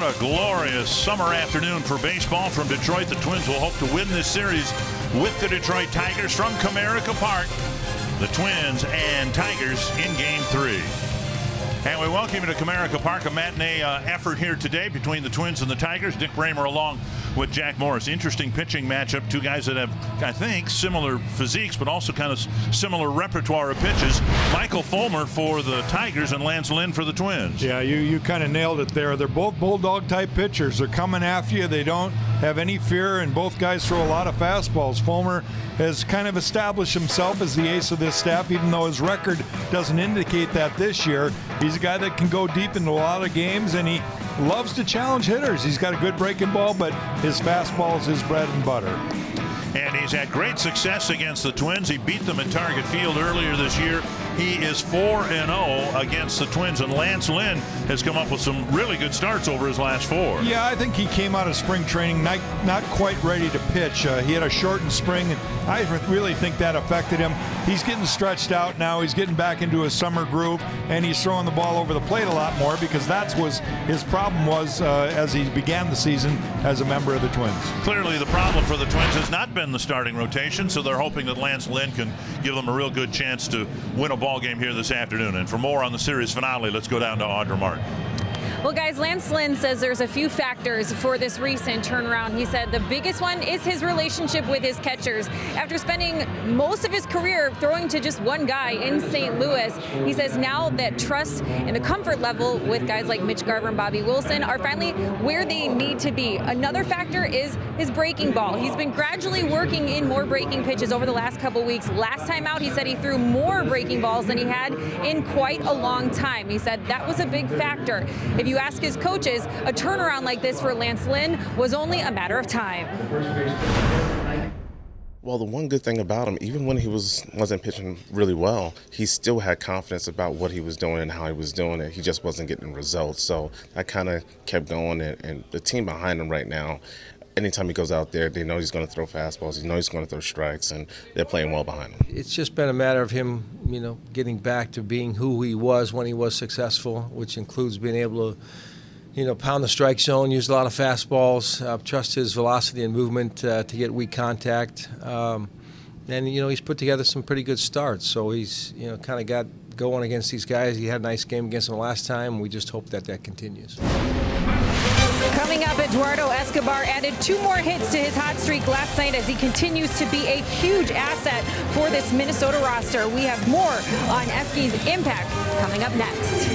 What a glorious summer afternoon for baseball from Detroit. The Twins will hope to win this series with the Detroit Tigers from Comerica Park. The Twins and Tigers in Game 3. And we welcome you to Comerica Park, a matinee effort here today between the Twins and the Tigers. Dick Bramer along with Jack Morris. Interesting pitching matchup. Two guys that have, I think, similar physiques, but also kind of similar repertoire of pitches. Michael Fulmer for the Tigers and Lance Lynn for the Twins. Yeah, you kind of nailed it there. They're both bulldog-type pitchers. They're coming after you. They don't have any fear, and both guys throw a lot of fastballs. Fulmer has kind of established himself as the ace of this staff, even though his record doesn't indicate that this year. He's a guy that can go deep into a lot of games, and he loves to challenge hitters. He's got a good breaking ball, but his fastball is his bread and butter. And he's had great success against the Twins. He beat them at Target Field earlier this year. He is 4-0 against the Twins, and Lance Lynn has come up with some really good starts over his last 4. Yeah, I think he came out of spring training not quite ready to pitch. He had a shortened spring, and I really think that affected him. He's getting stretched out now. He's getting back into his summer groove, and he's throwing the ball over the plate a lot more because that's was his problem was as he began the season as a member of the Twins. Clearly the problem for the Twins has not been the starting rotation, so they're hoping that Lance Lynn can give them a real good chance to win a ball game here this afternoon. And for more on the series finale, let's go down to Audra Martin. Well, guys, Lance Lynn says there's a few factors for this recent turnaround. He said the biggest one is his relationship with his catchers. After spending most of his career throwing to just one guy in St. Louis, he says now that trust and the comfort level with guys like Mitch Garver and Bobby Wilson are finally where they need to be. Another factor is his breaking ball. He's been gradually working in more breaking pitches over the last couple weeks. Last time out, he said he threw more breaking balls than he had in quite a long time. He said that was a big factor. If you ask his coaches, a turnaround like this for Lance Lynn was only a matter of time. Well, the one good thing about him, even when he wasn't pitching really well, he still had confidence about what he was doing and how he was doing it. He just wasn't getting results. So that kind of kept going, and the team behind him right now, anytime he goes out there, they know he's going to throw fastballs, they know he's going to throw strikes, and they're playing well behind him. It's just been a matter of him, getting back to being who he was when he was successful, which includes being able to, pound the strike zone, use a lot of fastballs, trust his velocity and movement to get weak contact. And, he's put together some pretty good starts. So he's, kind of got going against these guys. He had a nice game against them last time. We just hope that continues. Coming up, Eduardo Escobar added 2 more hits to his hot streak last night as he continues to be a huge asset for this Minnesota roster. We have more on Esky's impact coming up next.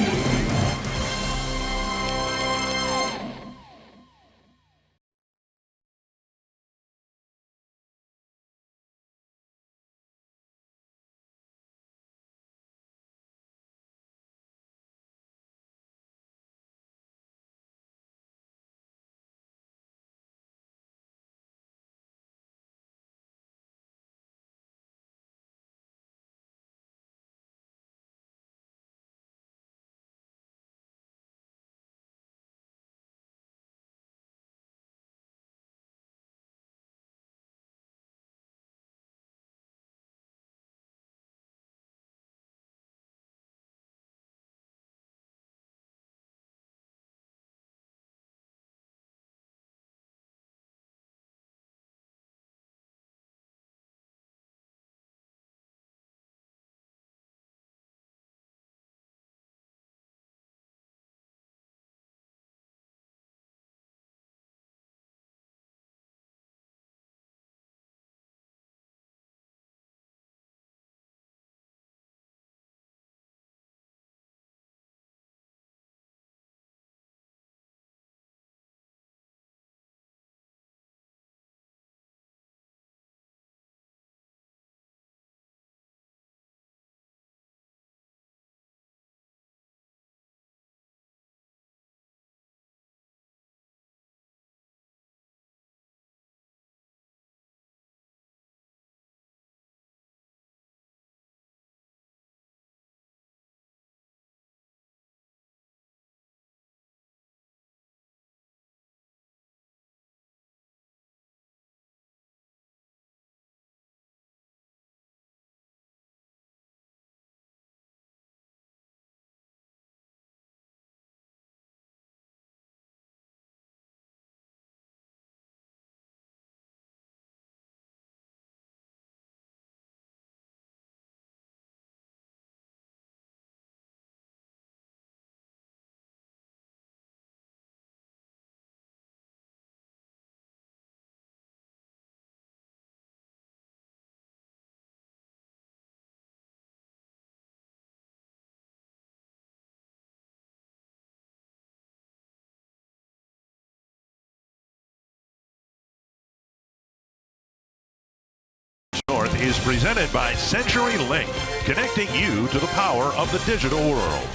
is presented by CenturyLink, connecting you to the power of the digital world.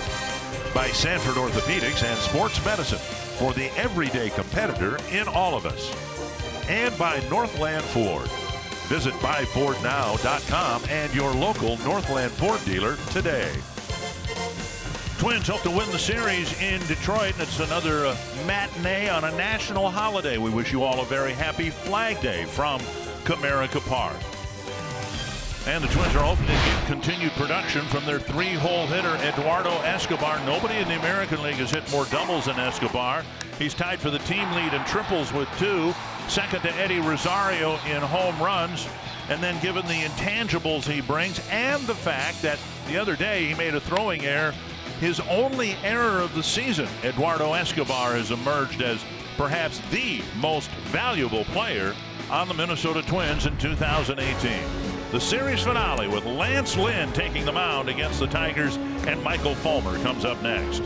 By Sanford Orthopedics and Sports Medicine, for the everyday competitor in all of us. And by Northland Ford. Visit buyfordnow.com and your local Northland Ford dealer today. Twins hope to win the series in Detroit, and it's another matinee on a national holiday. We wish you all a very happy Flag Day from Comerica Park. And the Twins are hoping to get continued production from their three-hole hitter, Eduardo Escobar. Nobody in the American League has hit more doubles than Escobar. He's tied for the team lead in triples with 2, second to Eddie Rosario in home runs. And then given the intangibles he brings and the fact that the other day he made a throwing error, his only error of the season, Eduardo Escobar has emerged as perhaps the most valuable player on the Minnesota Twins in 2018. The series finale with Lance Lynn taking the mound against the Tigers, and Michael Fulmer comes up next.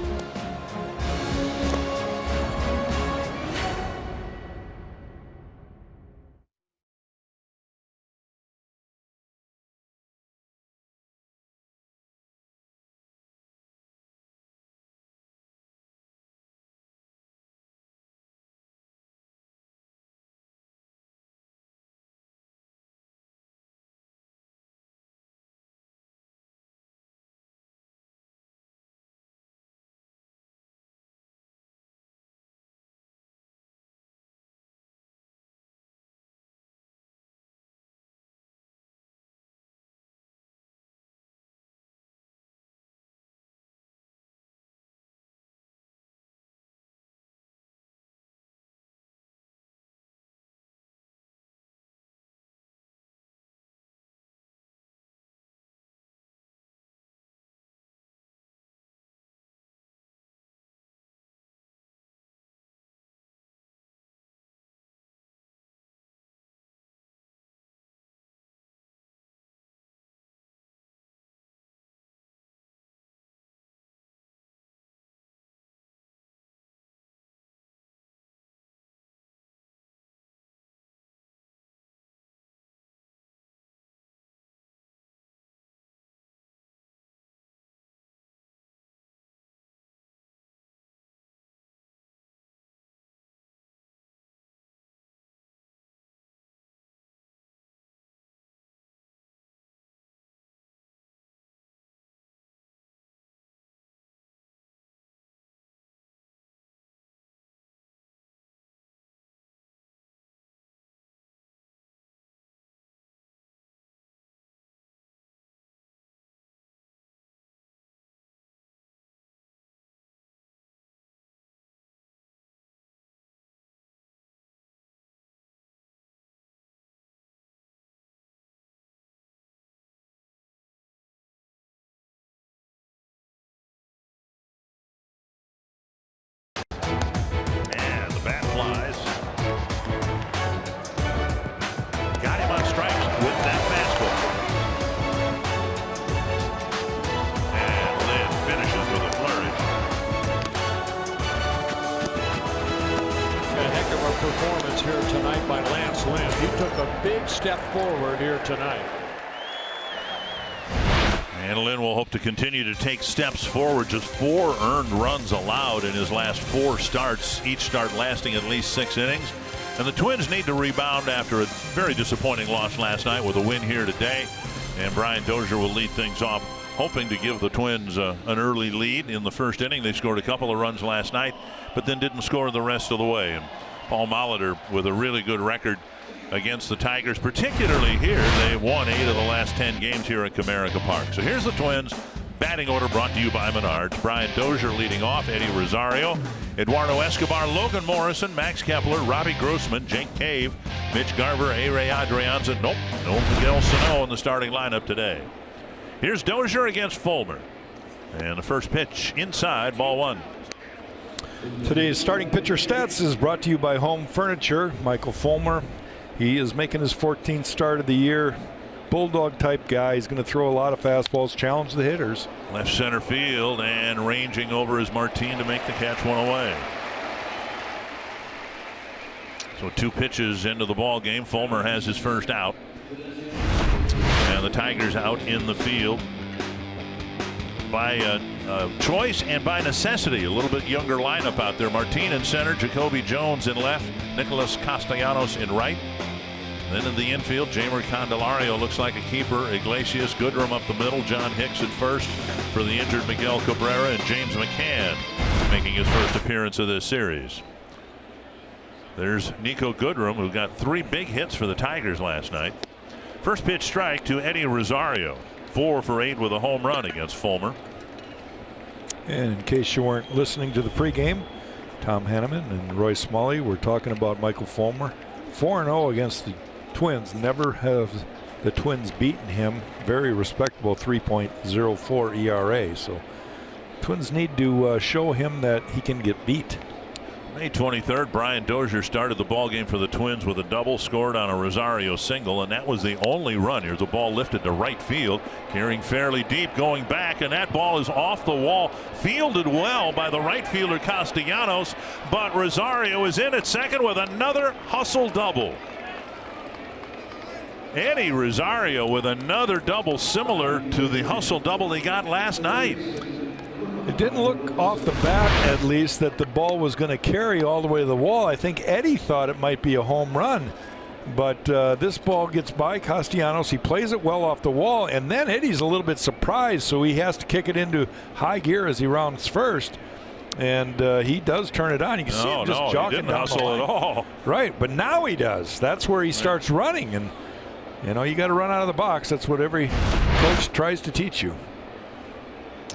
Performance here tonight by Lance Lynn. He took a big step forward here tonight. And Lynn will hope to continue to take steps forward. Just 4 earned runs allowed in his last 4 starts, each start lasting at least 6 innings. And the Twins need to rebound after a very disappointing loss last night with a win here today. And Brian Dozier will lead things off, hoping to give the Twins an early lead in the first inning. They scored a couple of runs last night, but then didn't score the rest of the way. And Paul Molitor with a really good record against the Tigers, particularly here. They won 8 of the last 10 games here at Comerica Park. So here's the Twins batting order brought to you by Menards. Brian Dozier leading off, Eddie Rosario, Eduardo Escobar, Logan Morrison, Max Kepler, Robbie Grossman, Jake Cave, Mitch Garver, A-Ray Adrianza. Nope, no Miguel Sano in the starting lineup today. Here's Dozier against Fulmer. And the first pitch inside, ball 1. Today's starting pitcher stats is brought to you by Home Furniture. Michael Fulmer, he is making his 14th start of the year. Bulldog type guy. He's going to throw a lot of fastballs, challenge the hitters. Left center field, and ranging over is Martin to make the catch one away. So 2 pitches into the ball game. Fulmer has his first out. the Tigers out in the field by choice and by necessity. A little bit younger lineup out there. Martin in center, Jacoby Jones in left, Nicholas Castellanos in right. Then in the infield, Jamer Candelario looks like a keeper. Iglesias, Goodrem up the middle, John Hicks at first for the injured Miguel Cabrera, and James Mccann making his first appearance of this series. There's Nikko Goodrem, who got 3 big hits for the Tigers last night. First pitch strike to Eddie Rosario. 4 for 8 with a home run against Fulmer. And in case you weren't listening to the pregame, Tom Hanneman and Roy Smalley were talking about Michael Fulmer. 4-0 against the Twins. Never have the Twins beaten him. Very respectable 3.04 ERA. So Twins need to show him that he can get beat. May 23rd, Brian Dozier started the ball game for the Twins with a double, scored on a Rosario single, and that was the only run. Here's a ball lifted to right field, carrying fairly deep, going back, and that ball is off the wall, fielded well by the right fielder Castellanos, but Rosario is in at second with another hustle double. Eddie Rosario with another double similar to the hustle double he got last night. It didn't look off the bat, at least, that the ball was going to carry all the way to the wall. I think Eddie thought it might be a home run, but this ball gets by Castellanos. He plays it well off the wall, and then Eddie's a little bit surprised, so he has to kick it into high gear as he rounds first, and he does turn it on. You can see him just jogging down the line. At all. Right, but now he does. That's where he starts running, and you know, you got to run out of the box. That's what every coach tries to teach you.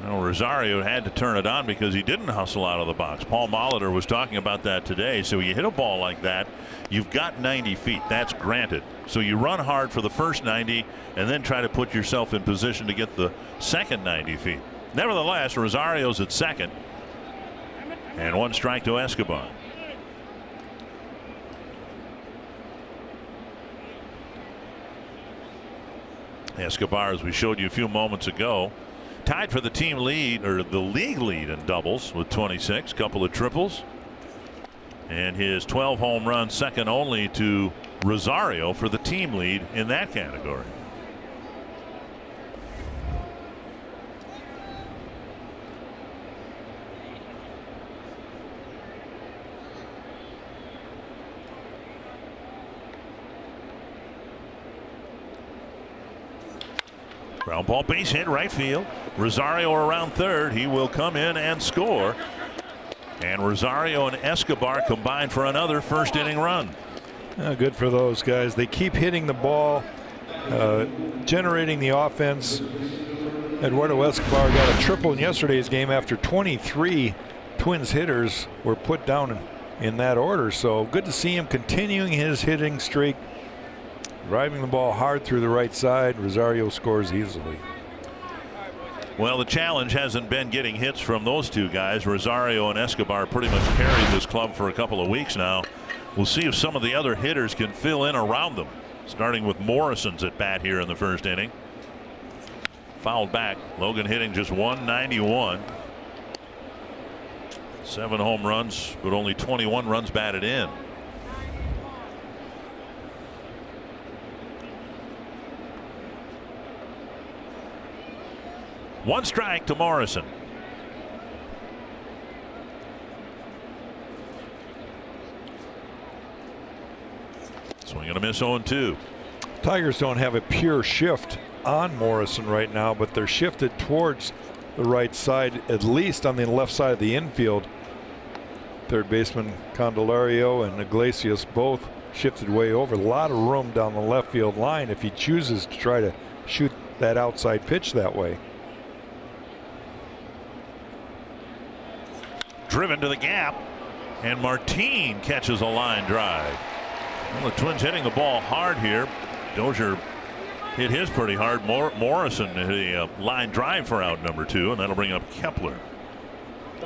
Well, Rosario had to turn it on because he didn't hustle out of the box. Paul Molitor was talking about that today. So you hit a ball like that, you've got 90 feet. That's granted. So you run hard for the first 90 and then try to put yourself in position to get the second 90 feet. Nevertheless, Rosario's at second. And 1 strike to Escobar. Escobar, as we showed you a few moments ago, tied for the team lead, or the league lead, in doubles with 26, couple of triples, and his 12 home runs, second only to Rosario for the team lead in that category. Ground ball, base hit, right field. Rosario around third. He will come in and score. And Rosario and Escobar combined for another first inning run. Good for those guys. They keep hitting the ball, generating the offense. Eduardo Escobar got a triple in yesterday's game after 23 Twins hitters were put down in that order. So good to see him continuing his hitting streak. Driving the ball hard through the right side. Rosario scores easily. Well, the challenge hasn't been getting hits from those two guys. Rosario and Escobar pretty much carried this club for a couple of weeks now. We'll see if some of the other hitters can fill in around them, starting with Morrison's at bat here in the first inning. Fouled back. Logan hitting just 191. 7 home runs, but only 21 runs batted in. One strike to Morrison. Swing and a miss, 0-2. Tigers don't have a pure shift on Morrison right now, but they're shifted towards the right side, at least on the left side of the infield. Third baseman Candelario and Iglesias both shifted way over. A lot of room down the left field line if he chooses to try to shoot that outside pitch that way. Driven to the gap, and Martin catches a line drive. Well, the Twins hitting the ball hard here. Dozier hit his pretty hard. Morrison hit a line drive for out number 2, and that'll bring up Kepler.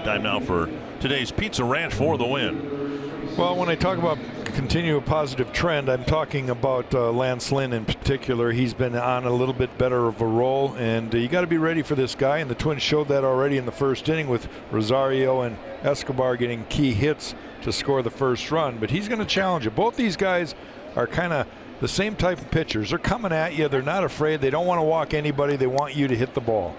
Time now for today's Pizza Ranch for the win. Well, when I talk about continue a positive trend, I'm talking about Lance Lynn in particular. He's been on a little bit better of a roll, and you got to be ready for this guy, and the Twins showed that already in the first inning with Rosario and Escobar getting key hits to score the first run, but he's going to challenge it. Both these guys are kind of the same type of pitchers. They're coming at you. They're not afraid. They don't want to walk anybody. They want you to hit the ball.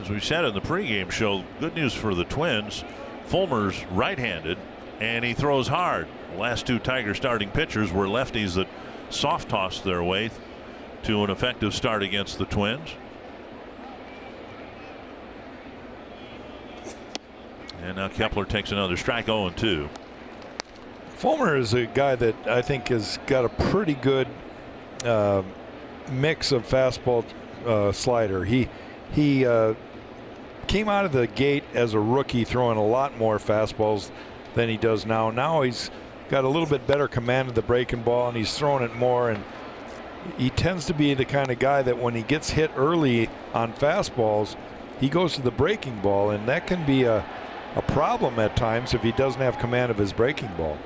As we said in the pregame show, good news for the Twins. Fulmer's right-handed, and he throws hard. The last two Tiger starting pitchers were lefties that soft-tossed their way to an effective start against the Twins. And now Kepler takes another strike, 0-2. Fulmer is a guy that I think has got a pretty good mix of fastball slider. He came out of the gate as a rookie throwing a lot more fastballs than he does now. Now he's got a little bit better command of the breaking ball, and he's throwing it more. And he tends to be the kind of guy that when he gets hit early on fastballs, he goes to the breaking ball, and that can be a problem at times if he doesn't have command of his breaking ball.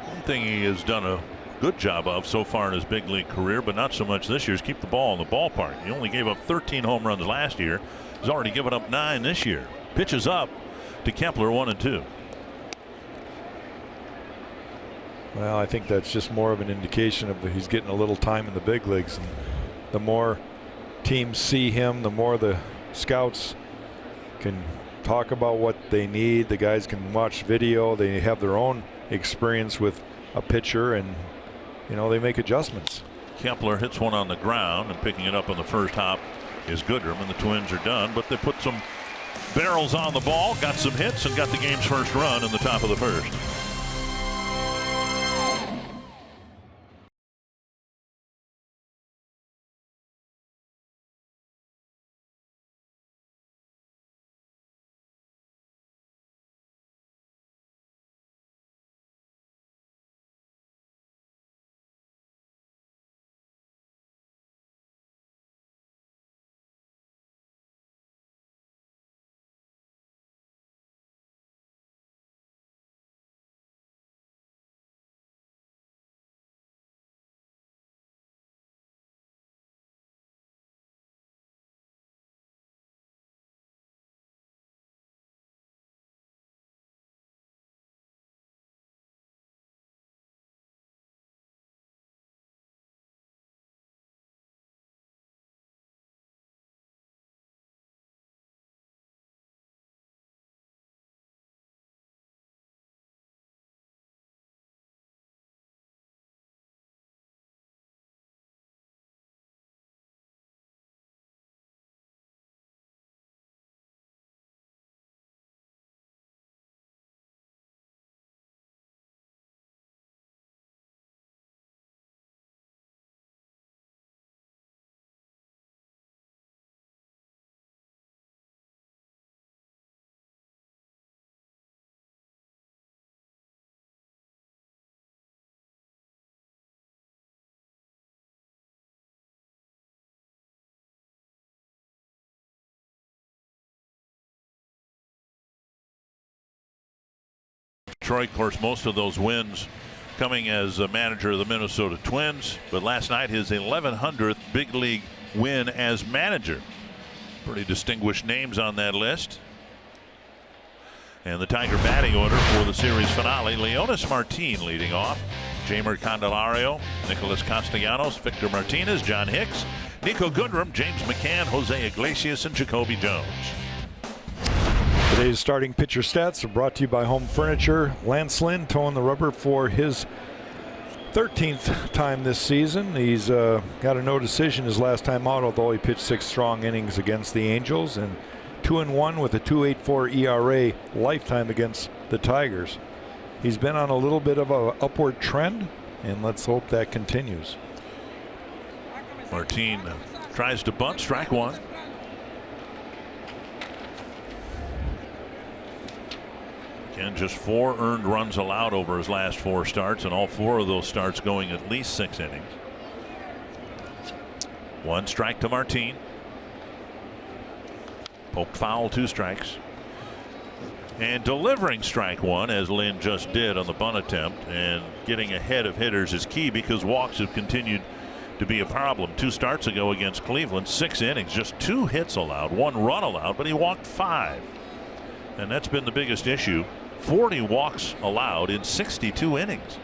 One thing he has done a good job of so far in his big league career, but not so much this year, is keep the ball in the ballpark. He only gave up 13 home runs last year. He's already given up 9 this year. Pitches up to Kepler, 1-2. Well, I think that's just more of an indication of he's getting a little time in the big leagues. And the more teams see him, the more the scouts can talk about what they need. The guys can watch video. They have their own experience with a pitcher, and they make adjustments. Kepler hits one on the ground, and picking it up on the first hop is Goodrem, and the Twins are done. But they put some barrels on the ball, got some hits, and got the game's first run in the top of the first. Detroit, of course, most of those wins coming as a manager of the Minnesota Twins, but last night his 1100th big league win as manager. Pretty distinguished names on that list. And the Tiger batting order for the series finale: Leonys Martin leading off, Jeimer Candelario, Nicholas Castellanos, Victor Martinez, John Hicks, Nikko Goodrem, James McCann, Jose Iglesias, and Jacoby Jones. Today's starting pitcher stats are brought to you by Home Furniture. Lance Lynn towing the rubber for his 13th time this season. He's got a no decision his last time out, although he pitched 6 strong innings against the Angels, and 2-1 with a 2.84 ERA lifetime against the Tigers. He's been on a little bit of an upward trend, and let's hope that continues. Martin tries to bunt, strike one. Again, just 4 earned runs allowed over his last 4 starts, and all 4 of those starts going at least 6 innings. 1 strike to Martin. Poked foul, 2 strikes. And delivering strike 1, as Lynn just did on the bunt attempt, and getting ahead of hitters is key because walks have continued to be a problem. 2 starts ago against Cleveland, 6 innings, just 2 hits allowed, 1 run allowed, but he walked 5. And that's been the biggest issue. 40 walks allowed in 62 innings.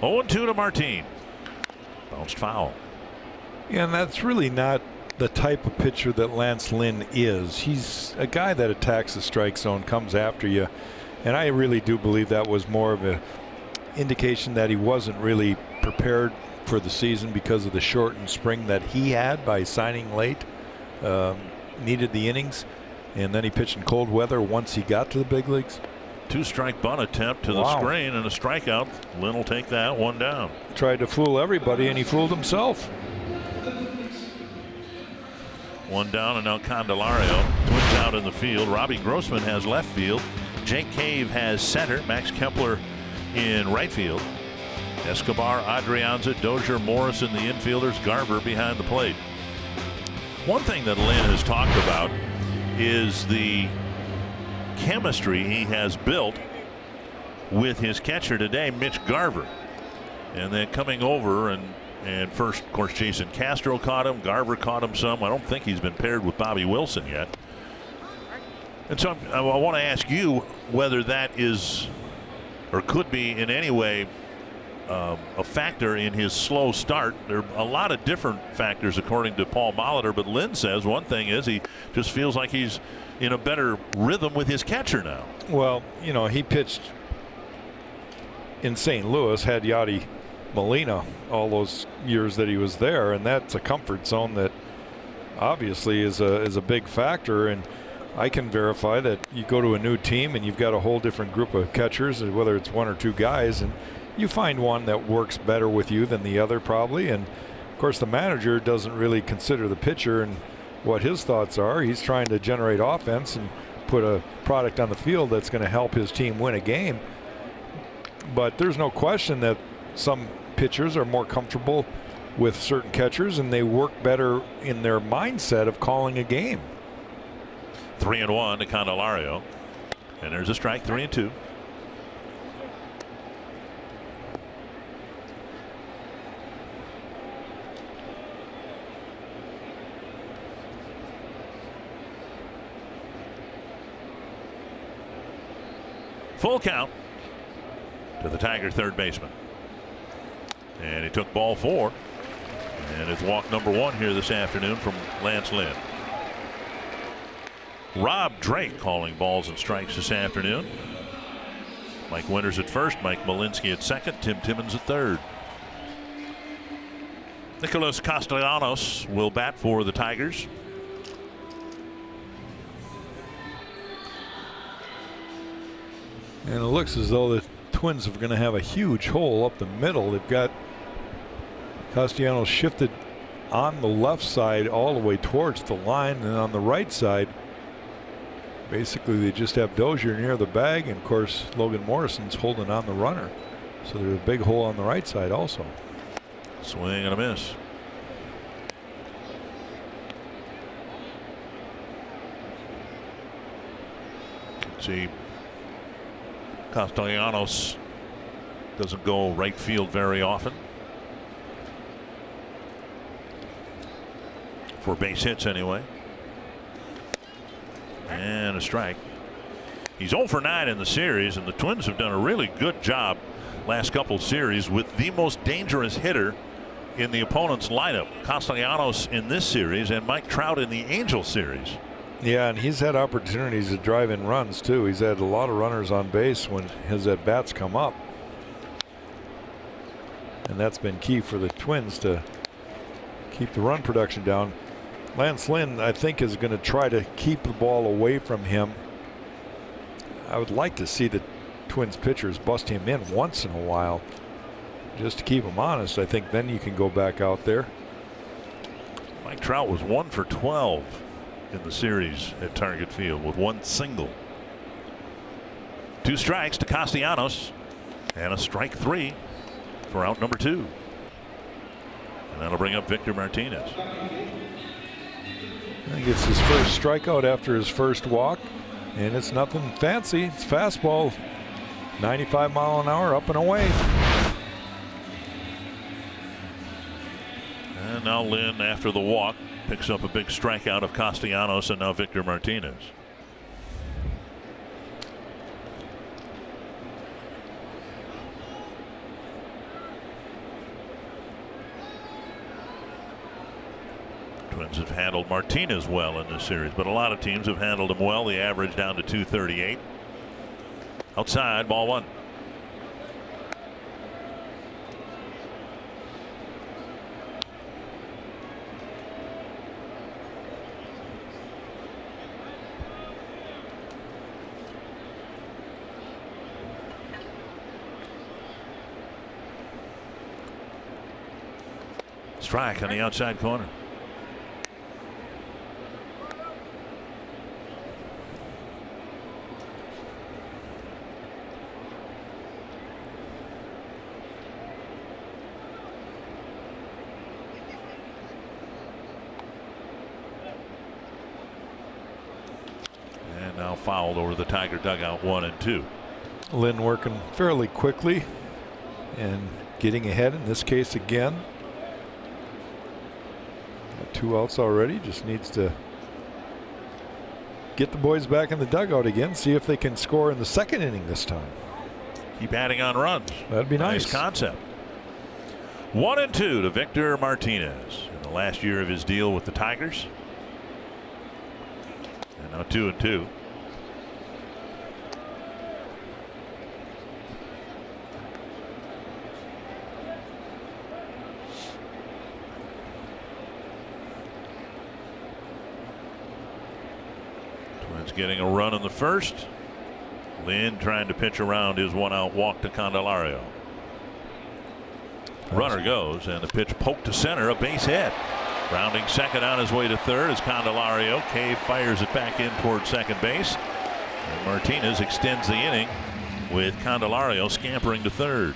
0-2 to Martin. Bounced foul. And that's really not the type of pitcher that Lance Lynn is. He's a guy that attacks the strike zone, comes after you. And I really do believe that was more of an indication that he wasn't really prepared for the season because of the shortened spring that he had by signing late. Needed the innings, and then he pitched in cold weather once he got to the big leagues. 2-strike bunt attempt to the screen and a strikeout. Lynn will take that, 1 down. Tried to fool everybody, and he fooled himself. 1 down, and now Candelario. Twins out in the field. Robbie Grossman has left field. Jake Cave has center. Max Kepler in right field. Escobar, Adrianza, Dozier, Morrison, the infielders. Garver behind the plate. One thing that Lynn has talked about is the chemistry he has built with his catcher today, Mitch Garver. And then coming over and first, of course, Jason Castro caught him. Garver caught him some. I don't think he's been paired with Bobby Wilson yet. And so I want to ask you whether that is or could be in any way a factor in his slow start. There are a lot of different factors according to Paul Molitor, but Lynn says one thing is he just feels like he's in a better rhythm with his catcher now. Well, you know, he pitched in St. Louis, had Yadi Molina all those years that he was there, and that's a comfort zone that obviously is a big factor. And I can verify that you go to a new team and you've got a whole different group of catchers, whether it's 1 or 2 guys, and you find one that works better with you than the other probably. And of course the manager doesn't really consider the pitcher and what his thoughts are. He's trying to generate offense and put a product on the field that's going to help his team win a game. But there's no question that some pitchers are more comfortable with certain catchers and they work better in their mindset of calling a game. 3-1 to Candelario, and there's a strike. 3-2. Full count to the Tiger third baseman, and he took ball 4, and it's walk number 1 here this afternoon from Lance Lynn. Rob Drake calling balls and strikes this afternoon. Mike Winters at first, Mike Malinsky at second, Tim Timmons at third. Nicholas Castellanos will bat for the Tigers. And it looks as though the Twins are going to have a huge hole up the middle. They've got Castellanos shifted on the left side all the way towards the line, and on the right side basically they just have Dozier near the bag, and of course Logan Morrison's holding on the runner, so there's a big hole on the right side also. Swing and a miss. See, Castellanos doesn't go right field very often for base hits anyway. And a strike. He's 0 for 9 in the series, and the Twins have done a really good job last couple series with the most dangerous hitter in the opponent's lineup. Castellanos in this series and Mike Trout in the Angel series. Yeah, and he's had opportunities to drive in runs too. He's had a lot of runners on base when his at-bats come up, and that's been key for the Twins to keep the run production down. Lance Lynn, I think, is going to try to keep the ball away from him. I would like to see the Twins pitchers bust him in once in a while just to keep him honest. I think then you can go back out there. Mike Trout was 1 for 12 in the series at Target Field with 1 single. 2 strikes to Castellanos and a strike 3 for out number 2. And that'll bring up Victor Martinez. He gets his first strikeout after his first walk, and it's nothing fancy. It's fastball, 95 mile an hour, up and away. And now Lynn, after the walk, picks up a big strikeout of Castellanos, and now Victor Martinez. Twins have handled Martinez well in this series, but a lot of teams have handled him well. The average down to 238. Outside, ball one. Strike on the outside corner. And now fouled over the Tiger dugout, 1-2. Lynn working fairly quickly and getting ahead in this case again. 2 outs already. Just needs to get the boys back in the dugout again. See if they can score in the second inning this time. Keep adding on runs. That'd be nice. Nice concept. 1-2 to Victor Martinez in the last year of his deal with the Tigers. And now 2-2. Getting a run in the first. Lynn trying to pitch around his 1-out walk to Candelario. Runner goes, and the pitch poked to center, a base hit. Rounding second on his way to third is Candelario. K fires it back in toward second base. And Martinez extends the inning with Candelario scampering to third.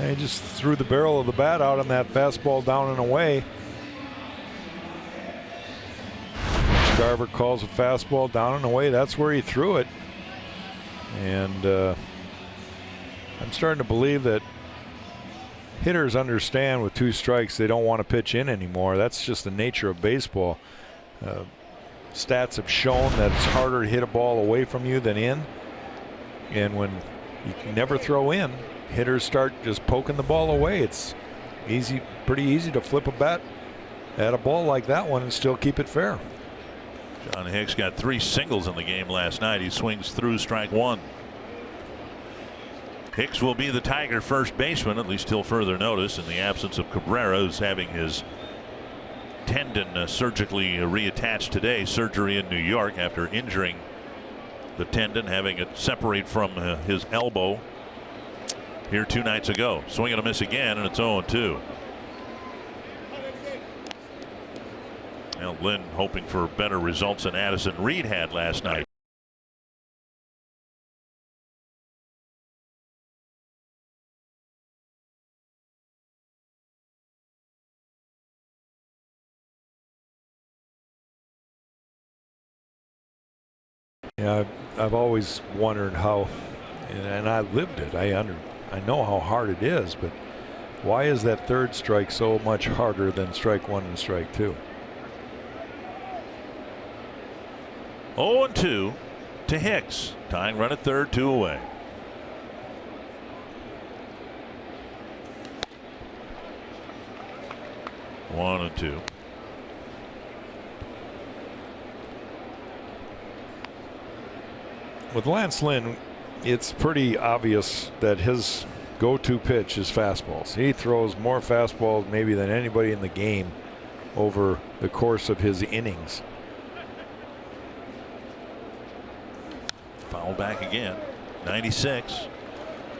He just threw the barrel of the bat out on that fastball down and away. Garver calls a fastball down and away. That's where he threw it. And I'm starting to believe that hitters understand with 2 strikes they don't want to pitch in anymore. That's just the nature of baseball. Stats have shown that it's harder to hit a ball away from you than in. And when you can never throw in, hitters start just poking the ball away. It's easy, pretty easy to flip a bat at a ball like that one and still keep it fair. John Hicks got 3 singles in the game last night. He swings through strike 1. Hicks will be the Tiger first baseman, at least till further notice, in the absence of Cabrera, who's having his tendon surgically reattached today. Surgery in New York after injuring the tendon, having it separate from his elbow here 2 nights ago. Swing and a miss again, and it's 0-2. Well, Lynn hoping for better results than Addison Reed had last night. Yeah, I've always wondered how, and I lived it. I know how hard it is, but why is that third strike so much harder than strike 1 and strike 2? 0-2 to Hicks. Tying run at third, 2 away. One and two. With Lance Lynn, it's pretty obvious that his go-to pitch is fastballs. He throws more fastballs maybe than anybody in the game over the course of his innings. Foul back again. 96.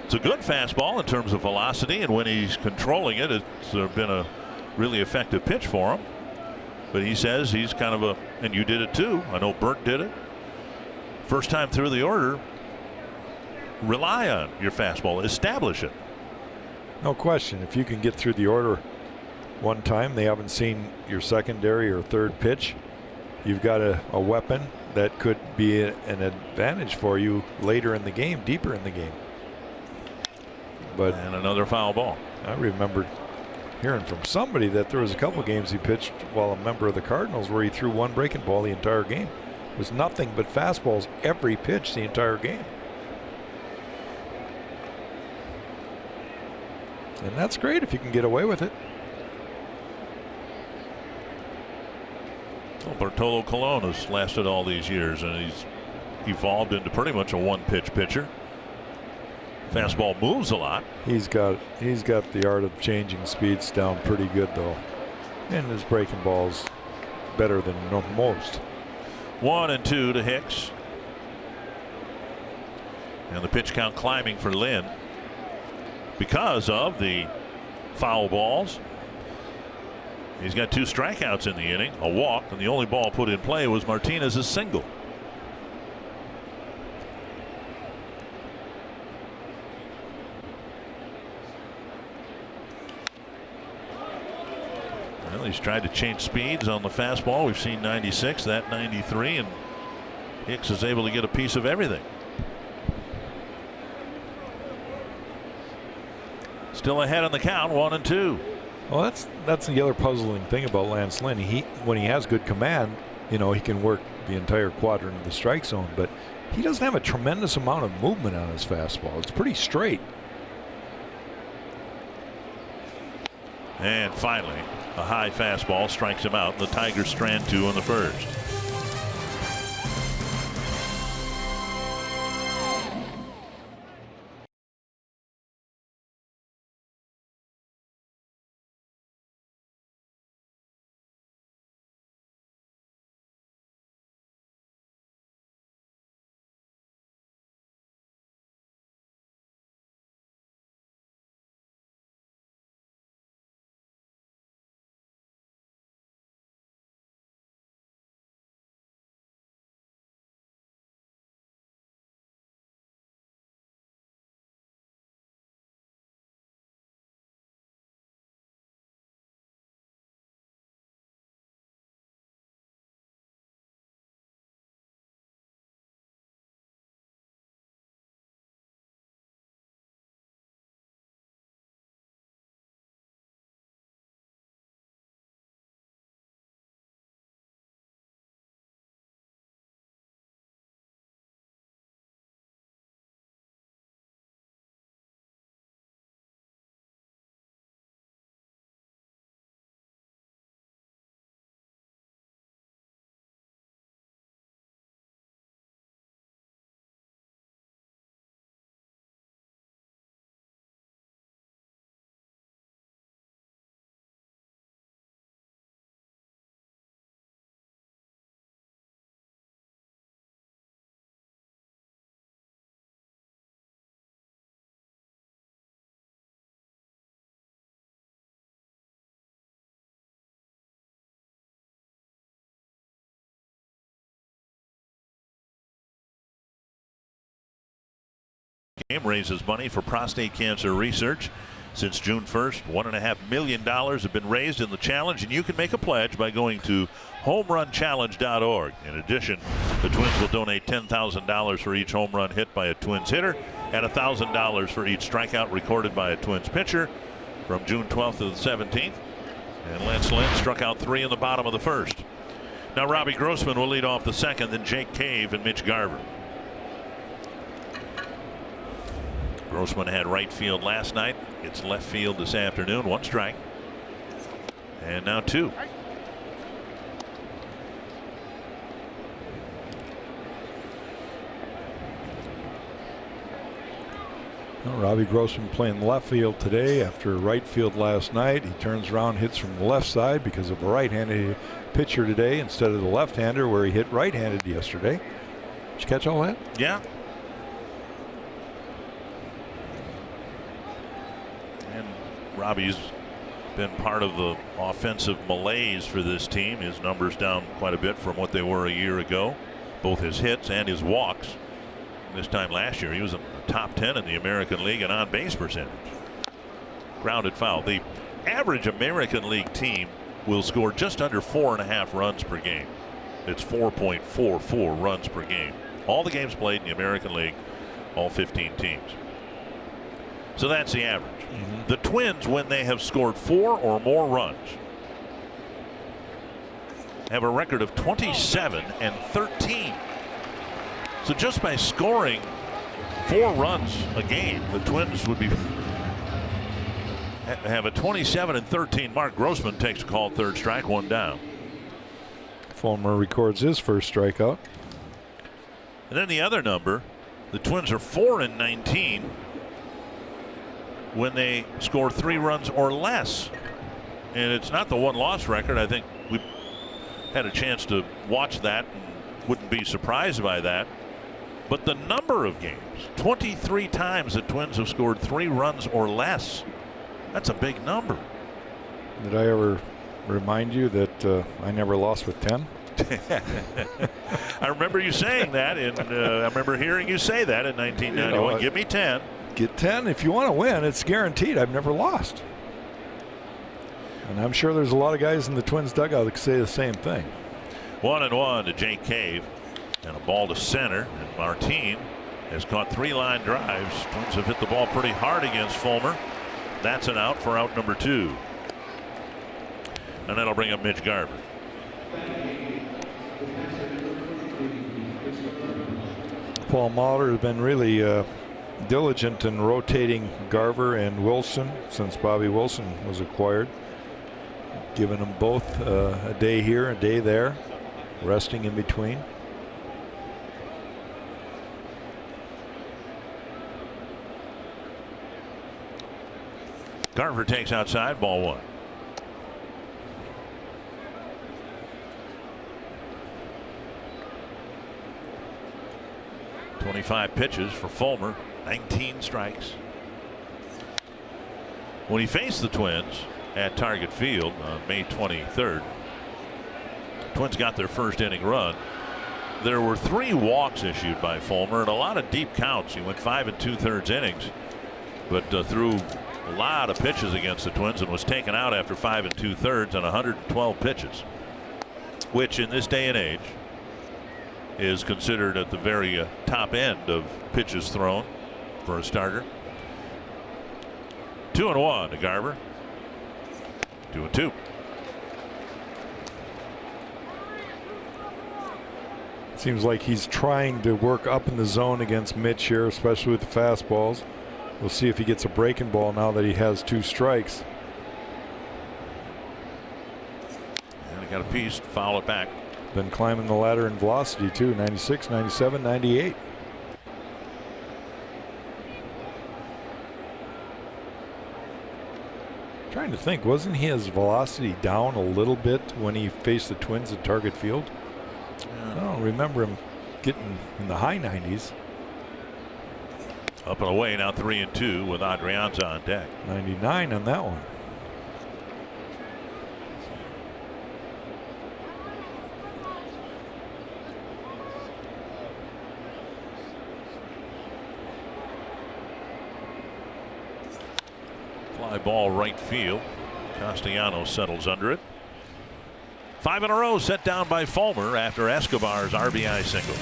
It's a good fastball in terms of velocity, and when he's controlling it, it's been a really effective pitch for him. But he says he's kind of and you did it too. I know Burt did it. First time through the order, rely on your fastball, establish it. No question. If you can get through the order one time, they haven't seen your secondary or third pitch, you've got a weapon that could be an advantage for you later in the game, deeper in the game. And another foul ball. I remember hearing from somebody that there was a couple games he pitched while a member of the Cardinals where he threw one breaking ball the entire game. It was nothing but fastballs every pitch the entire game. And that's great if you can get away with it. Well, Bartolo Colon has lasted all these years, and he's evolved into pretty much a one-pitch pitcher. Fastball moves a lot. He's got the art of changing speeds down pretty good, though, and his breaking ball's better than most. 1-2 to Hicks, and the pitch count climbing for Lynn because of the foul balls. He's got 2 strikeouts in the inning, a walk, and the only ball put in play was Martinez's single. Well, he's tried to change speeds on the fastball. We've seen 96, that 93, and Hicks is able to get a piece of everything. Still ahead on the count, 1-2. Well, that's the other puzzling thing about Lance Lynn. When he has good command, he can work the entire quadrant of the strike zone, but he doesn't have a tremendous amount of movement on his fastball. It's pretty straight. And finally, a high fastball strikes him out. The Tigers strand 2 in the first. Game raises money for prostate cancer research. Since June 1st, $1.5 million have been raised in the challenge, and you can make a pledge by going to homerunchallenge.org. In addition, the Twins will donate $10,000 for each home run hit by a Twins hitter and $1,000 for each strikeout recorded by a Twins pitcher from June 12th to the 17th. And Lance Lynn struck out 3 in the bottom of the first. Now Robbie Grossman will lead off the second, then Jake Cave and Mitch Garver. Grossman had right field last night. It's left field this afternoon. 1 strike. And now 2. Well, Robbie Grossman playing left field today after right field last night. He turns around, hits from the left side because of a right-handed pitcher today instead of the left-hander where he hit right-handed yesterday. Did you catch all that? Yeah. And Robbie's been part of the offensive malaise for this team. His numbers down quite a bit from what they were a year ago, both his hits and his walks. This time last year he was in the top 10 in the American League in on-base percentage. Grounded foul. The average American League team will score just under 4.5 runs per game. It's 4.44 runs per game. All the games played in the American League, all 15 teams. So that's the average. The Twins, when they have scored 4 or more runs, have a record of 27 and 13. So just by scoring 4 runs a game, the Twins would be have a 27 and 13 mark. Grossman takes a called third strike, 1 down. Fulmer records his first strikeout. And then the other number, the Twins are 4-19 when they score 3 runs or less. And it's not the one-loss record. I think we had a chance to watch that and wouldn't be surprised by that. But the number of games, 23 times the Twins have scored 3 runs or less. That's a big number. Did I ever remind you that I never lost with 10? I remember you saying that, and I remember hearing you say that in 1991. Give me 10. Get 10. If you want to win, it's guaranteed. I've never lost. And I'm sure there's a lot of guys in the Twins dugout that could say the same thing. 1-1 to Jake Cave, and a ball to center. And Martin has caught 3 line drives. Twins have hit the ball pretty hard against Fulmer. That's an out for out number 2. And that'll bring up Mitch Garver. Paul Mahler has been really diligent in rotating Garver and Wilson since Bobby Wilson was acquired. Giving them both a day here, a day there, resting in between. Garver takes outside, ball 1. "25 pitches for Fulmer, 19 strikes." When he faced the Twins at Target Field on May 23rd, Twins got their first inning run. There were 3 walks issued by Fulmer and a lot of deep counts. He went 5 2/3 innings, but threw a lot of pitches against the Twins and was taken out after 5 2/3 on 112 pitches, which in this day and age is considered at the very top end of pitches thrown for a starter. 2-1 to Garver. 2-2. Seems like he's trying to work up in the zone against Mitch here, especially with the fastballs. We'll see if he gets a breaking ball now that he has 2 strikes. And he got a piece, foul it back. Been climbing the ladder in velocity too, 96, 97, 98. Trying to think, wasn't his velocity down a little bit when he faced the Twins at Target Field? Yeah. I don't remember him getting in the high 90s. Up and away now, 3-2 with Adrianza on deck. 99 on that one. Fly ball right field. Castellanos settles under it. 5 in a row set down by Fulmer after Escobar's RBI single.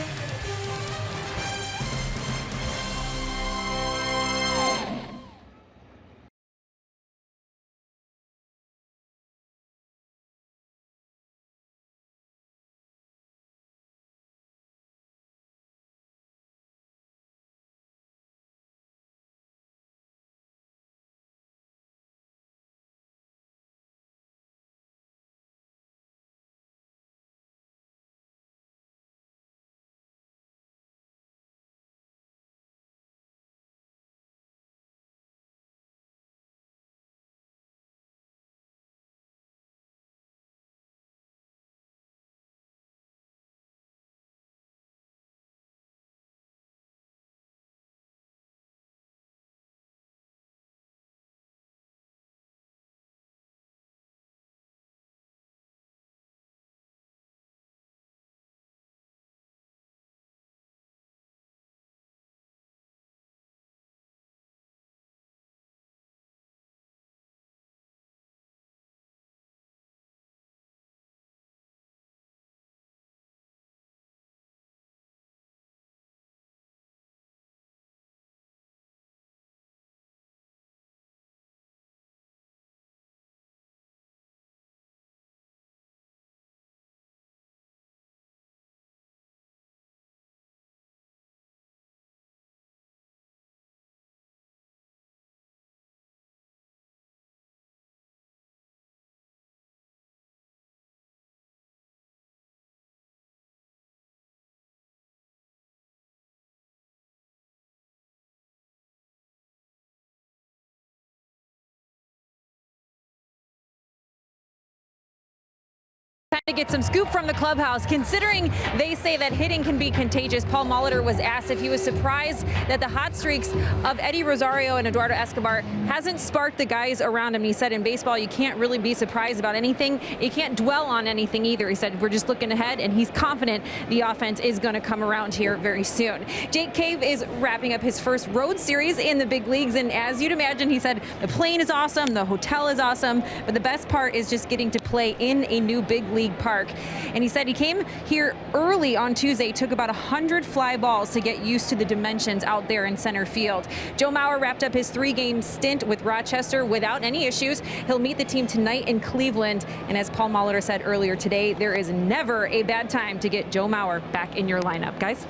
To get some scoop from the clubhouse, considering they say that hitting can be contagious. Paul Molitor was asked if he was surprised that the hot streaks of Eddie Rosario and Eduardo Escobar hasn't sparked the guys around him. He said in baseball, you can't really be surprised about anything. You can't dwell on anything either. He said, we're just looking ahead, and he's confident the offense is going to come around here very soon. Jake Cave is wrapping up his first road series in the big leagues, and as you'd imagine, he said, the plane is awesome, the hotel is awesome, but the best part is just getting to play in a new big league park. And he said he came here early on Tuesday, took about 100 fly balls to get used to the dimensions out there in center field. Joe Mauer wrapped up his 3-game stint with Rochester without any issues. He'll meet the team tonight in Cleveland. And as Paul Molitor said earlier today, there is never a bad time to get Joe Mauer back in your lineup. Guys?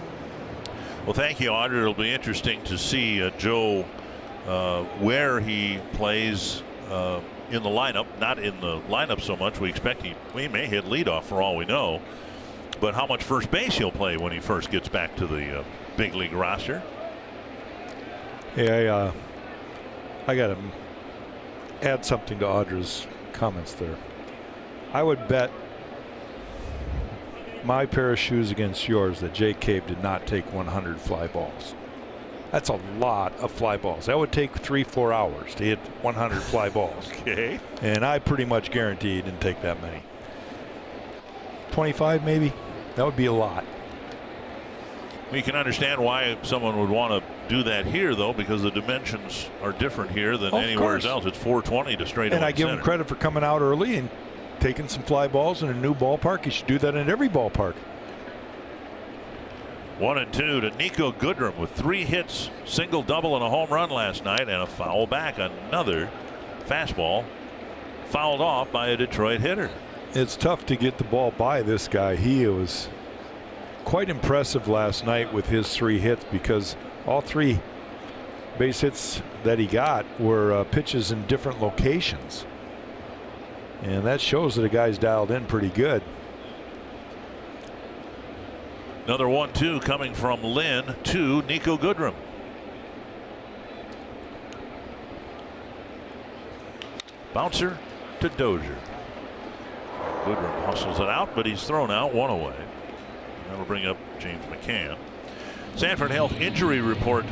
Well, thank you, Audrey. It'll be interesting to see Joe where he plays in the lineup, not in the lineup so much. We expect he may hit leadoff for all we know, but how much first base he'll play when he first gets back to the big league roster. Yeah, I got to add something to Audra's comments there. I would bet my pair of shoes against yours that Jake Cave did not take 100 fly balls. That's a lot of fly balls. That would take 3-4 hours to hit 100 fly balls. Okay. And I pretty much guarantee he didn't take that many. 25 maybe? That would be a lot. We can understand why someone would want to do that here, though, because the dimensions are different here than anywhere else. It's 420 to straight away. And I give him credit for coming out early and taking some fly balls in a new ballpark. He should do that in every ballpark. 1-2 to Nikko Goodrem with 3 hits, single, double, and a home run last night, and a foul back. Another fastball fouled off by a Detroit hitter. It's tough to get the ball by this guy. He was quite impressive last night with his 3 hits, because all 3 base hits that he got were pitches in different locations. And that shows that the guy's dialed in pretty good. Another 1-2 coming from Lynn to Nikko Goodrem. Bouncer to Dozier. Goodrem hustles it out, but he's thrown out, 1 away. That'll bring up James Mccann. Sanford Health injury report.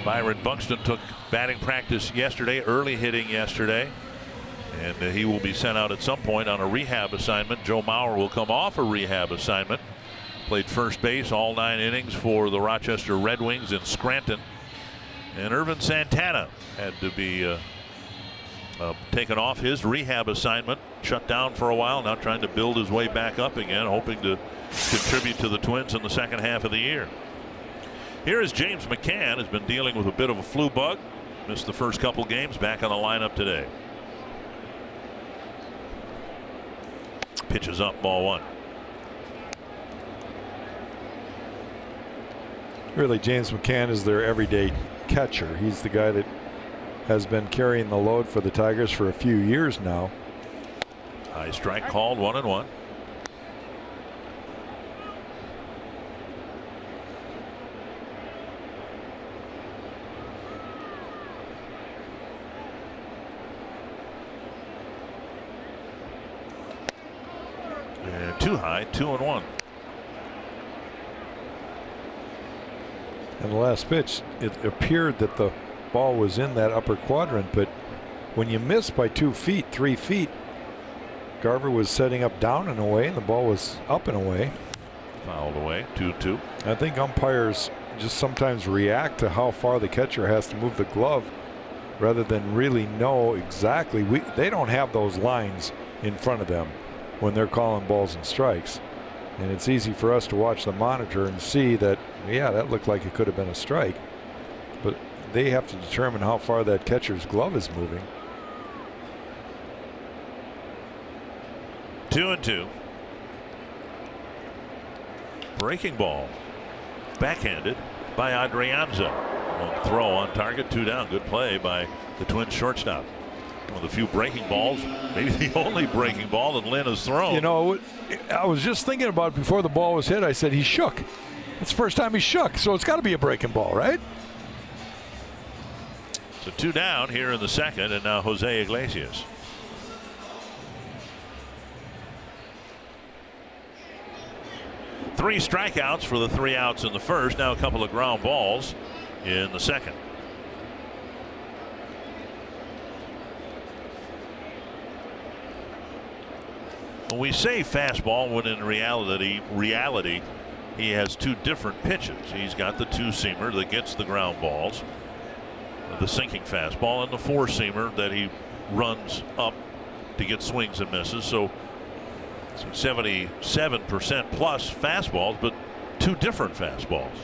Byron Buxton took batting practice yesterday, early hitting yesterday, and he will be sent out at some point on a rehab assignment. Joe Mauer will come off a rehab assignment. Played first base all 9 innings for the Rochester Red Wings in Scranton. And Irvin Santana had to be taken off his rehab assignment, shut down for a while, now trying to build his way back up again, hoping to contribute to the Twins in the second half of the year. Here is James Mccann, has been dealing with a bit of a flu bug, missed the first couple games, back on the lineup today. Pitches up, ball 1. Really, James Mccann is their everyday catcher. He's the guy that has been carrying the load for the Tigers for a few years now. High strike called, 1-1. And too high, 2-1. And the last pitch, it appeared that the ball was in that upper quadrant, but when you miss by 2 feet, 3 feet, Garver was setting up down and away, and the ball was up and away. Fouled away, 2-2. I think umpires just sometimes react to how far the catcher has to move the glove rather than really know exactly. They don't have those lines in front of them when they're calling balls and strikes. And it's easy for us to watch the monitor and see that, yeah, that looked like it could have been a strike. But they have to determine how far that catcher's glove is moving. 2-2. Breaking ball. Backhanded by Adrianza. One throw on target, 2 down. Good play by the Twins shortstop. One of the few breaking balls, maybe the only breaking ball that Lynn has thrown. You know, I was just thinking about it before the ball was hit. I said he shook. It's the first time he shook, so it's got to be a breaking ball, right? So 2 down here in the second, and now Jose Iglesias. 3 strikeouts for the 3 outs in the first. Now a couple of ground balls in the second. When we say fastball, when in reality he has 2 different pitches. He's got the 2-seamer that gets the ground balls, the sinking fastball, and the 4-seamer that he runs up to get swings and misses. So 77% plus fastballs, but 2 different fastballs.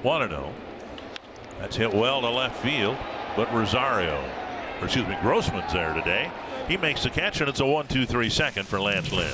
1-0. That's hit well to left field, but Grossman's there today. He makes the catch, and it's a 1-2-3 second for Lance Lynn.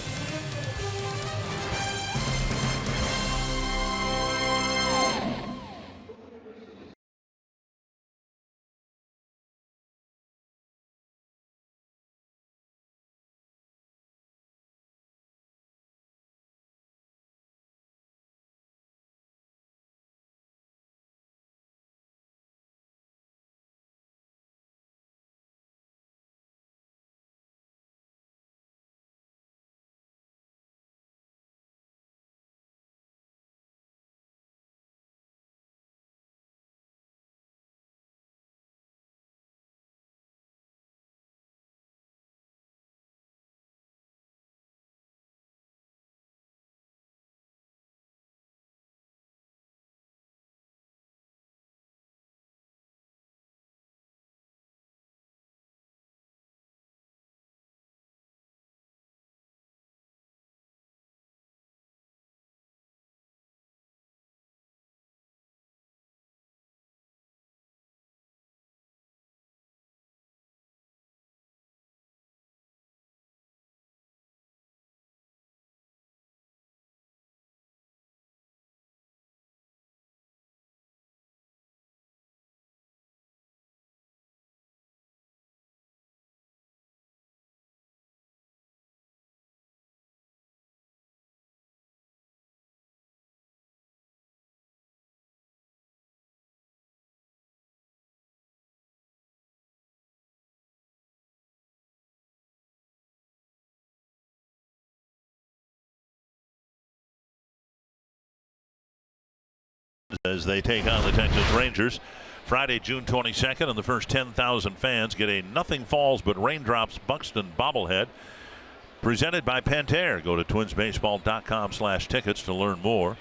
As they take on the Texas Rangers Friday, June 22nd, and the first 10,000 fans get a Nothing Falls But Raindrops Buxton bobblehead presented by Pentair. Go to twinsbaseball.com/tickets to learn more.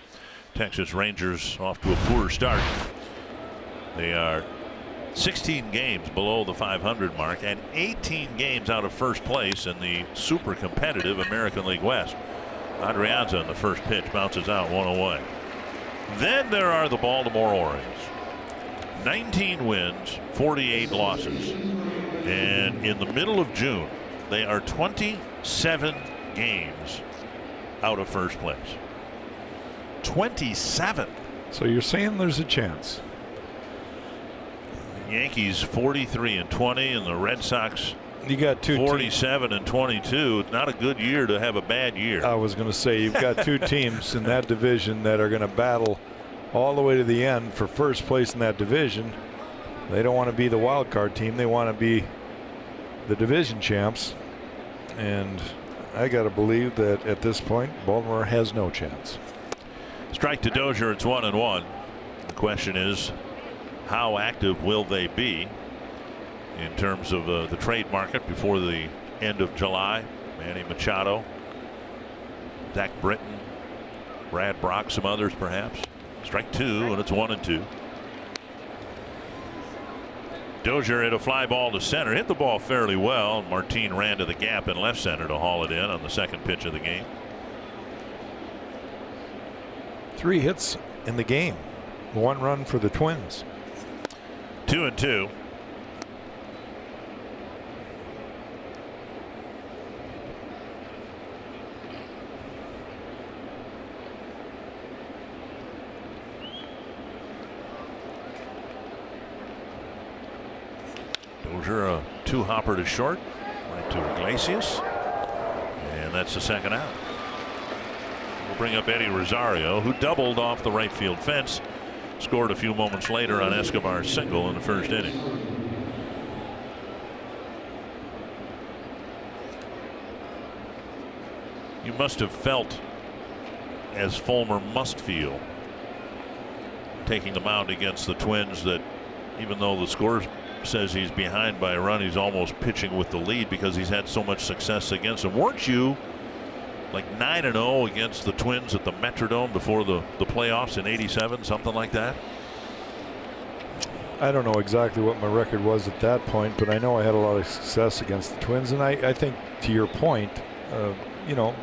Texas Rangers off to a poor start. They are 16 games below the 500 mark and 18 games out of first place in the super competitive American League West. Adrianza in the first pitch bounces out 1 away. Then there are the Baltimore Orioles. 19 wins, 48 losses. And in the middle of June, they are 27 games out of first place. 27. So you're saying there's a chance? Yankees 43-20, and the Red Sox you got 47-22. It's not a good year to have a bad year. I was going to say you've got 2 teams in that division that are going to battle all the way to the end for first place in that division. They don't want to be the wild card team. They want to be the division champs. And I got to believe that at this point, Baltimore has no chance. Strike to Dozier. It's 1-1. The question is, how active will they be in terms of the trade market before the end of July? Manny Machado, Zach Britton, Brad Brock, some others perhaps. Strike 2, and it's 1-2. Dozier hit a fly ball to center, hit the ball fairly well. Martin ran to the gap in left center to haul it in on the second pitch of the game. 3 hits in the game, 1 run for the Twins. 2-2. Dozier a 2-hopper to short, right to Iglesias, and that's the second out. We'll bring up Eddie Rosario, who doubled off the right field fence, scored a few moments later on Escobar's single in the first inning. You must have felt, as Fulmer must feel, taking the mound against the Twins, that even though the score says he's behind by a run, he's almost pitching with the lead because he's had so much success against them. Weren't you like 9-0 against the Twins at the Metrodome before the playoffs in '87, something like that? I don't know exactly what my record was at that point, but I know I had a lot of success against the Twins. And I think, to your point, you know,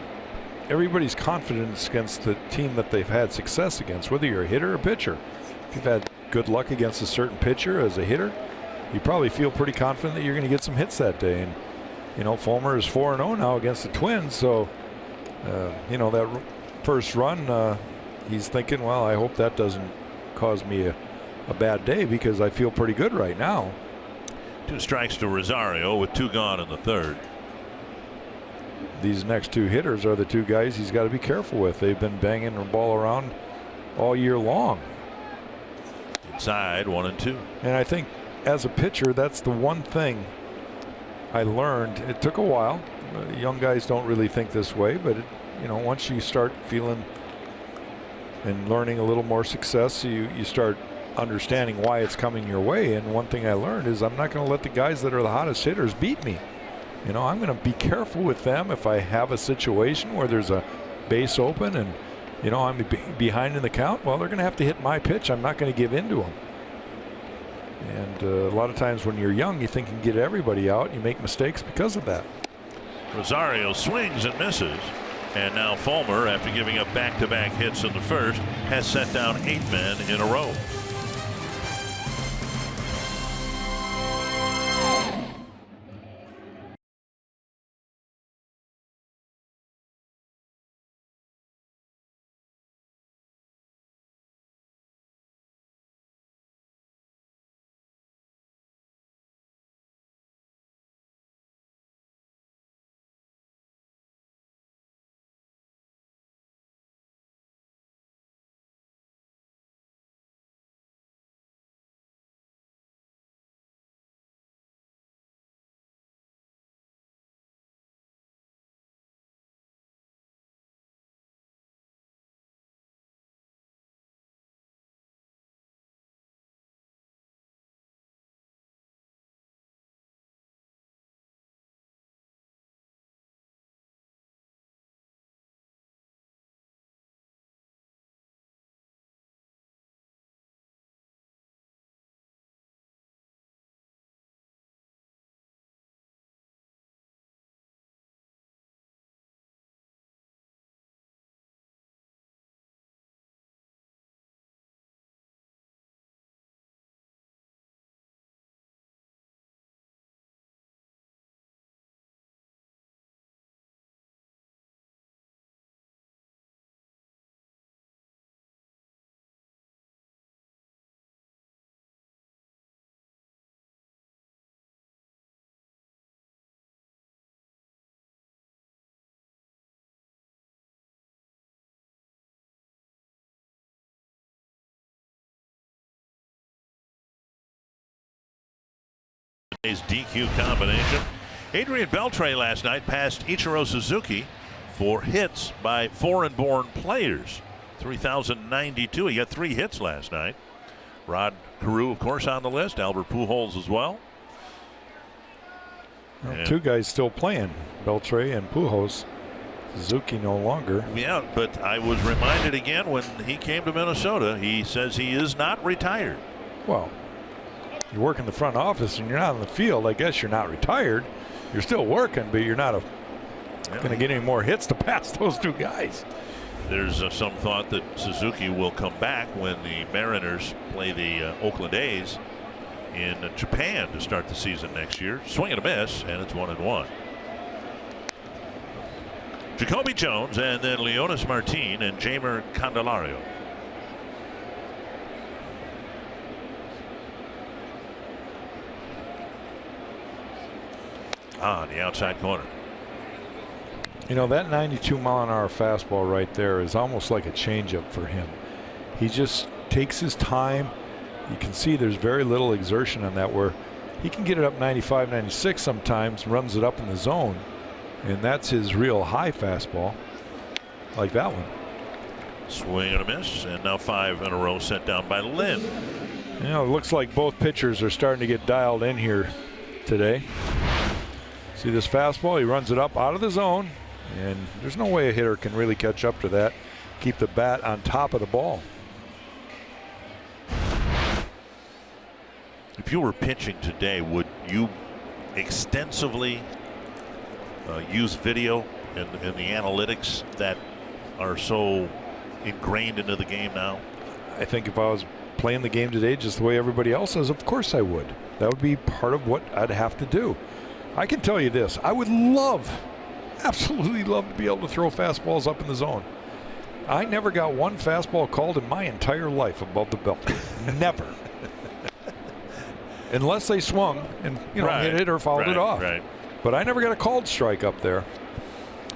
everybody's confidence against the team that they've had success against, whether you're a hitter or pitcher. If you've had good luck against a certain pitcher as a hitter, you probably feel pretty confident that you're going to get some hits that day. And, you know, Fulmer is 4-0 now against the Twins. So, you know, that first run, he's thinking, well, I hope that doesn't cause me a bad day because I feel pretty good right now. 2 strikes to Rosario with 2 gone in the third. These next 2 hitters are the 2 guys he's got to be careful with. They've been banging the ball around all year long. Inside, 1-2. And I think as a pitcher, that's the one thing I learned. It took a while. Young guys don't really think this way, but you know, once you start feeling and learning a little more success, you start understanding why it's coming your way. And one thing I learned is I'm not going to let the guys that are the hottest hitters beat me. You know, I'm going to be careful with them. If I have a situation where there's a base open and, you know, I'm behind in the count, well, they're going to have to hit my pitch. I'm not going to give in to them. And a lot of times when you're young, you think you can get everybody out. You make mistakes because of that. Rosario swings and misses. And now Fulmer, after giving up back-to-back hits in the first, has set down 8 men in a row. His DQ combination. Adrian Beltre last night passed Ichiro Suzuki for hits by foreign-born players. 3,092. He got 3 hits last night. Rod Carew, of course, on the list. Albert Pujols as well. Well, 2 guys still playing, Beltre and Pujols. Suzuki no longer. Yeah, but I was reminded again when he came to Minnesota, he says he is not retired. Well, you work in the front office and you're not in the field. I guess you're not retired. You're still working, but you're not going to get any more hits to pass those 2 guys. There's some thought that Suzuki will come back when the Mariners play the Oakland A's in Japan to start the season next year. Swing and a miss, and it's 1-1. Jacoby Jones, and then Leonis Martin and Jeimer Candelario. On the outside corner. You know, that 92-mile-an-hour fastball right there is almost like a changeup for him. He just takes his time. You can see there's very little exertion on that, where he can get it up 95, 96 sometimes, runs it up in the zone. And that's his real high fastball, like that one. Swing and a miss, and now 5 in a row set down by Lynn. You know, it looks like both pitchers are starting to get dialed in here today. See this fastball? He runs it up out of the zone, and there's no way a hitter can really catch up to that. Keep the bat on top of the ball. If you were pitching today, would you extensively use video and the analytics that are so ingrained into the game now? I think if I was playing the game today just the way everybody else is, of course I would. That would be part of what I'd have to do. I can tell you this, I would absolutely love to be able to throw fastballs up in the zone. I never got one fastball called in my entire life above the belt. Never. Unless they swung and hit it or fouled it off. Right. But I never got a called strike up there.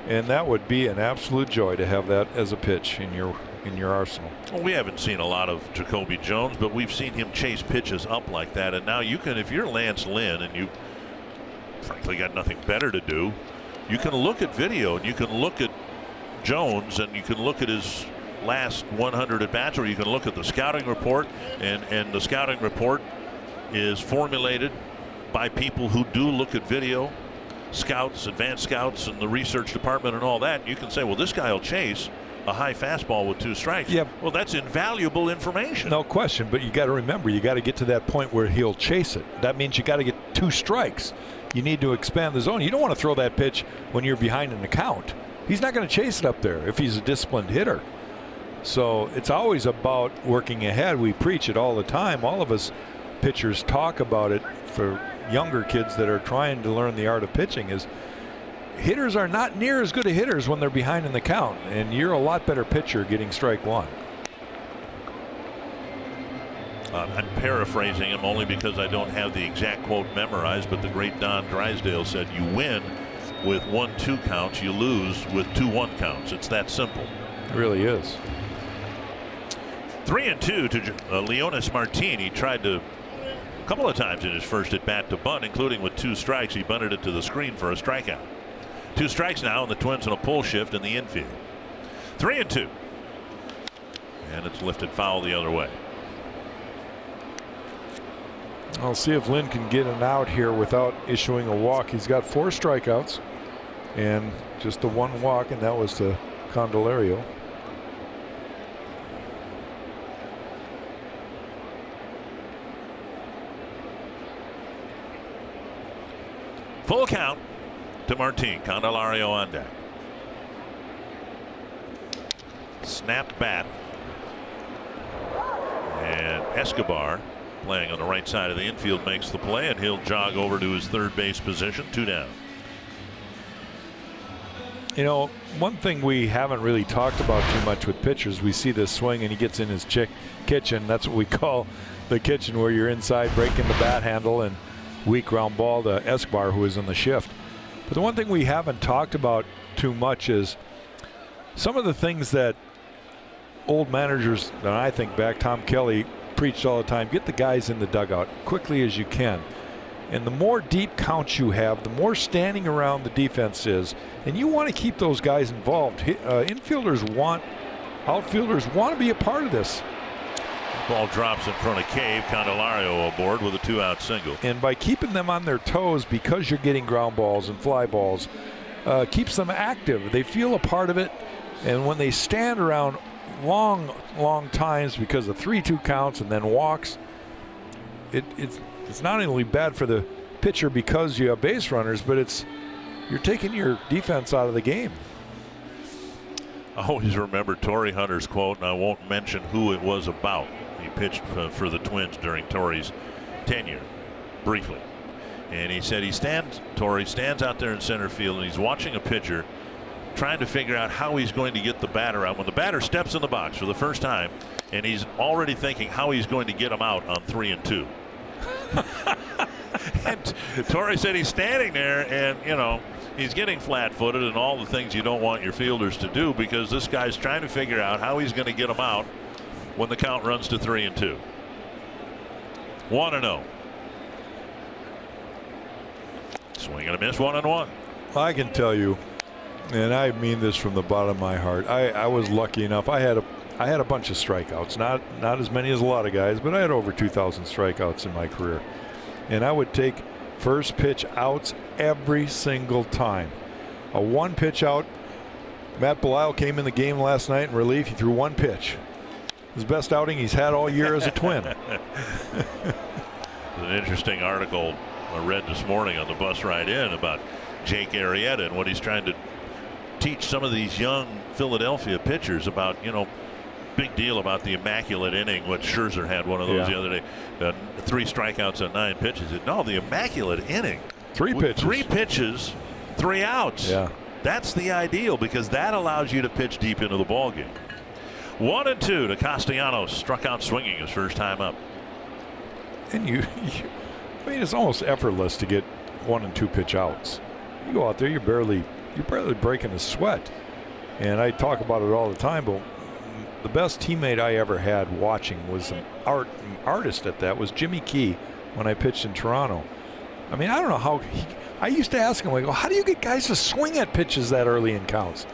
And that would be an absolute joy to have that as a pitch in your arsenal. Well, we haven't seen a lot of Jacoby Jones, but we've seen him chase pitches up like that. And now you can, if you're Lance Lynn and you frankly got nothing better to do, you can look at video and you can look at Jones and you can look at his last 100 at bats, or you can look at the scouting report, and the scouting report is formulated by people who do look at video, scouts, advanced scouts, and the research department and all that. You can say, well, this guy will chase a high fastball with 2 strikes. Yep. Well, that's invaluable information. No question, but you got to remember, you got to get to that point where he'll chase it. That means you got to get 2 strikes. You need to expand the zone. You don't want to throw that pitch when you're behind in the count. He's not going to chase it up there if he's a disciplined hitter. So it's always about working ahead. We preach it all the time. All of us pitchers talk about it for younger kids that are trying to learn the art of pitching. Is hitters are not near as good a hitters when they're behind in the count, and you're a lot better pitcher getting strike 1. I'm paraphrasing him only because I don't have the exact quote memorized, but the great Don Drysdale said, you win with 1-2 counts, you lose with 2-1 counts. It's that simple. It really is. 3-2 to Leonis Martin. He tried to a couple of times in his first at bat to bunt, including with 2 strikes. He bunted it to the screen for a strikeout. 2 strikes now, and the Twins in a pull shift in the infield. 3-2, and it's lifted foul the other way. I'll see if Lynn can get an out here without issuing a walk. He's got 4 strikeouts and just the 1 walk, and that was to Candelario. Full count to Martin. Candelario on deck. Snap bat. And Escobar, playing on the right side of the infield, makes the play, and he'll jog over to his third base position. 2 down. You know, one thing we haven't really talked about too much with pitchers, we see this swing and he gets in his kitchen. That's what we call the kitchen, where you're inside breaking the bat handle, and weak ground ball to Escobar, who is in the shift. But the one thing we haven't talked about too much is some of the things that old managers, that I think back, Tom Kelly, preached all the time. Get the guys in the dugout quickly as you can. And the more deep counts you have, the more standing around the defense is. And you want to keep those guys involved. Outfielders want to be a part of this. Ball drops in front of Cave. Candelario aboard with a 2-out single. And by keeping them on their toes, because you're getting ground balls and fly balls, keeps them active. They feel a part of it. And when they stand around long times because of 3-2 counts and then walks, it's not only bad for the pitcher because you have base runners, but you're taking your defense out of the game. I always remember Torrey Hunter's quote, and I won't mention who it was about. He pitched for the Twins during Torrey's tenure, briefly. And he said Torrey stands out there in center field, and he's watching a pitcher trying to figure out how he's going to get the batter out. When the batter steps in the box for the first time, and he's already thinking how he's going to get him out on 3-2. And Torrey said he's standing there, and he's getting flat-footed and all the things you don't want your fielders to do, because this guy's trying to figure out how he's going to get him out when the count runs to 3-2. 1-0. Swing and a miss, 1-1. I can tell you, and I mean this from the bottom of my heart, I was lucky enough. I had a bunch of strikeouts, not as many as a lot of guys, but I had over 2,000 strikeouts in my career. And I would take first pitch outs every single time. A one pitch out. Matt Belisle came in the game last night in relief. He threw one pitch. His best outing he's had all year as a Twin. An interesting article I read this morning on the bus ride in about Jake Arrieta and what he's trying to teach some of these young Philadelphia pitchers about, big deal about the immaculate inning. What Scherzer had one of those the other day, 3 strikeouts on 9 pitches. No, the immaculate inning. 3 pitches. 3 pitches, 3 outs. Yeah. That's the ideal because that allows you to pitch deep into the ballgame. 1-2 to Castellanos. Struck out swinging his first time up. And I mean, it's almost effortless to get 1 and 2 pitch outs. You go out there, you're barely breaking a sweat. And I talk about it all the time, but the best teammate I ever had watching was an artist at that was Jimmy Key when I pitched in Toronto. I mean, I don't know how I used to ask him, how do you get guys to swing at pitches that early in counts?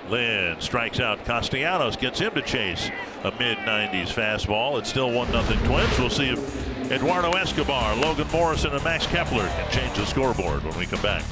Lynn strikes out Castellanos, gets him to chase a mid-90s fastball. It's still 1-0 Twins. We'll see if Eduardo Escobar, Logan Morrison, and Max Kepler can change the scoreboard when we come back.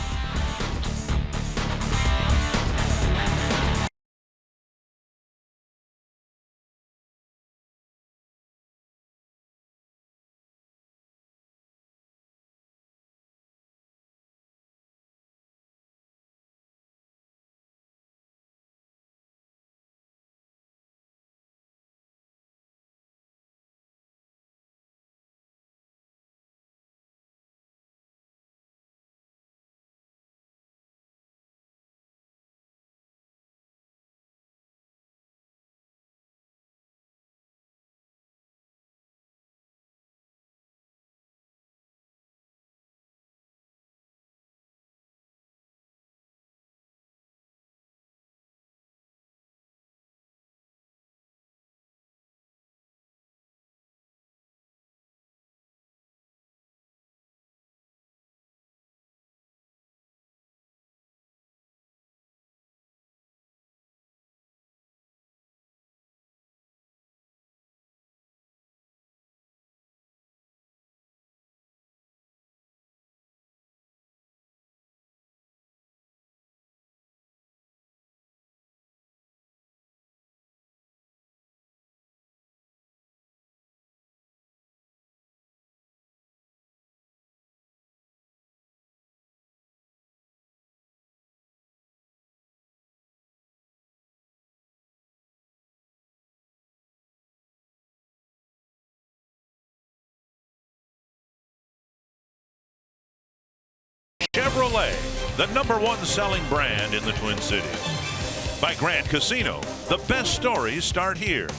Chevrolet, the #1 selling brand in the Twin Cities. By Grant Casino, the best stories start here.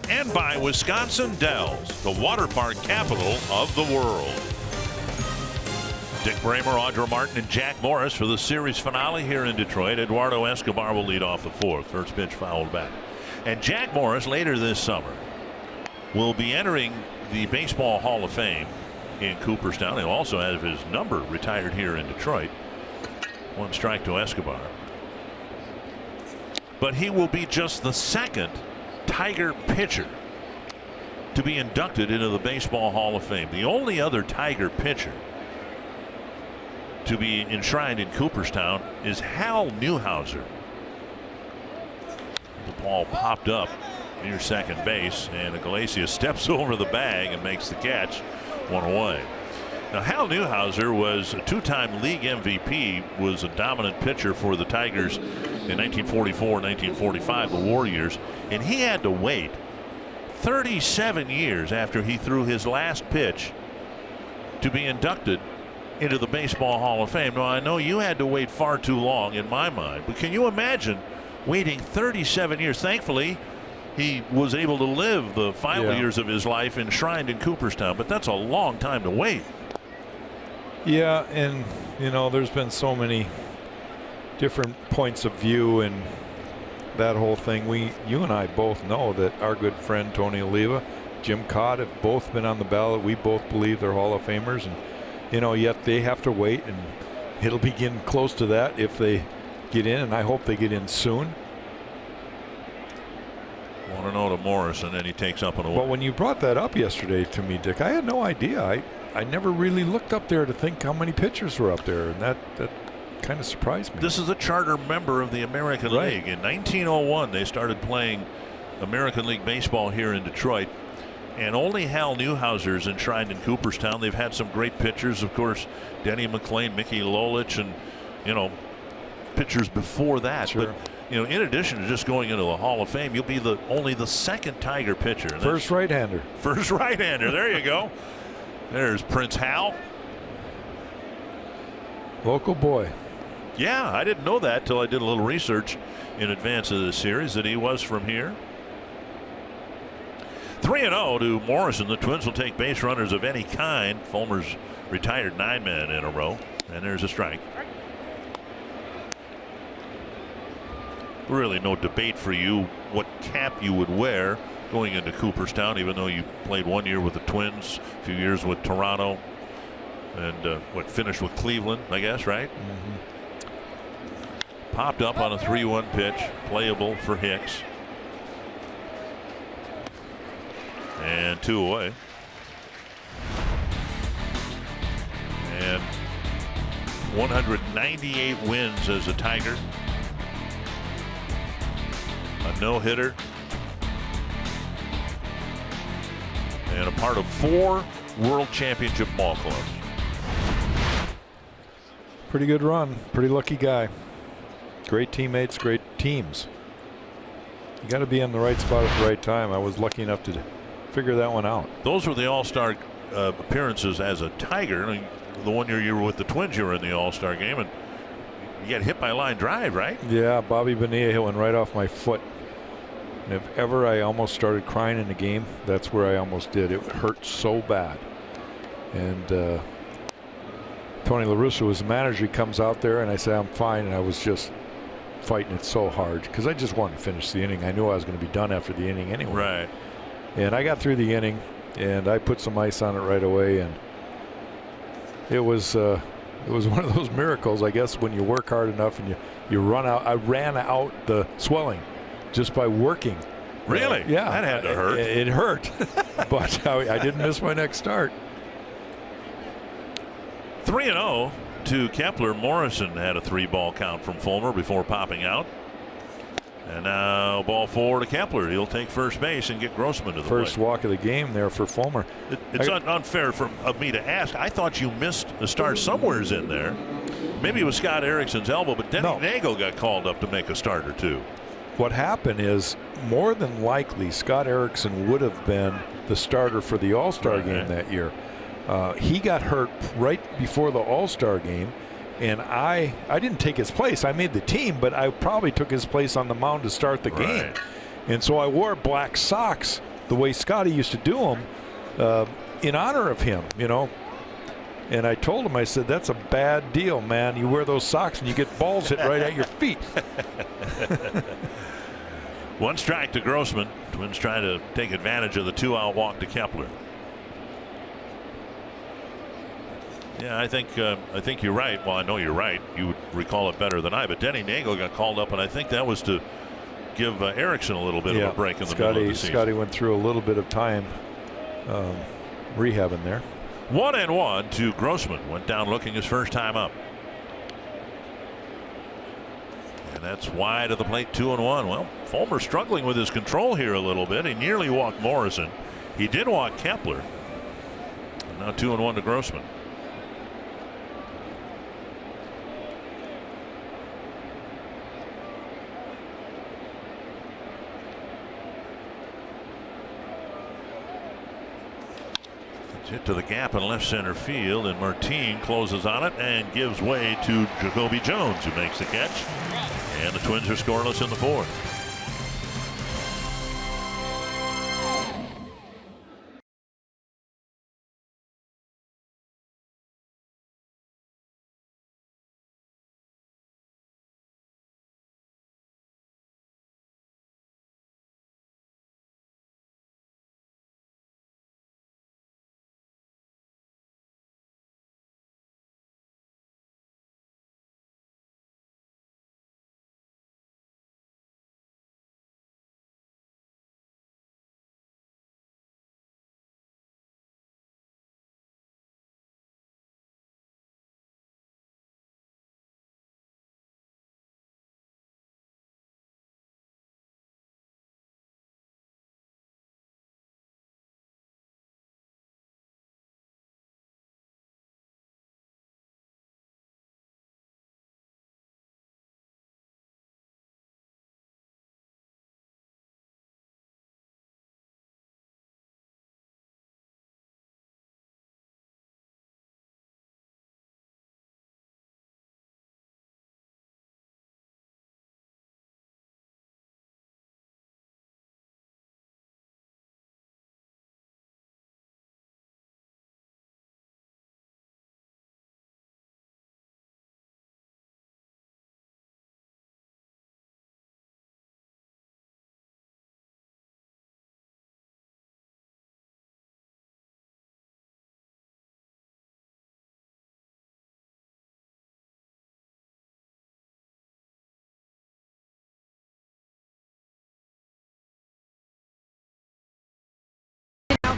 And by Wisconsin Dells, the water park capital of the world. Dick Bramer, Audra Martin, and Jack Morris for the series finale here in Detroit. Eduardo Escobar will lead off the 4th. First pitch fouled back. And Jack Morris later this summer will be entering the Baseball Hall of Fame in Cooperstown. He'll also have his number retired here in Detroit. 1 strike to Escobar. But he will be just the 2nd Tiger pitcher to be inducted into the Baseball Hall of Fame. The only other Tiger pitcher to be enshrined in Cooperstown is Hal Newhouser. The ball popped up near second base, and Iglesias steps over the bag and makes the catch. 1 away. Now, Hal Newhouser was a 2-time league MVP, was a dominant pitcher for the Tigers in 1944, 1945, the war years, and he had to wait 37 years after he threw his last pitch to be inducted into the Baseball Hall of Fame. Now, I know you had to wait far too long in my mind, but can you imagine waiting 37 years? Thankfully, he was able to live the final years of his life enshrined in Cooperstown, but that's a long time to wait. Yeah, and there's been so many different points of view and that whole thing. You and I both know that our good friend Tony Oliva, Jim Codd have both been on the ballot. We both believe they're Hall of Famers, and yet they have to wait. it'll be getting close to that if they get in, and I hope they get in soon. 1-0 to Morrison, and he takes up an away. But when you brought that up yesterday to me, Dick, I had no idea. I never really looked up there to think how many pitchers were up there, and that kind of surprised me. This is a charter member of the American League. In 1901, they started playing American League baseball here in Detroit, and only Hal Newhouser's enshrined in Cooperstown. They've had some great pitchers, of course, Denny McClain, Mickey Lolich, and pitchers before that. Sure. But in addition to just going into the Hall of Fame, you'll be only the second Tiger pitcher. First right-hander. First right-hander. There you go. There's Prince Hal. Local boy. Yeah, I didn't know that till I did a little research in advance of the series that he was from here. 3-0 to Morrison. The Twins will take base runners of any kind. Fulmer's retired 9 men in a row, and there's a strike. Really no debate for you what cap you would wear going into Cooperstown, even though you played 1 year with the Twins, a few years with Toronto, and finished with Cleveland, I guess, right? Popped up on a 3-1 pitch, playable for Hicks. And 2 away. And 198 wins as a Tiger. A no-hitter. And a part of 4 World Championship ball clubs. Pretty good run. Pretty lucky guy. Great teammates, great teams. You got to be in the right spot at the right time. I was lucky enough to figure that one out. Those were the All-Star appearances as a Tiger. I mean, the 1 year you were with the Twins, you were in the All-Star game, and you got hit by a line drive, right? Yeah, Bobby Bonilla hit one right off my foot. And if ever I almost started crying in the game, that's where I almost did. It hurt so bad. And Tony La Russa was the manager. He comes out there, and I said, I'm fine. And I was just fighting it so hard because I just wanted to finish the inning. I knew I was going to be done after the inning anyway. Right. And I got through the inning, and I put some ice on it right away. And it was one of those miracles, I guess, when you work hard enough and you run out. I ran out the swelling just by working. Really? Yeah. That had to hurt. It hurt, but I didn't miss my next start. 3-0 to Kepler. Morrison had a 3-ball count from Fulmer before popping out. And now ball 4 to Kepler. He'll take first base and get Grossman to the first plate. walk of the game there for Fulmer. It's unfair of me to ask. I thought you missed a start somewheres in there. Maybe it was Scott Erickson's elbow, but Denny Nagel got called up to make a start or two. What happened is, more than likely, Scott Erickson would have been the starter for the All-Star game that year. He got hurt right before the All-Star game, and I didn't take his place. I made the team, but I probably took his place on the mound to start the game. And so I wore black socks the way Scotty used to do them in honor of him, And I told him, I said, that's a bad deal, man. You wear those socks and you get balls hit right at your feet. 1 strike to Grossman. Twins trying to take advantage of the 2-out walk to Kepler. Yeah, I think you're right. Well, I know you're right. You would recall it better than I. But Denny Nagel got called up, and I think that was to give Erickson a little bit of a break in the middle of the season. Scotty went through a little bit of time rehabbing there. 1-1 to Grossman. Went down looking his first time up. And that's wide of the plate, 2-1. Well, Fulmer struggling with his control here a little bit. He nearly walked Morrison. He did walk Kepler. And now 2-1 to Grossman. Hit to the gap in left center field, and Martin closes on it and gives way to Jacoby Jones, who makes the catch. And the Twins are scoreless in the 4th.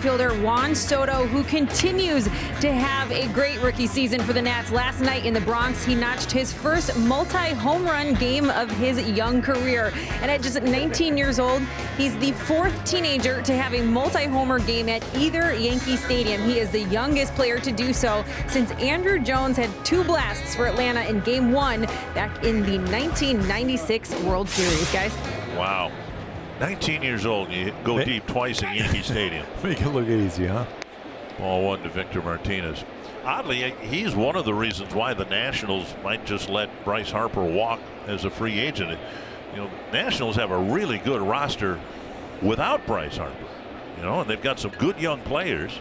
outfielder Juan Soto, who continues to have a great rookie season for the Nats. Last night in the Bronx, he notched his first multi-home run game of his young career. And at just 19 years old, he's the fourth teenager to have a multi-homer game at either Yankee Stadium. He is the youngest player to do so since Andrew Jones had 2 blasts for Atlanta in Game 1 back in the 1996 World Series, guys. Wow. 19 years old, you go deep twice at Yankee Stadium. Make it look easy, huh? Ball 1 to Victor Martinez. Oddly, he's one of the reasons why the Nationals might just let Bryce Harper walk as a free agent. You know, Nationals have a really good roster without Bryce Harper. You know, and they've got some good young players.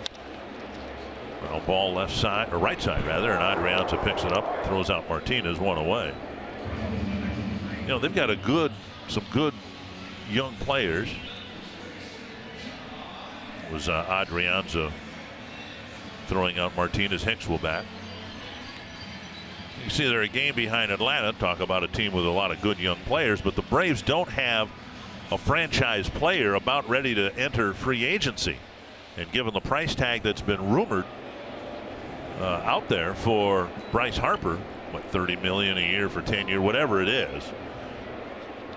Well, ball left side, or right side rather, and Adrianza picks it up, throws out Martinez, 1 away. You know, they've got some good young players. It was Adrianza throwing out Martinez. Hicks will bat. You can see they're a game behind Atlanta. Talk about a team with a lot of good young players, but the Braves don't have a franchise player about ready to enter free agency. And given the price tag that's been rumored out there for Bryce Harper, what, $30 million a year for 10 years, whatever it is,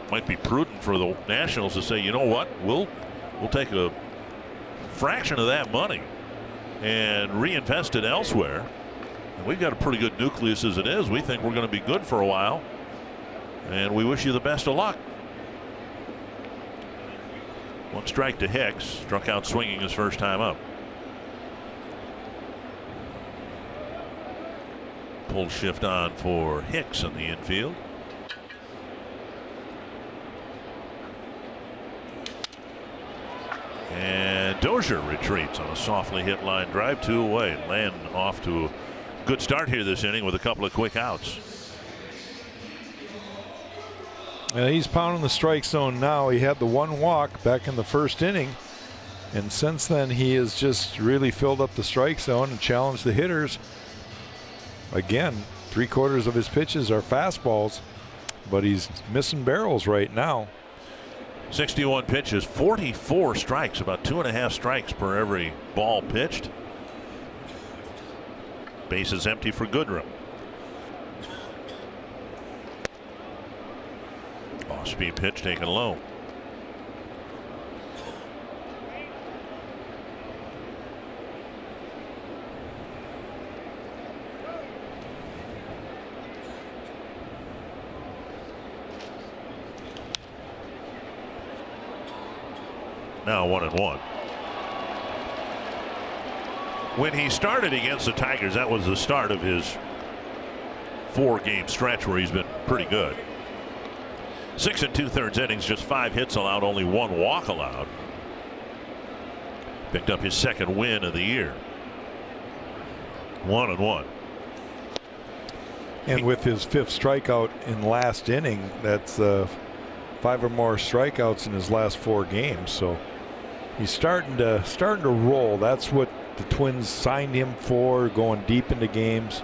might be prudent for the Nationals to say, you know what, we'll take a fraction of that money and reinvest it elsewhere. And we've got a pretty good nucleus as it is. We think we're going to be good for a while, and we wish you the best of luck. 1 strike to Hicks, struck out swinging his first time up. Pull shift on for Hicks in the infield. And Dozier retreats on a softly hit line drive, 2 away. Lynn off to a good start here this inning with a couple of quick outs. He's pounding the strike zone now. He had the 1 walk back in the first inning, and since then he has just really filled up the strike zone and challenged the hitters. Again, 3/4 of his pitches are fastballs, but he's missing barrels right now. 61 pitches, 44 strikes, about 2.5 strikes per every ball pitched. Bases empty for Goodrem. Off-speed pitch taken low. Now 1-1. When he started against the Tigers, that was the start of his 4-game stretch where he's been pretty good. 6 2/3 innings, just 5 hits allowed, only 1 walk allowed. Picked up his 2nd win of the year. 1-1. And with his 5th strikeout in last inning, that's 5 or more strikeouts in his last 4 games. So he's starting to roll. That's what the Twins signed him for, going deep into games,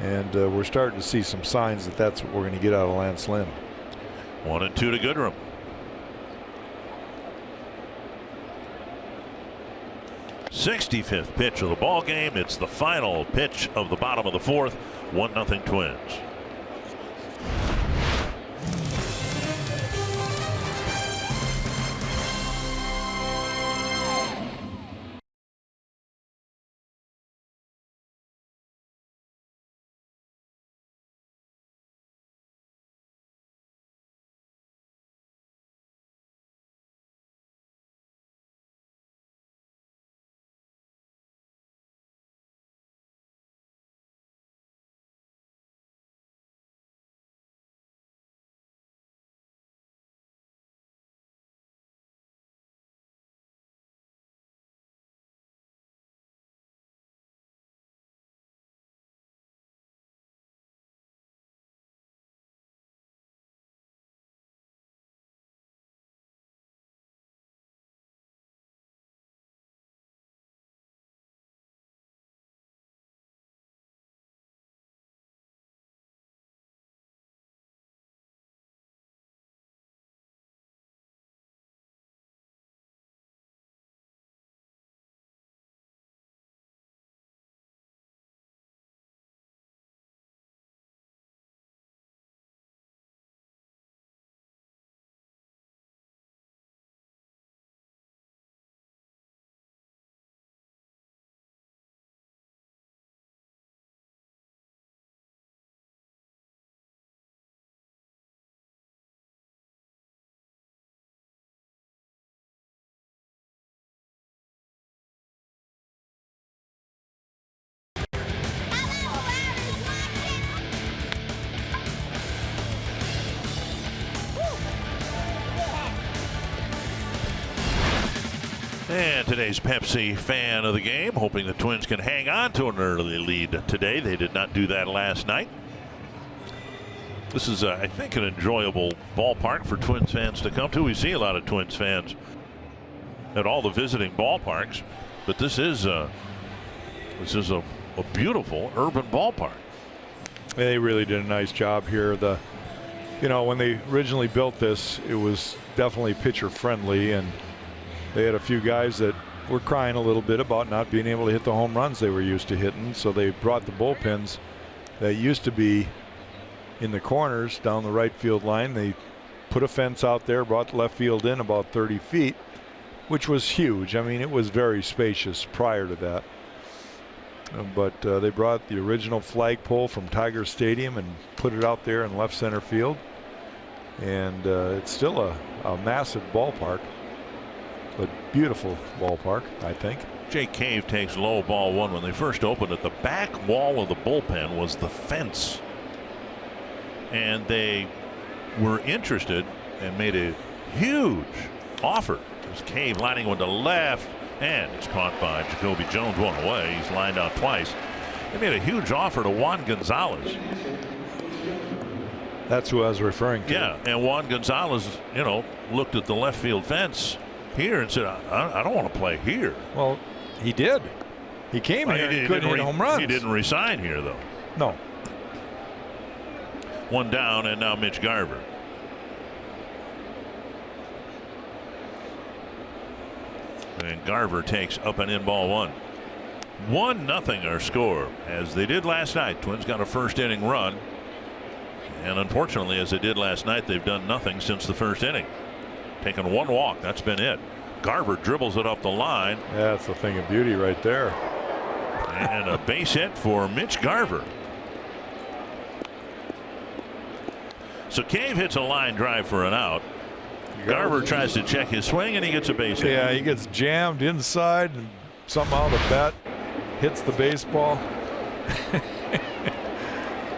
and we're starting to see some signs that that's what we're going to get out of Lance Lynn. 1-2 to Goodrem. '65th pitch of the ball game. It's the final pitch of the bottom of the 4th. 1-0 Twins. And today's Pepsi fan of the game, hoping the Twins can hang on to an early lead today. They did not do that last night. This is, I think, an enjoyable ballpark for Twins fans to come to. We see a lot of Twins fans at all the visiting ballparks, but this is a beautiful urban ballpark. They really did a nice job here. When they originally built this, it was definitely pitcher friendly, and they had a few guys that were crying a little bit about not being able to hit the home runs they were used to hitting. So they brought the bullpens that used to be in the corners down the right field line. They put a fence out there, brought the left field in about 30 feet, which was huge. I mean, it was very spacious prior to that. But they brought the original flagpole from Tiger Stadium and put it out there in left center field. And it's still a massive ballpark. A beautiful ballpark, I think. Jake Cave takes low, ball one. When they first opened it, the back wall of the bullpen was the fence. And they were interested and made a huge offer. There's Cave lining one to left, and it's caught by Jacoby Jones one away. He's lined out twice. They made a huge offer to Juan Gonzalez. That's who I was referring to. Yeah, and Juan Gonzalez, looked at the left field fence here and said, I don't want to play here. Well, he did. He came here and couldn't hit home runs. He didn't resign here, though. No. One down, and now Mitch Garver. And Garver takes up and in ball one. 1-0 our score, as they did last night. Twins got a first inning run. And unfortunately, as they did last night, they've done nothing since the first inning. Taken one walk, that's been it. Garver dribbles it up the line. Yeah, that's a thing of beauty right there. And a base hit for Mitch Garver. So Cave hits a line drive for an out. Garver tries to check his swing, and he gets a base hit. Yeah, he gets jammed inside, and somehow the bat hits the baseball.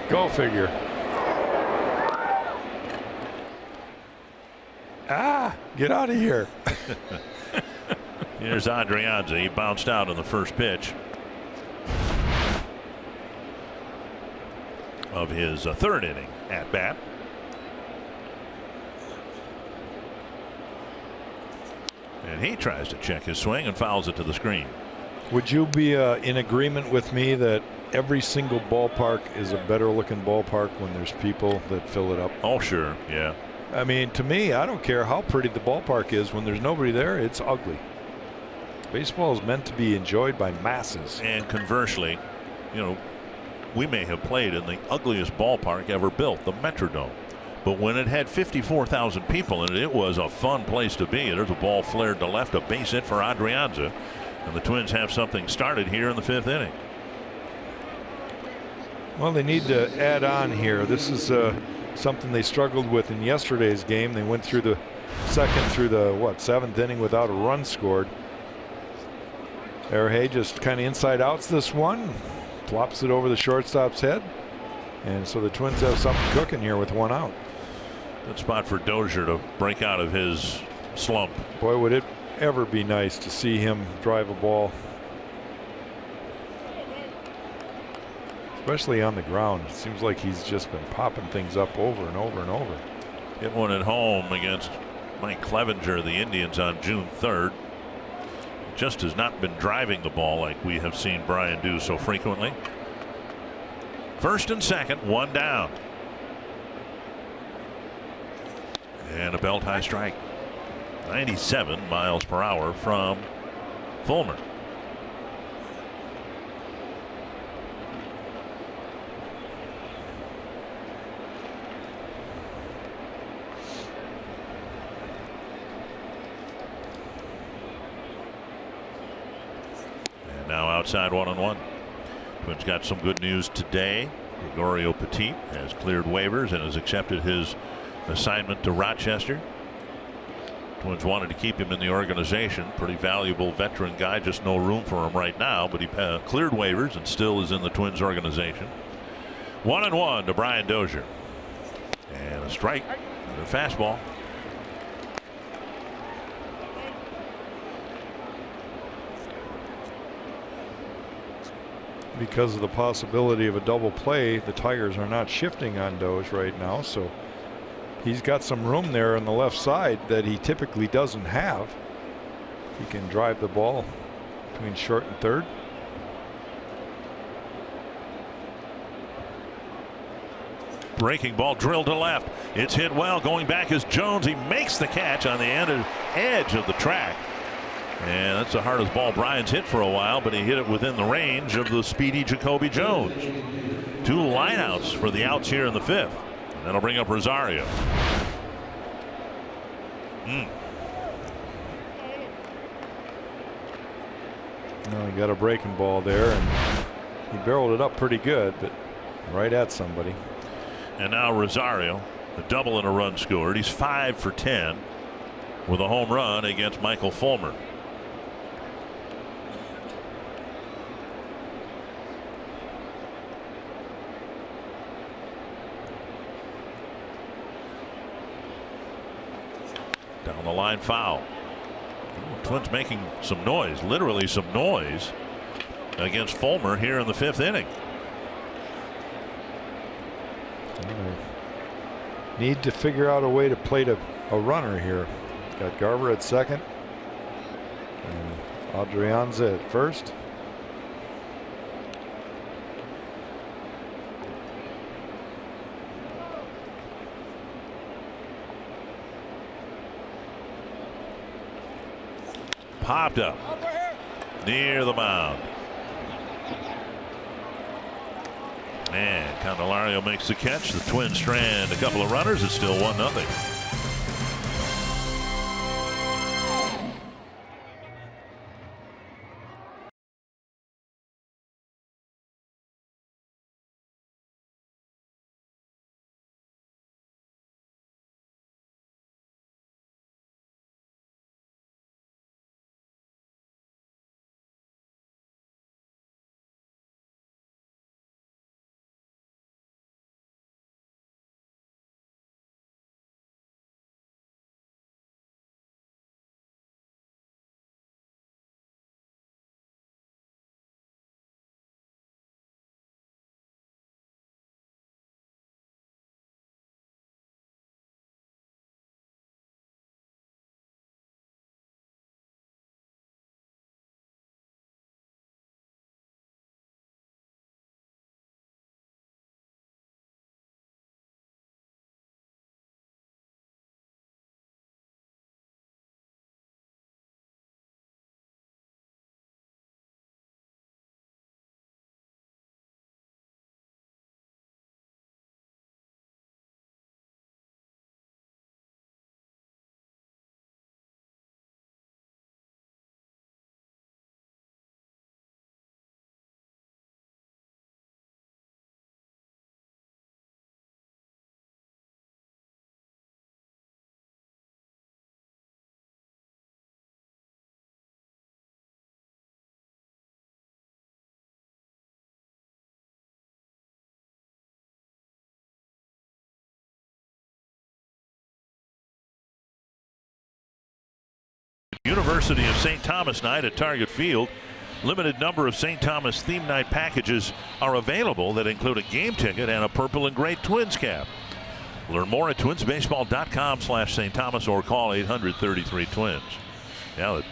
Go figure. Get out of here. Here's Adrianza. He bounced out on the first pitch of his third inning at bat. And he tries to check his swing and fouls it to the screen. Would you be in agreement with me that every single ballpark is a better looking ballpark when there's people that fill it up? Oh, sure. Yeah. I mean, to me, I don't care how pretty the ballpark is. When there's nobody there, it's ugly. Baseball is meant to be enjoyed by masses. And conversely, we may have played in the ugliest ballpark ever built, the Metrodome. But when it had 54,000 people in it, it was a fun place to be. There's a ball flared to left, a base hit for Adrianza. And the Twins have something started here in the fifth inning. Well, they need to add on here. This is something they struggled with in yesterday's game. They went through the second through the seventh inning without a run scored. Erhay just kind of inside outs this one, flops it over the shortstop's head, and so the Twins have something cooking here with one out. Good spot for Dozier to break out of his slump. Boy, would it ever be nice to see him drive a ball, especially on the ground. It seems like he's just been popping things up over and over and over. Hit one at home against Mike Clevenger of the Indians on June 3rd. Just has not been driving the ball like we have seen Brian do so frequently. First and second, one down. And a belt high strike. 97 miles per hour from Fulmer. And now outside 1-1. Twins got some good news today. Gregorio Petit has cleared waivers and has accepted his assignment to Rochester. Twins wanted to keep him in the organization. Pretty valuable veteran guy, just no room for him right now, but he cleared waivers and still is in the Twins organization. 1-1 to Brian Dozier. And a strike and a fastball. because of the possibility of a double play, the Tigers are not shifting on Doge right now, so he's got some room there on the left side that he typically doesn't have. He can drive the ball between short and third. Breaking ball drilled to left. It's hit well. Going back is Jones. He makes the catch on the edge of the track. And that's the hardest ball Brian's hit for a while, but he hit it within the range of the speedy Jacoby Jones. 2 lineouts for the outs here in the 5th. And that'll bring up Rosario. Well, he got a breaking ball there, and he barreled it up pretty good, but right at somebody. And now Rosario, a double and a run scored. He's 5 for 10 with a home run against Michael Fulmer. Down the line, foul. Twins making some noise, literally some noise, against Fulmer here in the 5th inning. Need to figure out a way to plate a runner here. Got Garver at second and Adrianza at first. Popped up near the mound. And Candelario makes the catch. The Twins strand a couple of runners. It's still 1-0. University of St. Thomas night at Target Field. Limited number of St. Thomas theme night packages are available that include a game ticket and a purple and gray Twins cap. Learn more at twinsbaseball.com/St. Thomas or call 800-33-TWINS. Yeah, the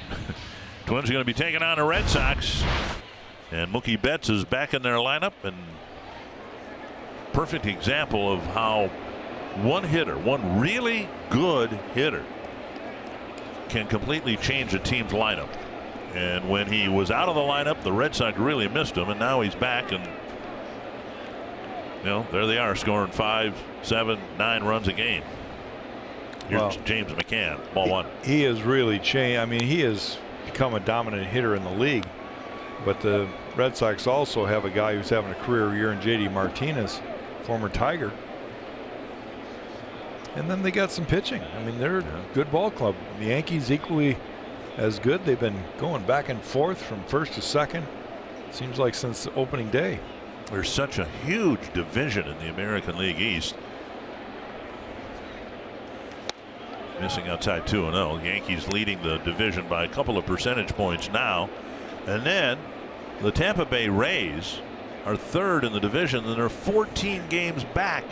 Twins are going to be taking on the Red Sox, and Mookie Betts is back in their lineup, and perfect example of how one really good hitter can completely change a team's lineup. And when he was out of the lineup, the Red Sox really missed him, and now he's back, and there they are, scoring 5, 7, 9 runs a game. Here's James Mccann, ball 1. He has really changed. I mean, he has become a dominant hitter in the league, but the Red Sox also have a guy who's having a career year in JD Martinez, former Tiger. And then they got some pitching. I mean, they're a good ball club. The Yankees equally as good. They've been going back and forth from first to second. Seems like since the opening day. There's such a huge division in the American League East. Missing outside 2-0. Yankees leading the division by a couple of percentage points now. And then the Tampa Bay Rays are third in the division, and they're 14 games back.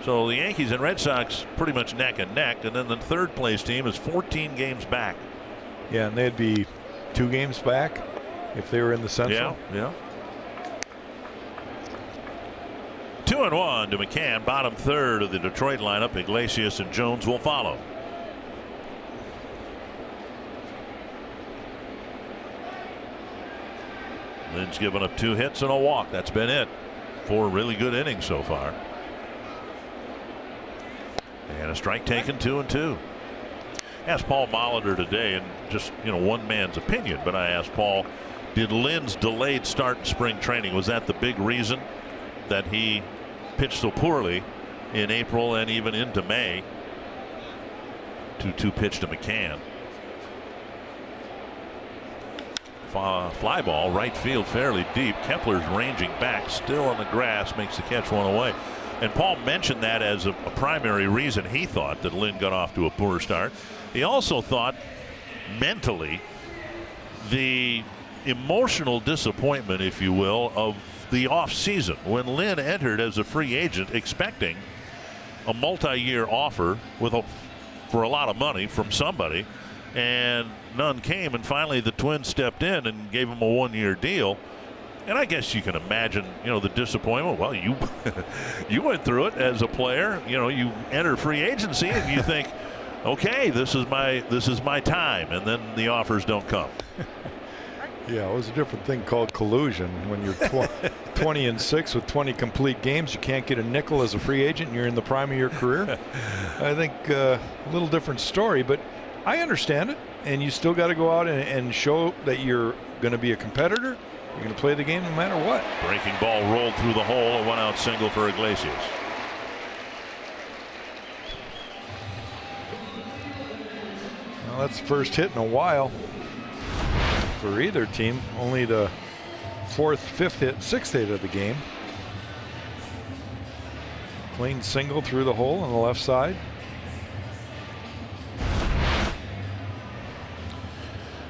So the Yankees and Red Sox pretty much neck and neck, and then the third place team is 14 games back. Yeah, and they'd be 2 games back if they were in the Central. Yeah. 2-1 to Mccann, bottom third of the Detroit lineup. Iglesias and Jones will follow. Lynn's given up 2 hits and a walk. That's been it. 4 really good innings so far. And a strike taken, 2-2. Asked Paul Molitor today, and just one man's opinion, but I asked Paul, did Lynn's delayed start in spring training, was that the big reason that he pitched so poorly in April and even into May? 2-2 pitch to Mccann. Fly ball right field, fairly deep. Kepler's ranging back, still on the grass, makes the catch, 1 away. And Paul mentioned that as a primary reason he thought that Lynn got off to a poor start. He also thought mentally the emotional disappointment, if you will, of the offseason when Lynn entered as a free agent expecting a multi-year offer for a lot of money from somebody, and none came, and finally the Twins stepped in and gave him a 1-year deal. And I guess you can imagine, the disappointment. Well, you you went through it as a player. You enter free agency and you think, okay, this is my time, and then the offers don't come. Yeah, it was a different thing called collusion. When you're 20-6 with 20 complete games, you can't get a nickel as a free agent, and you're in the prime of your career. I think a little different story, but I understand it. And you still got to go out and show that you're going to be a competitor. You're going to play the game no matter what. Breaking ball rolled through the hole, a 1-out single for Iglesias. Well, that's the first hit in a while for either team. Only the 4th, 5th hit, 6th hit of the game. Clean single through the hole on the left side.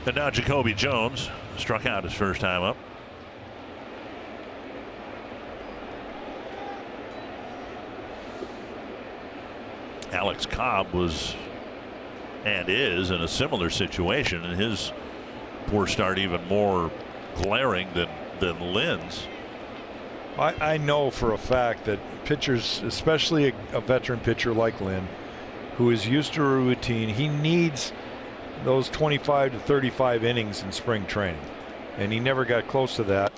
And now Jacoby Jones struck out his first time up. Alex Cobb was and is in a similar situation, and his poor start even more glaring than Lynn's. I know for a fact that pitchers, especially a veteran pitcher like Lynn, who is used to a routine, he needs those 25 to 35 innings in spring training, and he never got close to that,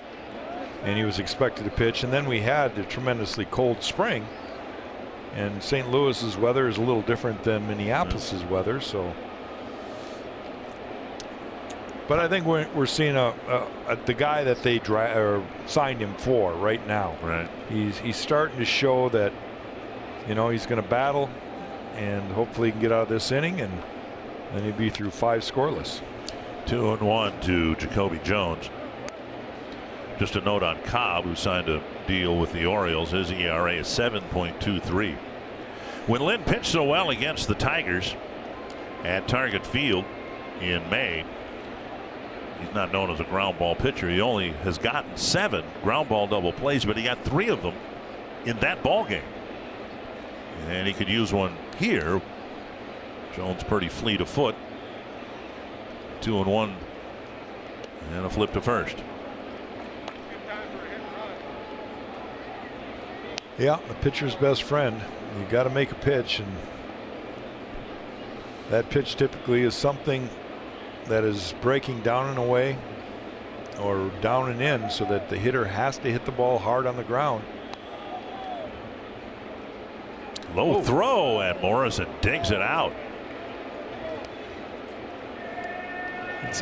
and he was expected to pitch. And then we had a tremendously cold spring, and St. Louis's weather is a little different than Minneapolis's weather, so. But I think we're seeing the guy that they signed him for right now. Right. He's starting to show that he's going to battle, and hopefully he can get out of this inning, and then he'd be through 5 scoreless. 2-1 to Jacoby Jones. Just a note on Cobb, who signed a deal with the Orioles. His ERA is 7.23. When Lynn pitched so well against the Tigers at Target Field in May, he's not known as a ground ball pitcher. He only has gotten 7 ground ball double plays, but he got 3 of them in that ball game. And he could use one here. Jones pretty fleet of foot. 2-1 and a flip to first. Yeah, the pitcher's best friend. You got to make a pitch, and that pitch typically is something that is breaking down and away or down and in, so that the hitter has to hit the ball hard on the ground. Low throw, and Morrison digs it out. And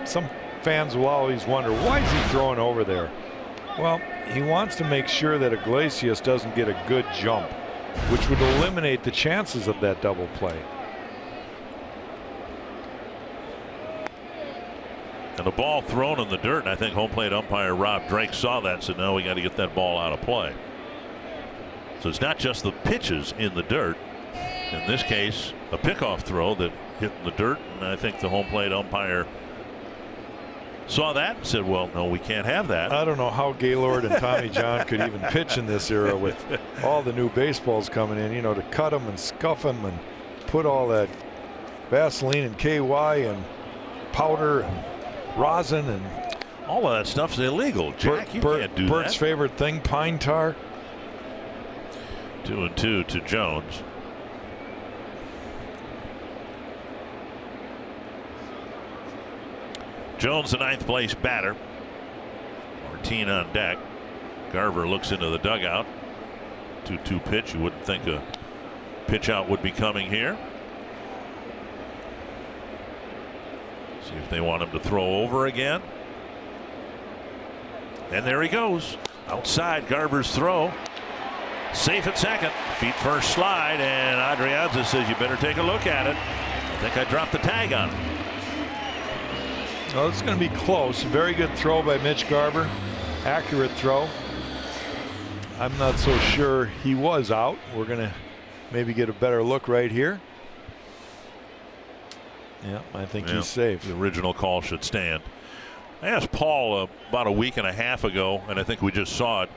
some fans will always wonder, why is he throwing over there? Well, he wants to make sure that Iglesias doesn't get a good jump, which would eliminate the chances of that double play. And the ball thrown in the dirt, and I think home plate umpire Rob Drake saw that and said, no, we got to get that ball out of play. So it's not just the pitches in the dirt. In this case, a pickoff throw that hit in the dirt, and I think the home plate umpire saw that and said, well, no, we can't have that. I don't know how Gaylord and Tommy John could even pitch in this era with all the new baseballs coming in, to cut them and scuff them and put all that Vaseline and KY and powder and rosin and all of that stuff's illegal. Jack, you can't do Bert's that. favorite thing, pine tar. 2-2 to Jones. Jones, the ninth place batter. Martin on deck. Garver looks into the dugout. 2-2 pitch. You wouldn't think a pitch out would be coming here. See if they want him to throw over again. And there he goes. Outside, Garver's throw. Safe at second. Feet first slide, and Adrianza says you better take a look at it. I think I dropped the tag on it. Well, it's going to be close. Very good throw by Mitch Garver. Accurate throw. I'm not so sure he was out. We're going to maybe get a better look right here. Yeah, I think he's safe. The original call should stand. I asked Paul about a week and a half ago, and I think we just saw it,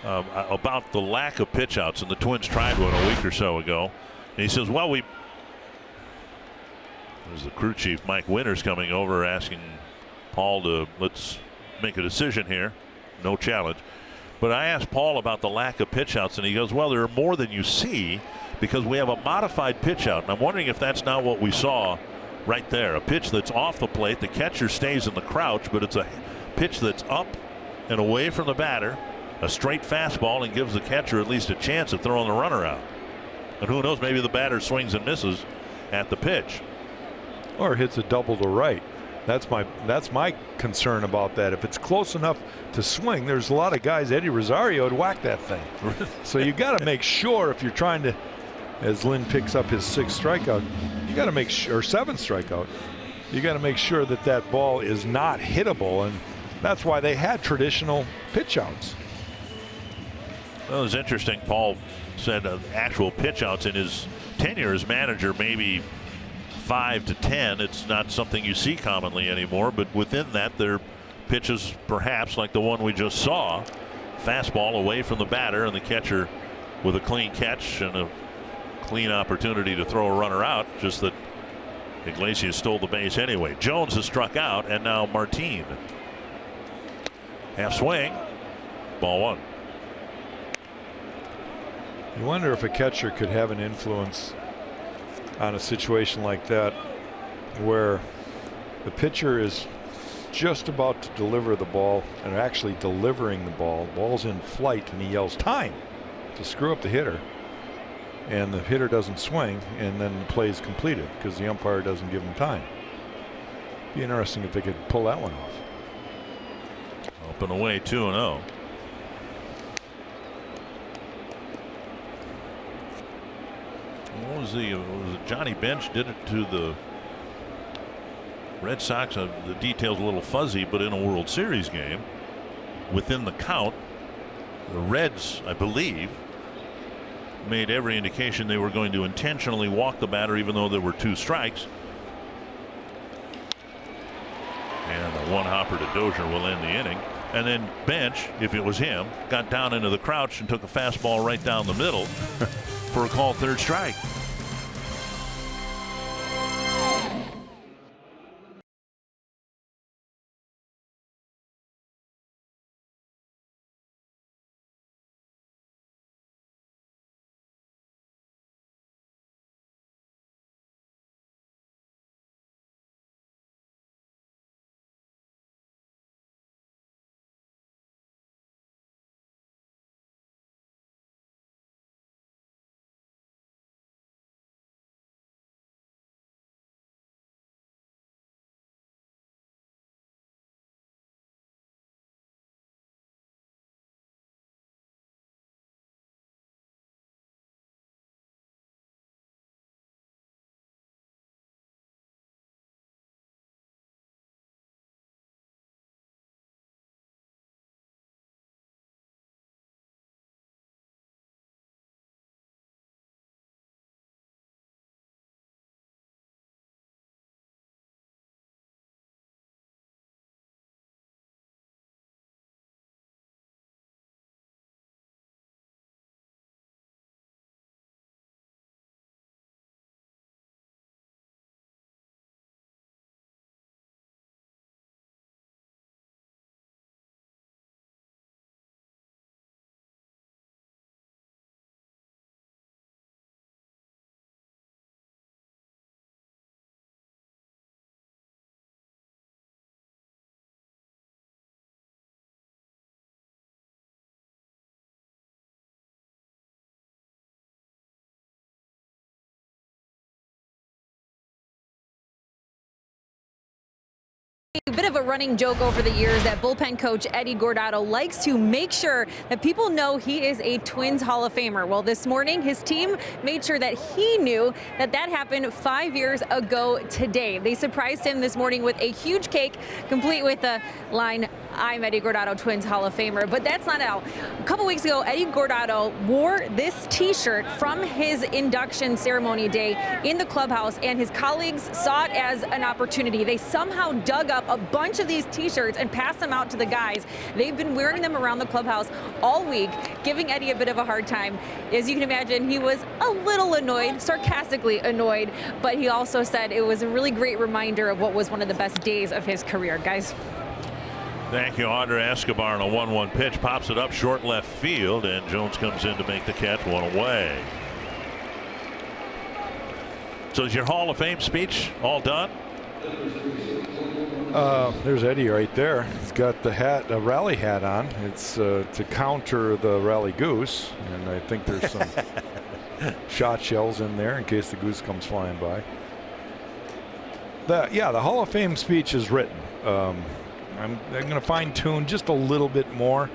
about the lack of pitch outs, and the Twins tried one a week or so ago. And he says, well, there's the crew chief, Mike Winters, coming over asking Paul to let's make a decision here. No challenge. But I asked Paul about the lack of pitch outs, and he goes, well, there are more than you see because we have a modified pitch out. And I'm wondering if that's not what we saw right there. A pitch that's off the plate. The catcher stays in the crouch, but it's a pitch that's up and away from the batter. A straight fastball, and gives the catcher at least a chance of throwing the runner out. And who knows, maybe the batter swings and misses at the pitch. Or hits a double to right. That's my concern about that. If it's close enough to swing, there's a lot of guys. Eddie Rosario would whack that thing. So you got to make sure if you're trying to, as Lynn picks up his sixth strikeout, you got to make sure, or seventh strikeout, you got to make sure that that ball is not hittable, and that's why they had traditional pitch outs. Well, it was interesting. Paul said actual pitch outs in his tenure as manager, maybe 5 to 10. It's not something you see commonly anymore, but within that, there are pitches perhaps like the one we just saw. Fastball away from the batter, and the catcher with a clean catch and a clean opportunity to throw a runner out. Just that Iglesias stole the base anyway. Jones has struck out, and now Martin. Half swing. Ball one. You wonder if a catcher could have an influence on a situation like that where the pitcher is just about to deliver the ball and actually delivering the ball. Ball's in flight, and he yells time to screw up the hitter, and the hitter doesn't swing, and then the play is completed because the umpire doesn't give him time. Be interesting if they could pull that one off. Up and away, 2-0. What was it Johnny Bench did it to the Red Sox? The details a little fuzzy, but in a World Series game, within the count, the Reds, I believe, made every indication they were going to intentionally walk the batter even though there were 2 strikes. And a one hopper to Dozier will end the inning. And then Bench, if it was him, got down into the crouch and took a fastball right down the middle for a called third strike. A bit of a running joke over the years that bullpen coach Eddie Gordato likes to make sure that people know he is a Twins Hall of Famer. Well, this morning, his team made sure that he knew that happened 5 years ago today. They surprised him this morning with a huge cake, complete with the line, "I'm Eddie Gordato, Twins Hall of Famer." But that's not all. A couple weeks ago, Eddie Gordato wore this T-shirt from his induction ceremony day in the clubhouse, and his colleagues saw it as an opportunity. They somehow dug up a bunch of these T-shirts and passed them out to the guys. They've been wearing them around the clubhouse all week, giving Eddie a bit of a hard time. As you can imagine, he was a little annoyed, sarcastically annoyed, but he also said it was a really great reminder of what was one of the best days of his career. Guys. Thank you, Andre Escobar on a 1-1 pitch. Pops it up short left field, and Jones comes in to make the catch, one away. So is your Hall of Fame speech all done? There's Eddie right there. He's got the hat, a rally hat on. It's to counter the rally goose, and I think there's some shot shells in there in case the goose comes flying by. The Hall of Fame speech is written. I'm going to fine-tune just a little bit more.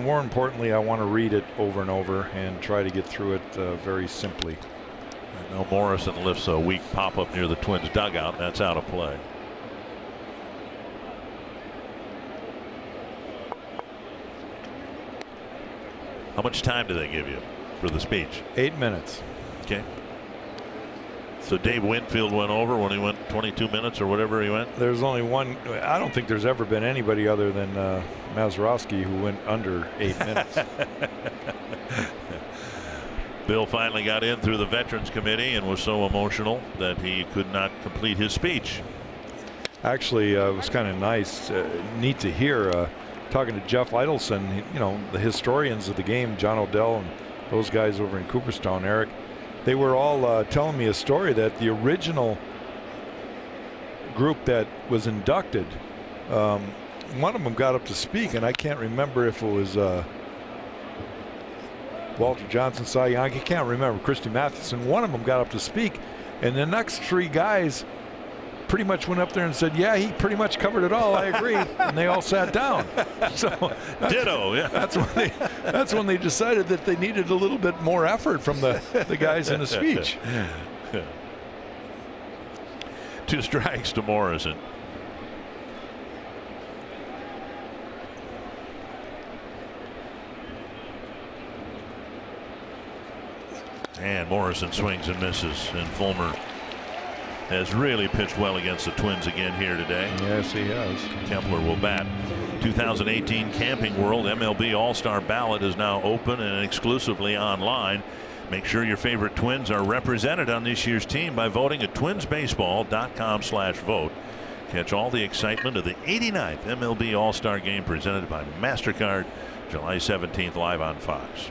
More importantly, I want to read it over and over and try to get through it very simply. Now Morrison lifts a weak pop-up near the Twins dugout. That's out of play. How much time do they give you for the speech? 8 minutes. Okay. So Dave Winfield went over when he went 22 minutes or whatever he went? There's only one. I don't think there's ever been anybody other than Mazeroski who went under 8 minutes. Bill finally got in through the Veterans Committee and was so emotional that he could not complete his speech. Actually, it was kind of nice, neat to hear. Talking to Jeff Idelson, the historians of the game, John Odell and those guys over in Cooperstown, Eric, they were all telling me a story that the original group that was inducted, one of them got up to speak, and I can't remember if it was Walter Johnson, Cy Young, I can't remember, Christy Mathewson. One of them got up to speak, and the next three guys pretty much went up there and said, yeah, he pretty much covered it all, I agree. And they all sat down. So ditto, yeah. That's when they decided that they needed a little bit more effort from the guys in the speech. 2 strikes to Morrison. And Morrison swings and misses, and Fulmer has really pitched well against the Twins again here today. Yes, he has. Kepler will bat. 2018 Camping World MLB All-Star Ballot is now open and exclusively online. Make sure your favorite Twins are represented on this year's team by voting at twinsbaseball.com/vote. Catch all the excitement of the 89th MLB All-Star Game presented by MasterCard, July 17th, live on Fox.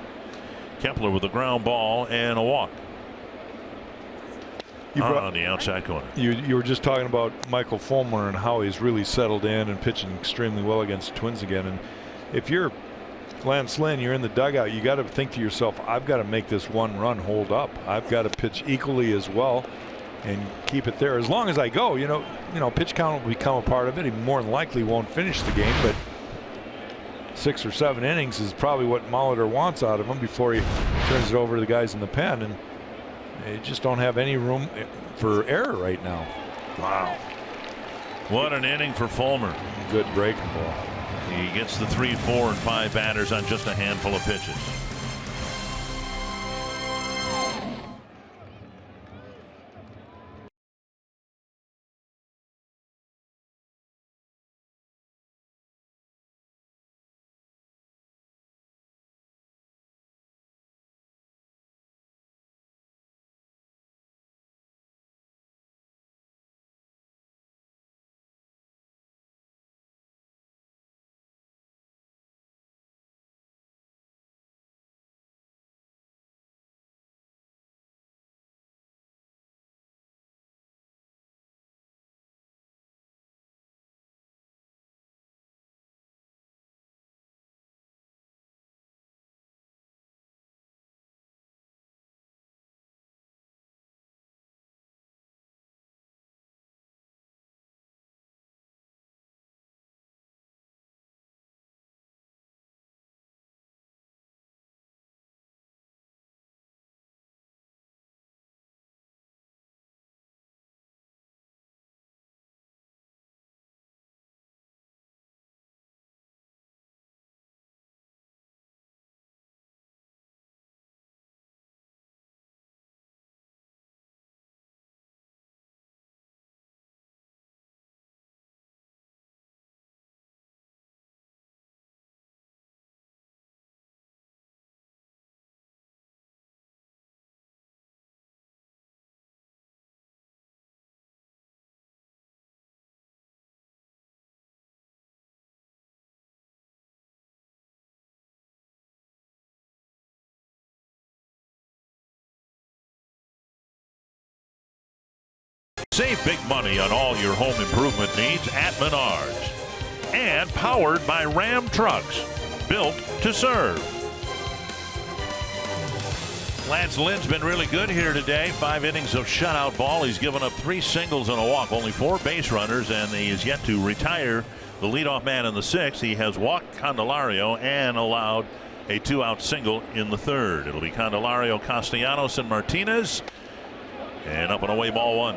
Kepler with a ground ball and a walk. On the outside corner. You were just talking about Michael Fulmer and how he's really settled in and pitching extremely well against the Twins again. And if you're Lance Lynn, you're in the dugout, you got to think to yourself, I've got to make this one run hold up. I've got to pitch equally as well and keep it there. As long as I go, pitch count will become a part of it. He more than likely won't finish the game, but 6 or 7 innings is probably what Molitor wants out of him before he turns it over to the guys in the pen. And they just don't have any room for error right now. Wow. What an inning for Fulmer. Good breaking ball. He gets the 3, 4, and 5 batters on just a handful of pitches. Save big money on all your home improvement needs at Menards. And powered by Ram Trucks, built to serve. Lance Lynn's been really good here today. 5 innings of shutout ball. He's given up 3 singles and a walk, only 4 base runners, and he is yet to retire the leadoff man in the 6th. He has walked Candelario and allowed a 2-out single in the 3rd. It'll be Candelario, Castellanos, and Martinez. And up and away, ball 1.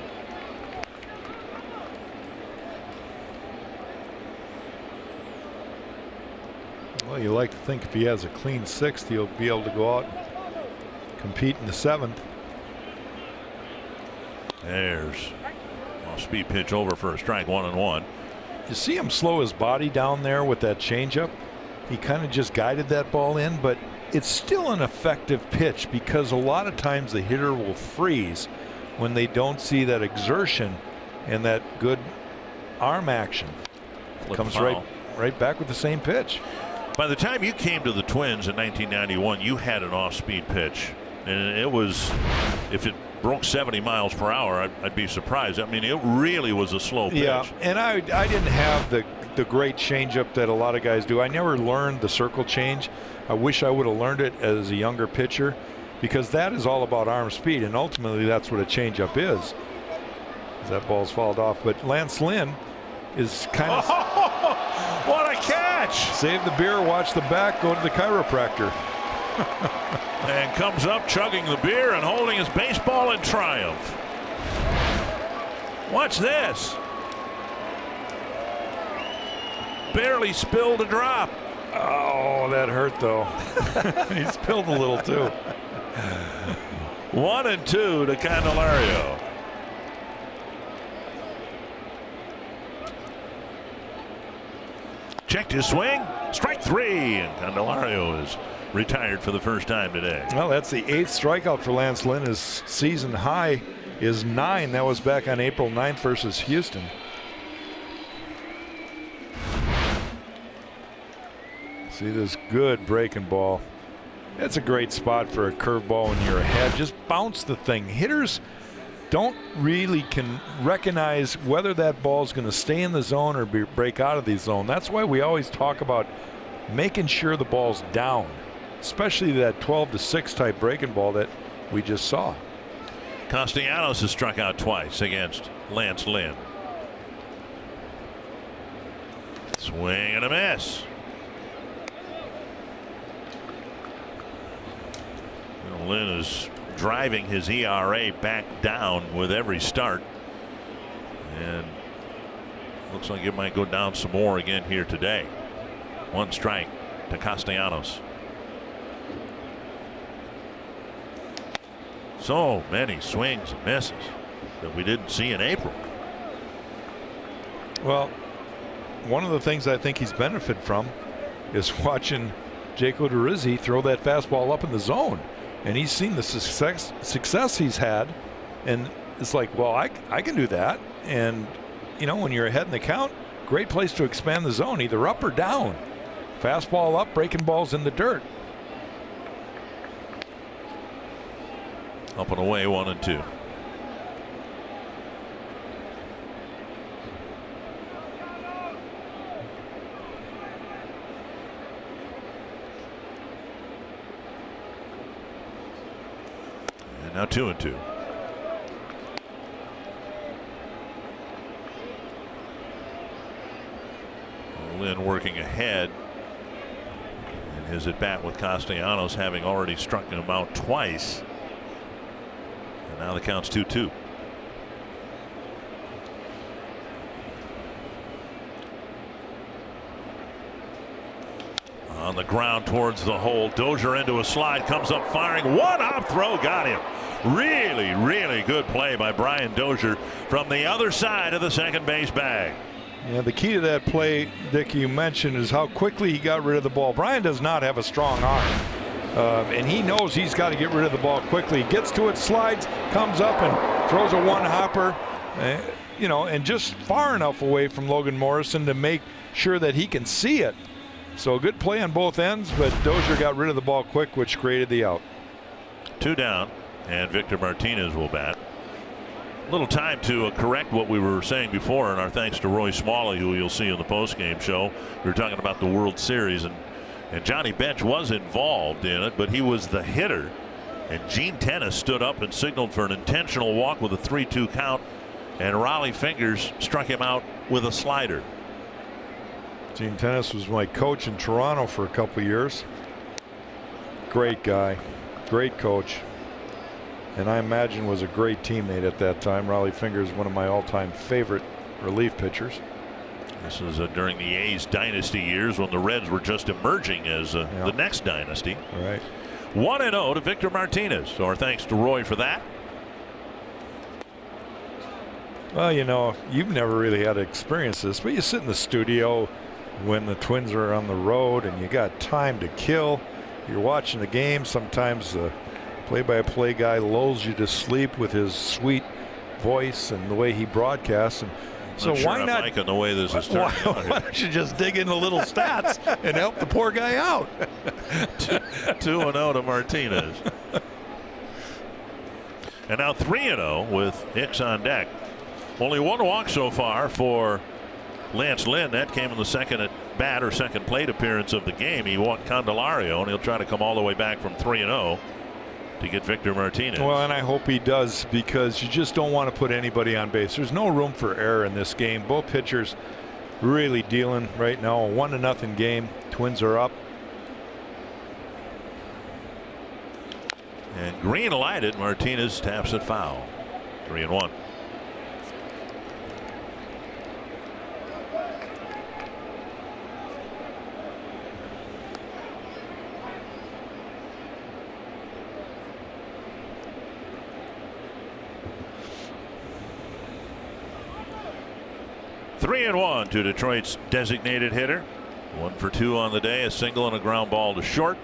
Well, you like to think if he has a clean 6th, he'll be able to go out and compete in the 7th. There's off-speed pitch over for a strike, 1-1. You see him slow his body down there with that changeup. He kind of just guided that ball in, but it's still an effective pitch because a lot of times the hitter will freeze when they don't see that exertion and that good arm action. Comes right back with the same pitch. By the time you came to the Twins in 1991, you had an off-speed pitch, and it was, if it broke 70 miles per hour, I'd be surprised. I mean, it really was a slow pitch. Yeah, and I didn't have the great changeup that a lot of guys do. I never learned the circle change. I wish I would have learned it as a younger pitcher, because that is all about arm speed, and ultimately that's what a changeup is. That ball's fouled off, but Lance Lynn is kind of what a catch! Save the beer, watch the back, go to the chiropractor. And comes up chugging the beer and holding his baseball in triumph. Watch this. Barely spilled a drop. Oh, that hurt though. He spilled a little too. 1-2 to Candelario. Checked his swing. Strike 3. And Candelario is retired for the first time today. Well, that's the 8th strikeout for Lance Lynn. His season high is 9. That was back on April 9th versus Houston. See this good breaking ball. That's a great spot for a curveball in your head. Just bounce the thing. Hitters don't really can recognize whether that ball is going to stay in the zone or break out of the zone. That's why we always talk about making sure the ball's down, especially that 12-6 type breaking ball that we just saw. Castellanos has struck out twice against Lance Lynn. Swing and a miss. Lynn is driving his ERA back down with every start, and looks like it might go down some more again here today. 1 strike to Castellanos. So many swings and misses that we didn't see in April. Well, one of the things I think he's benefited from is watching Jacoby Jones throw that fastball up in the zone. And he's seen the success he's had, and it's like, well, I can do that. And you know, when you're ahead in the count, great place to expand the zone, either up or down. Fastball up, breaking balls in the dirt. Up and away, 1-2. Now 2-2. Lynn working ahead in his at bat with Castellanos, having already struck him out twice. And now the count's 2-2. On the ground towards the hole. Dozier into a slide, comes up firing. 1-hop throw, got him. Really, really good play by Brian Dozier from the other side of the second base bag. Yeah, the key to that play, Dick, you mentioned, is how quickly he got rid of the ball. Brian does not have a strong arm, and he knows he's got to get rid of the ball quickly. He gets to it, slides, comes up, and throws a 1-hopper, you know, and just far enough away from Logan Morrison to make sure that he can see it. So a good play on both ends, but Dozier got rid of the ball quick, which created the out. 2 down, and Victor Martinez will bat. Little time to correct what we were saying before, and our thanks to Roy Smalley, who you'll see in the postgame show. We were talking about the World Series, and Johnny Bench was involved in it, but he was the hitter. And Gene Tennis stood up and signaled for an intentional walk with a 3-2 count, and Raleigh Fingers struck him out with a slider. Gene Tennis was my coach in Toronto for a couple years. Great guy, great coach. And I imagine was a great teammate at that time. Raleigh Fingers, one of my all-time favorite relief pitchers. This is during the A's dynasty years when the Reds were just emerging as the next dynasty. All right. 1-0 to Victor Martinez. So our thanks to Roy for that. Well, you know, you've never really had to experience this, but you sit in the studio when the Twins are on the road and you got time to kill. You're watching the game. Sometimes the play-by-play guy lulls you to sleep with his sweet voice and the way he broadcasts. And so sure why I'm not? liking the way this is turning out. Why don't you just dig into little stats and help the poor guy out? 2-0 to Martinez. And now 3-0 with Hicks on deck. Only one walk so far for Lance Lynn. That came in the second at bat or second plate appearance of the game. He walked Candelario, and he'll try to come all the way back from 3-0 to get Victor Martinez. Well, and I hope he does, because you just don't want to put anybody on base. There's no room for error in this game. Both pitchers really dealing right now. A 1-0 game. Twins are up. And green lighted. Martinez taps it foul. 3-1. Three and one to Detroit's designated hitter. 1 for 2 on the day, a single and a ground ball to short,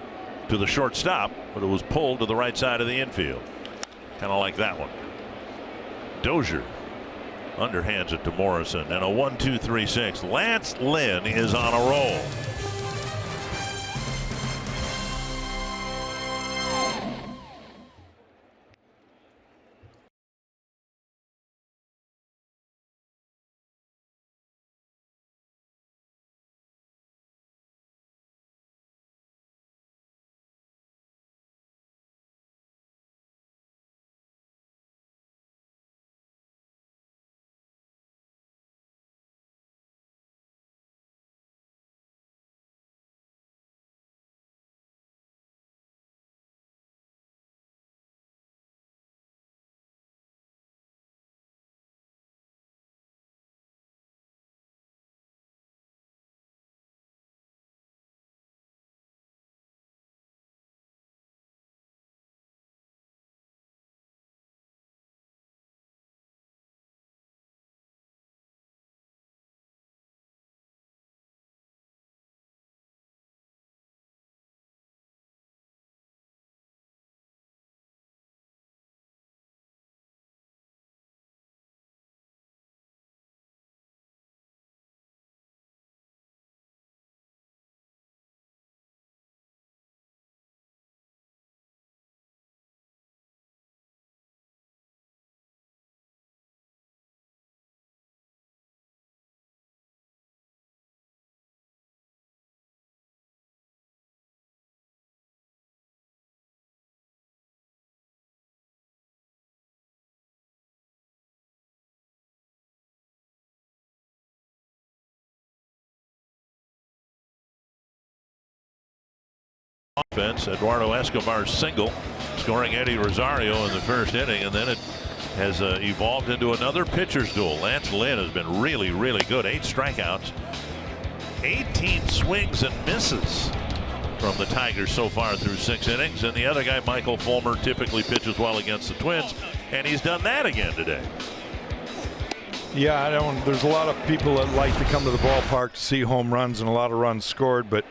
to the shortstop, but it was pulled to the right side of the infield. Kind of like that one. Dozier underhands it to Morrison, and a 1-2-3-6. Lance Lynn is on a roll. Offense, Eduardo Escobar's single, scoring Eddie Rosario in the first inning, and then it has evolved into another pitcher's duel. Lance Lynn has been really, really good. 8 strikeouts, 18 swings and misses from the Tigers so far through 6 innings. And the other guy, Michael Fulmer, typically pitches well against the Twins, and he's done that again today. Yeah, there's a lot of people that like to come to the ballpark to see home runs and a lot of runs scored, but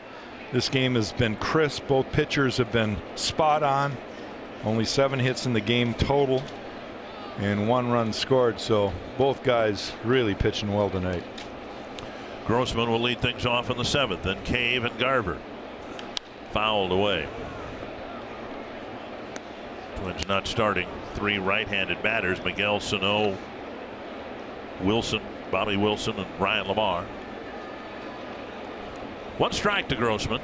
this game has been crisp. Both pitchers have been spot on. Only 7 hits in the game total and 1 run scored, so both guys really pitching well tonight. Grossman will lead things off in the 7th, then Cave and Garver. Fouled away. Twins not starting three right-handed batters, Miguel Sano, Wilson, Bobby Wilson, and Ryan Lamar. 1 strike to Grossman.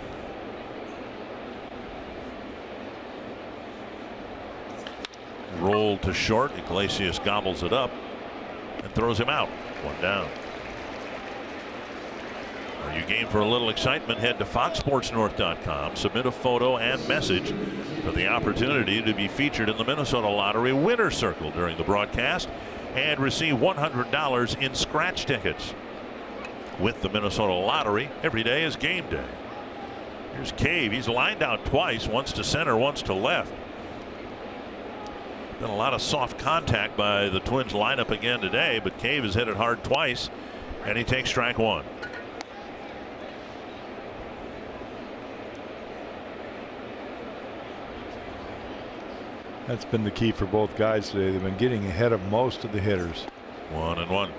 Rolled to short. Iglesias gobbles it up and throws him out. 1 down. Are you game for a little excitement? Head to foxsportsnorth.com. Submit a photo and message for the opportunity to be featured in the Minnesota Lottery Winner's Circle during the broadcast and receive $100 in scratch tickets. With the Minnesota Lottery, every day is game day. Here's Cave. He's lined out twice, once to center, once to left. Been a lot of soft contact by the Twins lineup again today, but Cave has hit it hard twice, and he takes strike 1. That's been the key for both guys today. They've been getting ahead of most of the hitters. 1-1.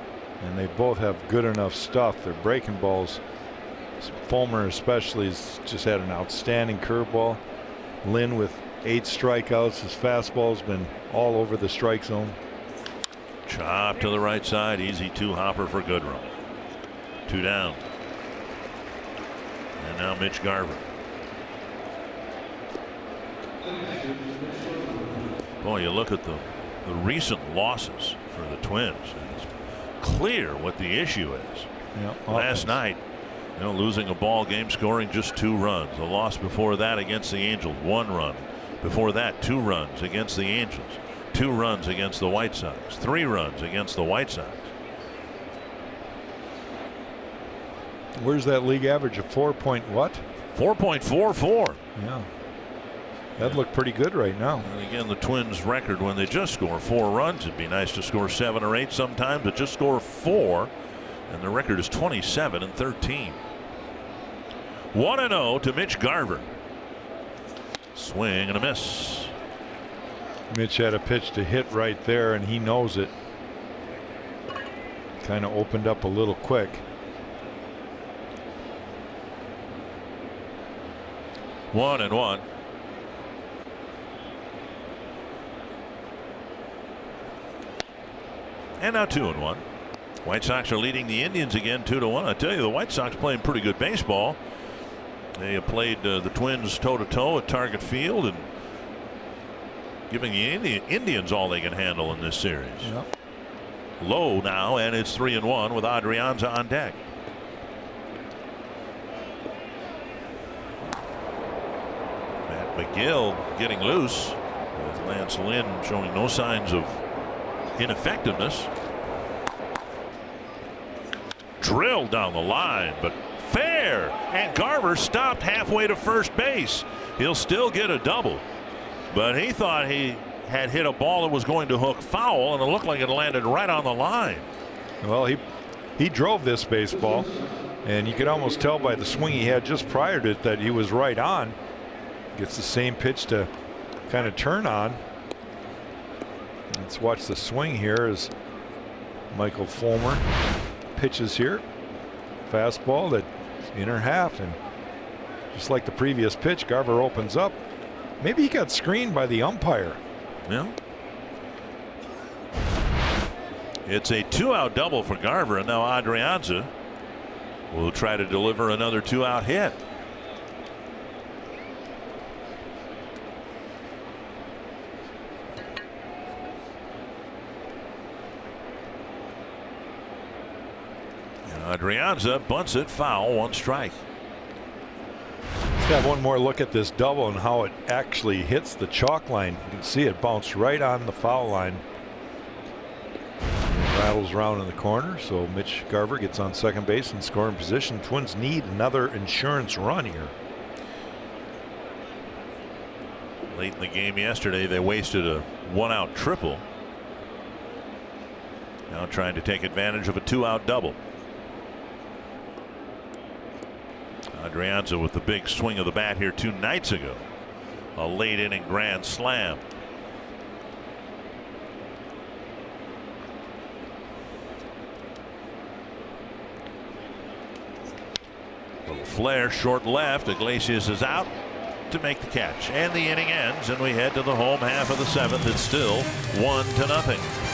And they both have good enough stuff. They're breaking balls. Fulmer especially has just had an outstanding curveball. Lynn with 8 strikeouts. His fastball's been all over the strike zone. Chop to the right side. Easy 2-hopper for Goodrem. 2 down. And now Mitch Garver. Boy, you look at the recent losses for the Twins. It's clear what the issue is. Yep, last night, losing a ball game, scoring just 2 runs. The loss before that against the Angels, 1 run. Before that, 2 runs against the Angels, 2 runs against the White Sox, 3 runs against the White Sox. Where's that league average of 4.44. Yeah. That'd look pretty good right now. And again, the Twins' record when they just score 4 runs, it'd be nice to score 7 or 8 sometimes, but just score 4, and the record is 27-13. 1-0 to Mitch Garver. Swing and a miss. Mitch had a pitch to hit right there, and he knows it. Kind of opened up a little quick. One and one. And now 2-1. White Sox are leading the Indians again 2-1. I tell you, the White Sox playing pretty good baseball. They have played the Twins toe-to-toe at Target Field and giving the Indians all they can handle in this series. Yep. Low now, and it's 3-1 with Adrianza on deck. Matt McGill getting loose with Lance Lynn showing no signs of ineffectiveness. Drilled down the line, but fair, and Garver stopped halfway to first base. He'll still get a double, but he thought he had hit a ball that was going to hook foul, and it looked like it landed right on the line. Well, he drove this baseball, and you could almost tell by the swing he had just prior to it that he was right on. Gets the same pitch to kind of turn on. Let's watch the swing here as Michael Fulmer pitches here. Fastball that inner half, and just like the previous pitch, Garver opens up. Maybe he got screened by the umpire. Yeah. It's a 2-out double for Garver, and now Adrianza will try to deliver another 2-out hit. Adrianza bunts it foul, 1 strike. Let's have one more look at this double and how it actually hits the chalk line. You can see it bounce right on the foul line. And rattles around in the corner, so Mitch Garver gets on second base in scoring position. Twins need another insurance run here. Late in the game yesterday, they wasted a 1-out triple. Now trying to take advantage of a 2-out double. Adrianza with the big swing of the bat here 2 nights ago. A late inning grand slam. Little flare short left. Iglesias is out. to make the catch. And the inning ends, and we head to the home half of the seventh. It's still 1-0.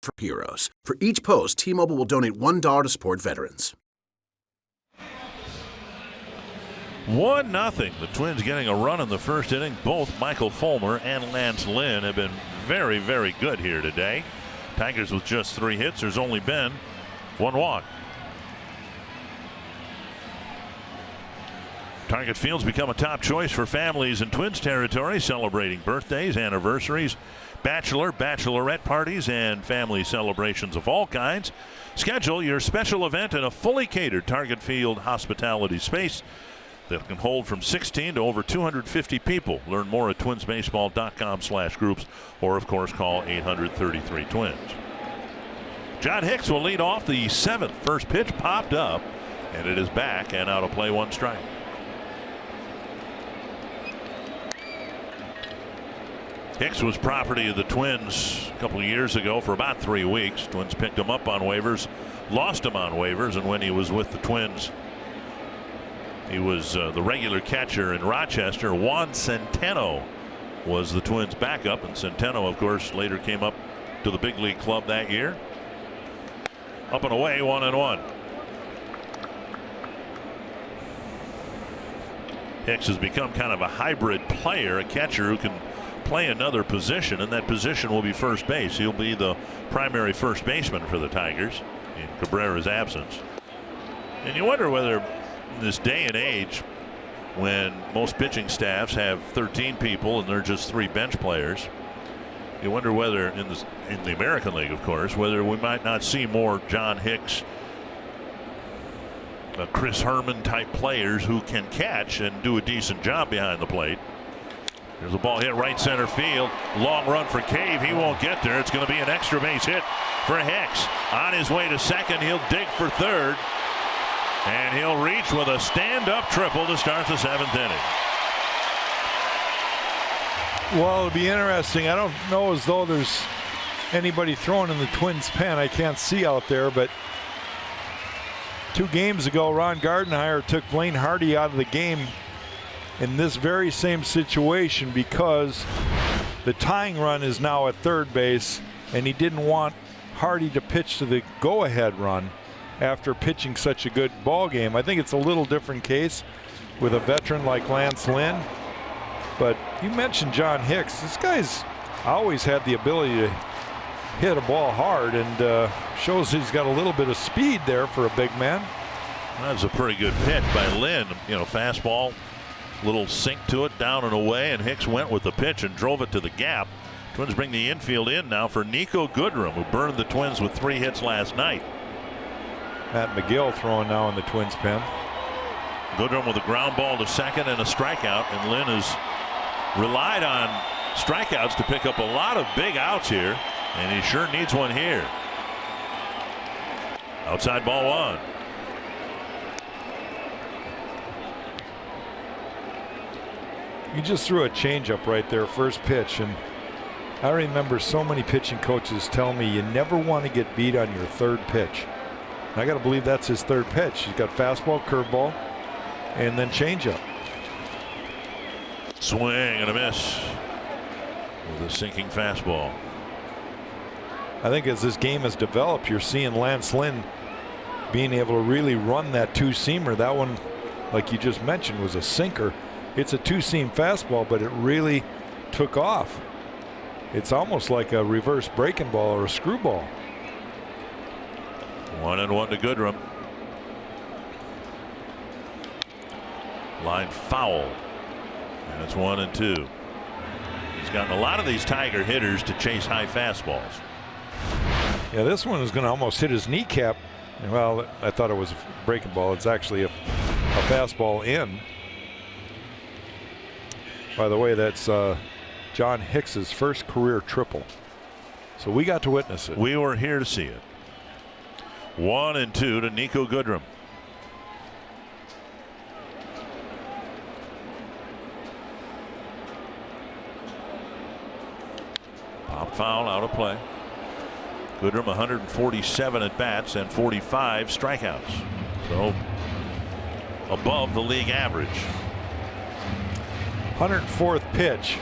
For heroes. For each post, T-Mobile will donate $1 to support veterans. 1-0. The Twins getting a run in the first inning. Both Michael Fulmer and Lance Lynn have been very, very good here today. Tigers with just 3 hits. There's only been 1 walk. Target Field's become a top choice for families in Twins territory, celebrating birthdays, anniversaries, bachelor, bachelorette parties, and family celebrations of all kinds. Schedule your special event in a fully catered Target Field hospitality space that can hold from 16 to over 250 people. Learn more at twinsbaseball.com/groups, or of course call 800-33-TWINS. John Hicks will lead off the 7th. First pitch popped up, and it is back and out of play, 1 strike. Hicks was property of the Twins a couple of years ago for about 3 weeks. Twins picked him up on waivers, lost him on waivers, and when he was with the Twins, he was the regular catcher in Rochester. Juan Centeno was the Twins' backup, and Centeno, of course, later came up to the big league club that year. Up and away, 1-1. Hicks has become kind of a hybrid player, a catcher who can play another position, and that position will be first base. He'll be the primary first baseman for the Tigers in Cabrera's absence. And you wonder whether in this day and age, when most pitching staffs have 13 people and they're just 3 bench players, you wonder whether in the American League, of course, whether we might not see more John Hicks, Chris Herman type players who can catch and do a decent job behind the plate. There's a ball hit right center field. Long run for Cave. He won't get there. It's going to be an extra base hit for Hicks. On his way to second, he'll dig for third. And he'll reach with a stand-up triple to start the 7th inning. Well, it'll be interesting. I don't know as though there's anybody throwing in the Twins' pen. I can't see out there, but 2 games ago, Ron Gardenhire took Blaine Hardy out of the game in this very same situation because the tying run is now at third base, and he didn't want Hardy to pitch to the go-ahead run after pitching such a good ball game. I think it's a little different case with a veteran like Lance Lynn. But you mentioned John Hicks. This guy's always had the ability to hit a ball hard, and shows he's got a little bit of speed there for a big man. That was a pretty good pitch by Lynn. You know, fastball, little sink to it, down and away, and Hicks went with the pitch and drove it to the gap. Twins bring the infield in now for Nikko Goodrem, who burned the Twins with 3 hits last night. Matt McGill throwing now in the Twins pen. Goodrem with a ground ball to second and a strikeout, and Lynn has relied on strikeouts to pick up a lot of big outs here, and he sure needs one here. Outside ball one. You just threw a changeup right there, first pitch, and I remember so many pitching coaches tell me you never want to get beat on your third pitch. And I got to believe that's his third pitch. He's got fastball, curveball, and then changeup. Swing and a miss with a sinking fastball. I think as this game has developed, you're seeing Lance Lynn being able to really run that two-seamer. That one, like you just mentioned, was a sinker. It's a two-seam fastball, but it really took off. It's almost like a reverse breaking ball or a screwball. 1-1 to Goodrem. Line foul. And it's 1-2. He's gotten a lot of these Tiger hitters to chase high fastballs. Yeah, this one is going to almost hit his kneecap. Well, I thought it was a breaking ball. It's actually a fastball in. By the way, that's John Hicks's first career triple. So we got to witness it. We were here to see it. 1-2 to Nikko Goodrem. Pop foul, out of play. Goodrem 147 at bats and 45 strikeouts. So above the league average. 104th pitch.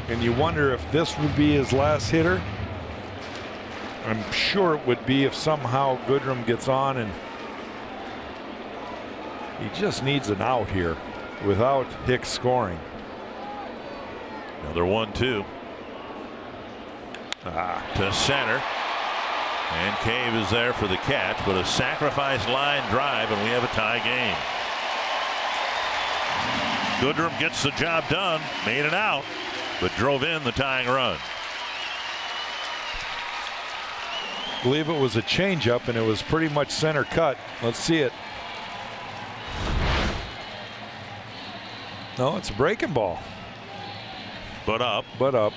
And you wonder if this would be his last hitter. I'm sure it would be if somehow Goodrem gets on, and he just needs an out here without Hicks scoring. Another 1-2. To center. And Cave is there for the catch, but a sacrifice line drive, and we have a tie game. Goodrem gets the job done, made it out, but drove in the tying run. I believe it was a changeup, and it was pretty much center cut. Let's see it. No, it's a breaking ball. But up. But up.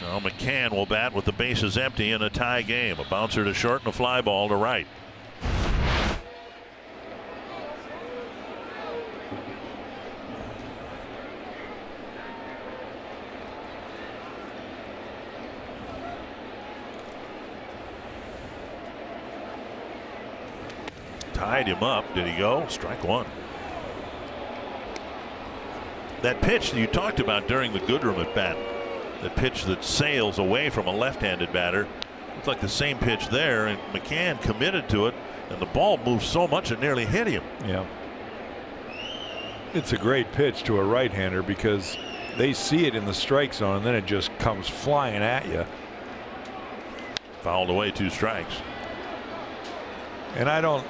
Now Mccann will bat with the bases empty in a tie game. A bouncer to short and a fly ball to right. Tied him up. Did he go? Strike one. That pitch that you talked about during the Goodrem at bat, the pitch that sails away from a left-handed batter, looks like the same pitch there, and Mccann committed to it, and the ball moved so much it nearly hit him. Yeah. It's a great pitch to a right-hander because they see it in the strike zone, and then it just comes flying at you. Fouled away, 2 strikes. And I don't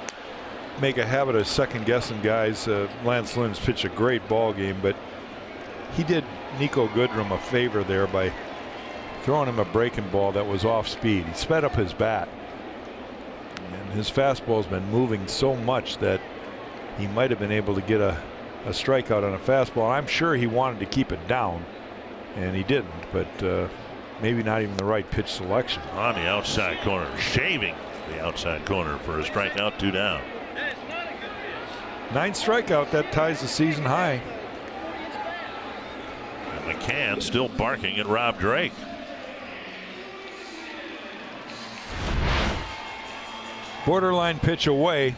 make a habit of second-guessing guys. Lance Lynn's pitched a great ball game, but he did Nikko Goodrem a favor there by throwing him a breaking ball that was off speed. He sped up his bat, and his fastball's been moving so much that he might have been able to get a strikeout on a fastball. I'm sure he wanted to keep it down, and he didn't, but maybe not even the right pitch selection. On the outside corner, shaving the outside corner for a strikeout, 2 down. 9th strikeout, that ties the season high. And Mccann still barking at Rob Drake. Borderline pitch away.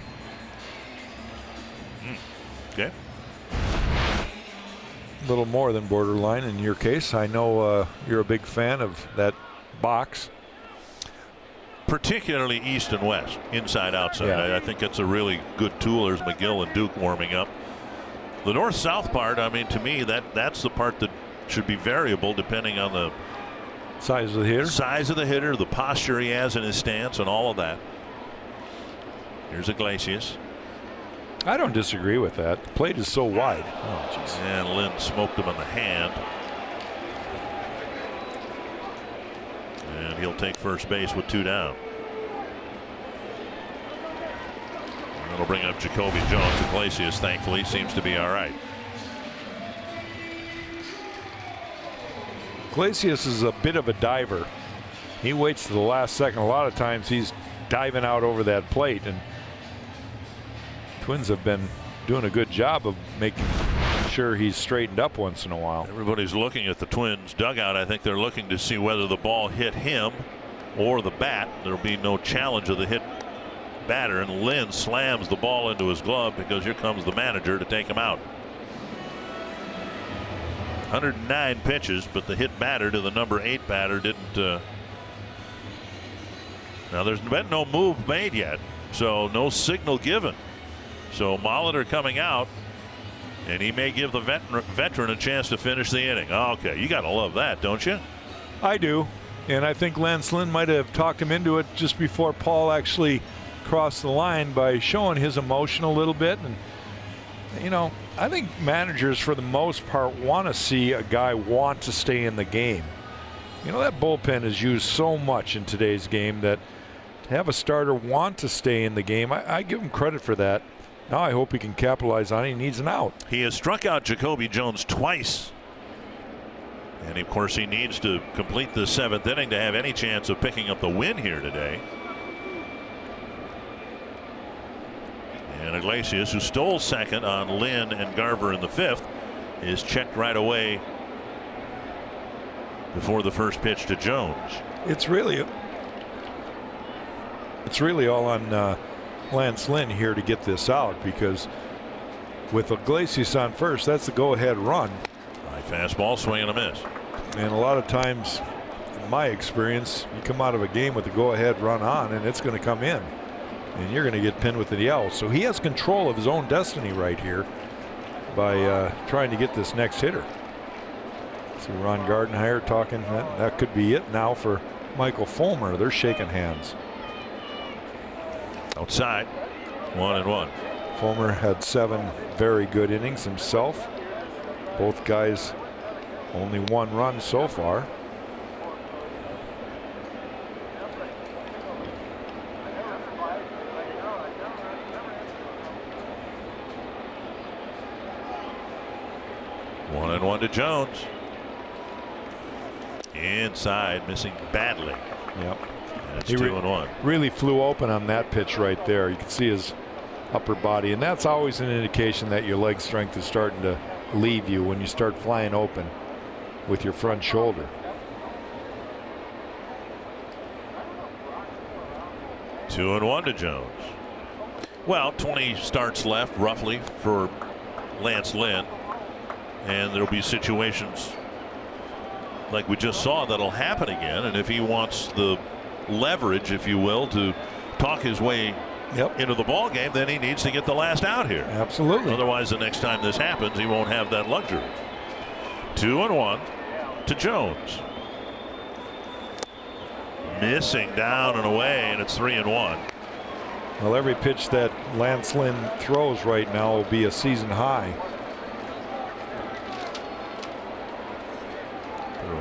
Okay. A little more than borderline in your case. I know you're a big fan of that box. Particularly east and west, inside outside. Yeah. I think it's a really good tool. There's McGill and Duke warming up. The north-south part, I mean, to me, that's the part that should be variable depending on the size of the hitter, the posture he has in his stance, and all of that. Here's Iglesias. I don't disagree with that. The plate is so wide. Oh, jeez. And Lynn smoked him on the hand. And he'll take first base with 2 down. That'll bring up Jacoby Jones. Iglesias, thankfully, seems to be all right. Iglesias is a bit of a diver. He waits to the last second. A lot of times he's diving out over that plate, and Twins have been doing a good job of making sure he's straightened up once in a while. Everybody's looking at the Twins dugout. I think they're looking to see whether the ball hit him or the bat. There'll be no challenge of the hit batter, and Lynn slams the ball into his glove because here comes the manager to take him out. 109 pitches, but the hit batter to the number 8 batter didn't. Now there's been no move made yet, so no signal given. So Molitor coming out, and he may give the veteran a chance to finish the inning. Okay, you got to love that, don't you? I do, and I think Lance Lynn might have talked him into it just before Paul actually crossed the line by showing his emotion a little bit. And you know, I think managers for the most part want to see a guy want to stay in the game. You know, that bullpen is used so much in today's game that to have a starter want to stay in the game, I give him credit for that. Now I hope he can capitalize on it. He needs an out. He has struck out Jacoby Jones twice. And of course he needs to complete the 7th inning to have any chance of picking up the win here today. And Iglesias, who stole second on Lynn and Garver in the 5th, is checked right away before the first pitch to Jones. It's really all on Lance Lynn here to get this out, because with Iglesias on first, that's the go-ahead run. High fastball, swing and a miss. And a lot of times, in my experience, you come out of a game with the go-ahead run on, and it's going to come in, and you're going to get pinned with the yell. So he has control of his own destiny right here by trying to get this next hitter. See Ron Gardenhire talking that could be it now for Michael Fulmer. They're shaking hands. Outside, 1-1. Fulmer had 7 very good innings himself. Both guys only 1 run so far. One and one to Jones. Inside, missing badly. Yep. And it's 2-1. Really flew open on that pitch right there. You can see his upper body, and that's always an indication that your leg strength is starting to leave you when you start flying open with your front shoulder. 2-1 to Jones. Well, 20 starts left roughly for Lance Lynn, and there'll be situations like we just saw that'll happen again, and if he wants the leverage, if you will, to talk his way into the ball game, then he needs to get the last out here. Absolutely. Otherwise, the next time this happens, he won't have that luxury. 2-1 to Jones. Missing down and away, and it's 3-1. Well, every pitch that Lance Lynn throws right now will be a season high.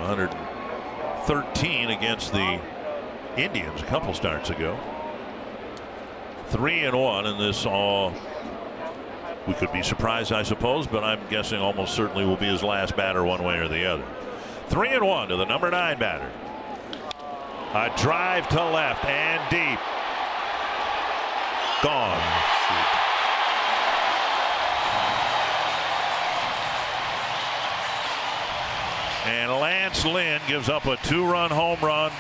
113 against the Indians a couple starts ago. 3-1, and this all, we could be surprised, I suppose, but I'm guessing almost certainly will be his last batter one way or the other. 3-1 to the number 9 batter. A drive to left and deep. Gone. And Lance Lynn gives up a 2-run home run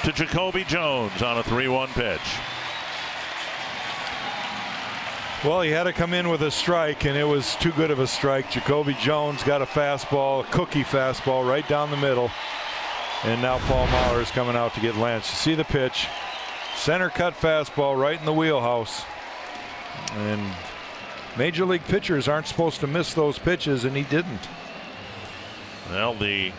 to Jacoby Jones on a 3-1 pitch. Well, he had to come in with a strike, and it was too good of a strike. Jacoby Jones got a fastball, a cookie fastball right down the middle. And now Paul Mahler is coming out to get Lance. You see the pitch. Center cut fastball right in the wheelhouse. And major league pitchers aren't supposed to miss those pitches, and he didn't. Well, the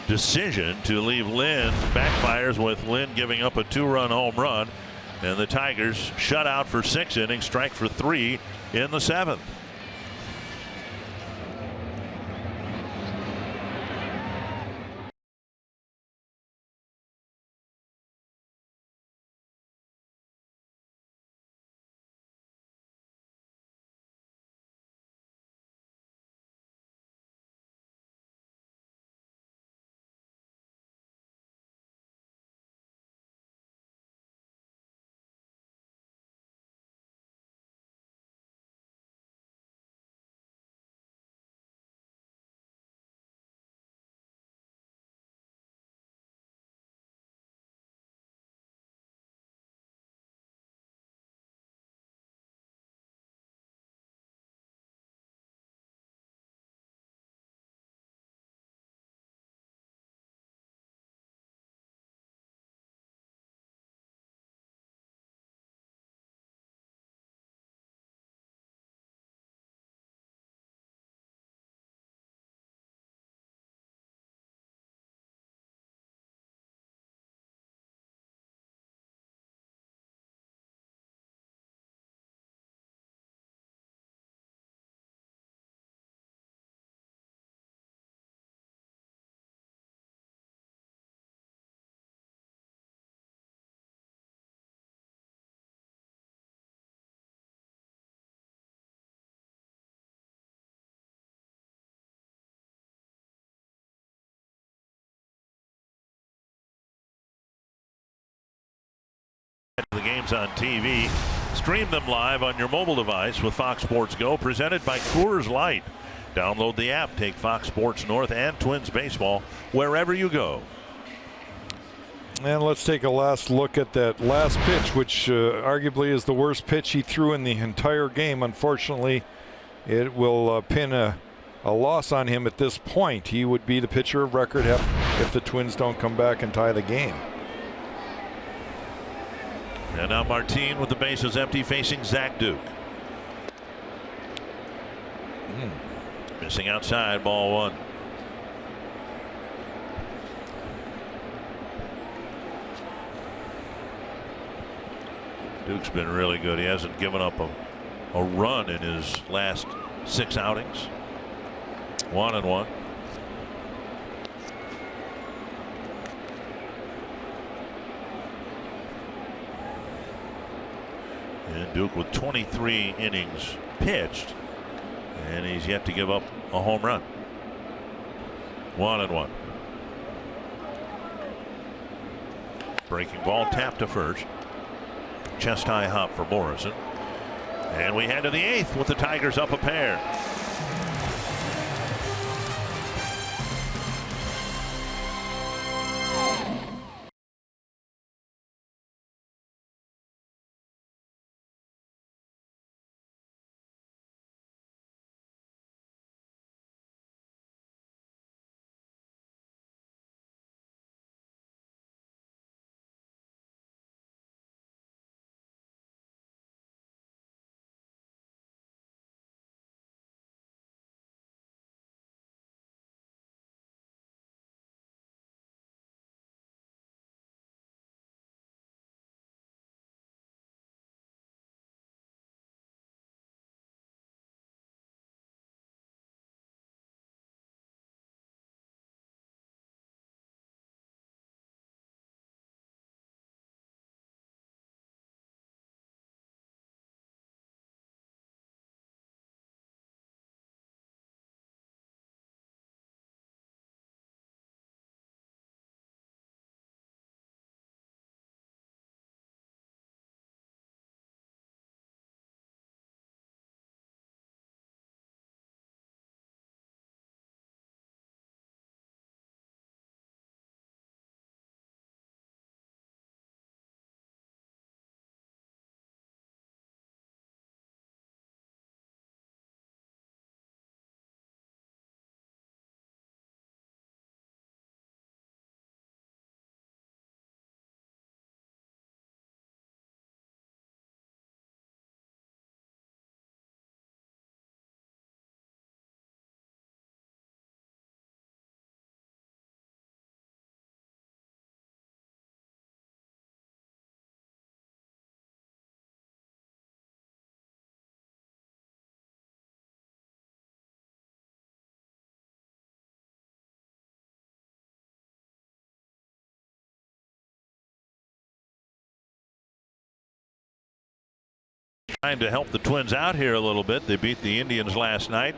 decision to leave Lynn backfires with Lynn giving up a 2-run home run, and the Tigers shut out for 6 innings, strike for 3 in the 7th. games on TV. Stream them live on your mobile device with Fox Sports Go, presented by Coors Light. Download the app. Take Fox Sports North and Twins baseball wherever you go. And let's take a last look at that last pitch, which arguably is the worst pitch he threw in the entire game. Unfortunately, it will pin a loss on him at this point. He would be the pitcher of record if the Twins don't come back and tie the game. And now Martin with the bases empty, facing Zach Duke. Missing outside, ball one. Duke's been really good. He hasn't given up a run in his last 6 outings. 1-1. And Duke with 23 innings pitched, and he's yet to give up a home run. 1-1. Breaking ball tapped to first. Chest high hop for Morrison. And we head to the 8th with the Tigers up a pair. Trying to help the Twins out here a little bit. They beat the Indians last night.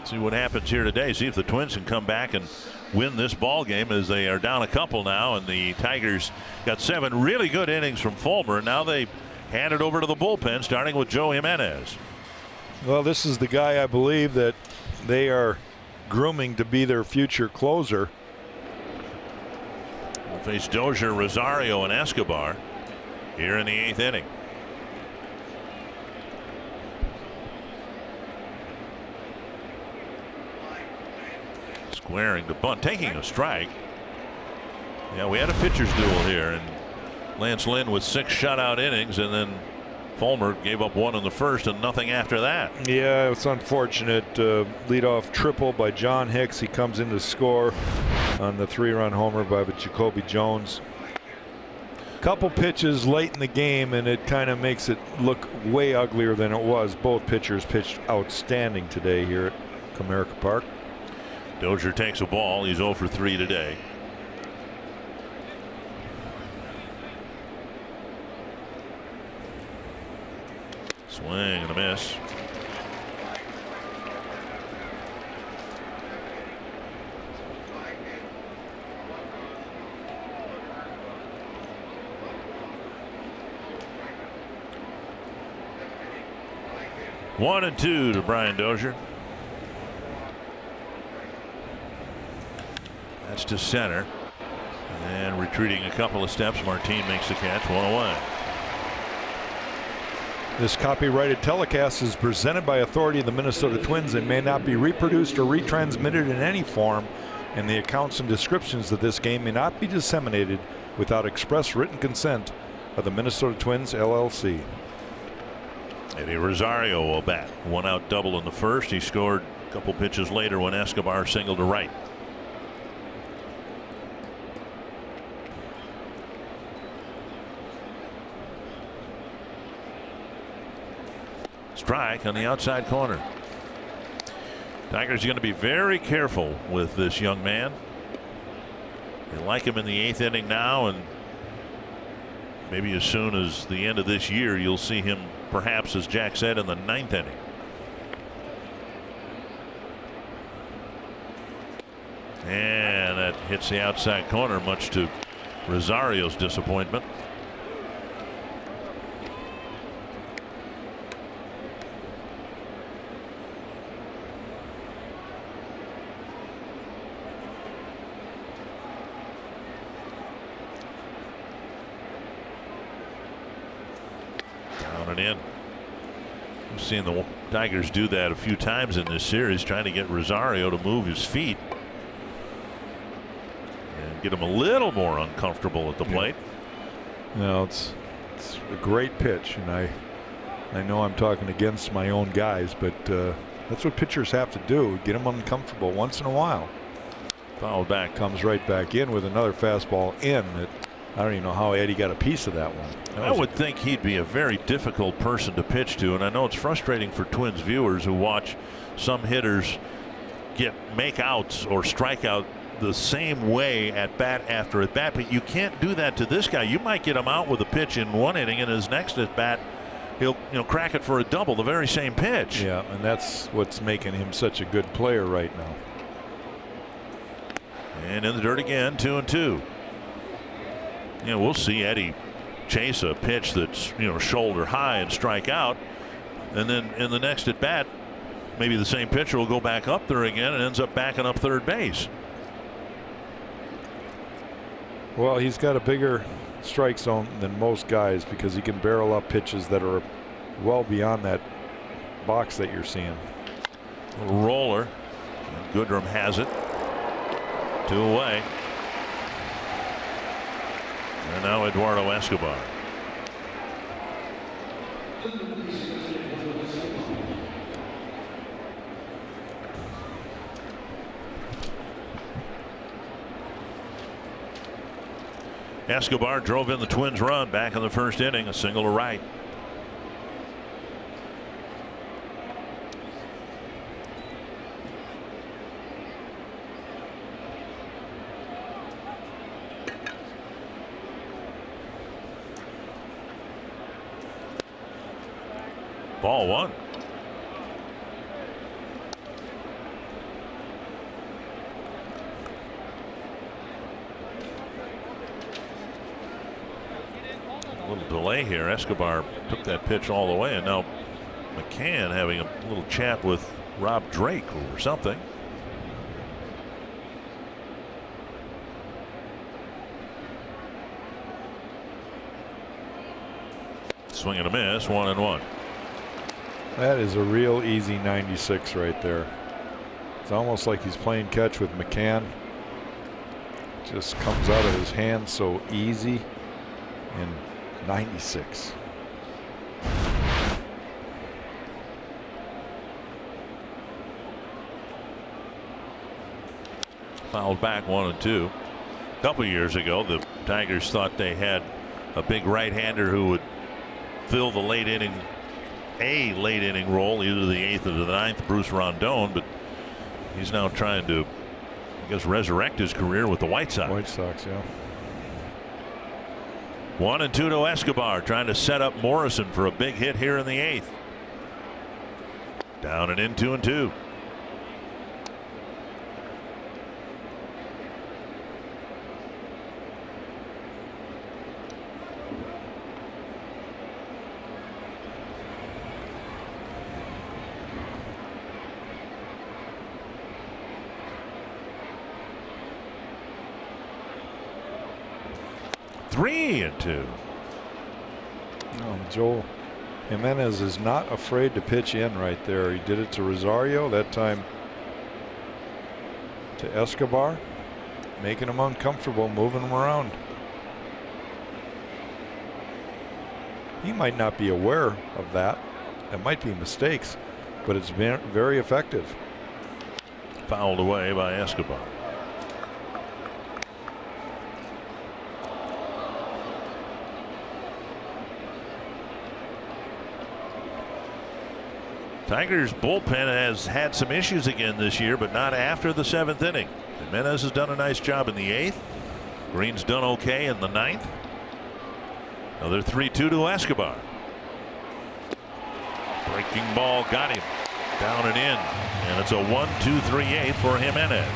See what happens here today. See if the Twins can come back and win this ball game, as they are down a couple now, and the Tigers got 7 really good innings from Fulmer. Now they hand it over to the bullpen, starting with Joe Jimenez. Well, this is the guy I believe that they are grooming to be their future closer. We'll face Dozier, Rosario, and Escobar here in the 8th inning. Squaring to bunt, taking a strike. Yeah, we had a pitcher's duel here, and Lance Lynn with 6 shutout innings, and then Fulmer gave up 1 in the first and nothing after that. Yeah, it's unfortunate. Leadoff triple by John Hicks. He comes in to score on the 3-run homer by Jacoby Jones. Couple pitches late in the game, and it kind of makes it look way uglier than it was. Both pitchers pitched outstanding today here at Comerica Park. Dozier takes a ball. He's 0 for 3 today. Swing and a miss. 1-2 to Brian Dozier. That's to center. And retreating a couple of steps, Martin makes the catch, 1-away. This copyrighted telecast is presented by authority of the Minnesota Twins and may not be reproduced or retransmitted in any form, and the accounts and descriptions of this game may not be disseminated without express written consent of the Minnesota Twins, LLC. Eddie Rosario will bat. 1-out double in the first. He scored a couple pitches later when Escobar singled to right. Strike on the outside corner. Tigers are going to be very careful with this young man. They like him in the 8th inning now, and maybe as soon as the end of this year you'll see him, perhaps, as Jack said, in the 9th inning. And that hits the outside corner, much to Rosario's disappointment. In. We've seen the Tigers do that a few times in this series, trying to get Rosario to move his feet and get him a little more uncomfortable at the plate. No, it's a great pitch, and I know I'm talking against my own guys, but that's what pitchers have to do, get them uncomfortable once in a while. Fouled back. Comes right back in with another fastball in. I don't even know how Eddie got a piece of that one. I would think he'd be a very difficult person to pitch to, and I know it's frustrating for Twins viewers who watch some hitters make outs or strike out the same way at bat after at bat, but you can't do that to this guy. You might get him out with a pitch in one inning, and his next at bat he'll crack it for a double, the very same pitch. Yeah, and that's what's making him such a good player right now. And in the dirt again, 2-2. We'll see Eddie chase a pitch that's shoulder high and strike out, and then in the next at bat maybe the same pitcher will go back up there again and ends up backing up third base. Well, he's got a bigger strike zone than most guys because he can barrel up pitches that are well beyond that box that you're seeing. A little roller, and Goodrem has it. 2 away. And now Eduardo Escobar. Escobar drove in the Twins' run back in the first inning, a single to right. Ball 1. A little delay here. Escobar took that pitch all the way, and now Mccann having a little chat with Rob Drake or something. Swing and a miss, 1-1. That is a real easy 96 right there. It's almost like he's playing catch with Mccann. Just comes out of his hand so easy. And 96. Fouled back 1-2. A couple years ago, the Tigers thought they had a big right-hander who would fill the late inning role, either the 8th or the 9th, Bruce Rondon, but he's now trying to, I guess, resurrect his career with the White Sox. White Sox, yeah. 1-2 to Escobar, trying to set up Morrison for a big hit here in the 8th. Down and in, 2-2. 3-2. Joel Jimenez is not afraid to pitch in right there. He did it to Rosario, that time to Escobar, making him uncomfortable, moving him around. He might not be aware of that. It might be mistakes, but it's been very effective. Fouled away by Escobar. Tigers bullpen has had some issues again this year, but not after the 7th inning. Jimenez has done a nice job in the 8th. Green's done okay in the 9th. Another 3-2 to Escobar. Breaking ball got him down and in, and it's a 1-2-3-8 for Jimenez.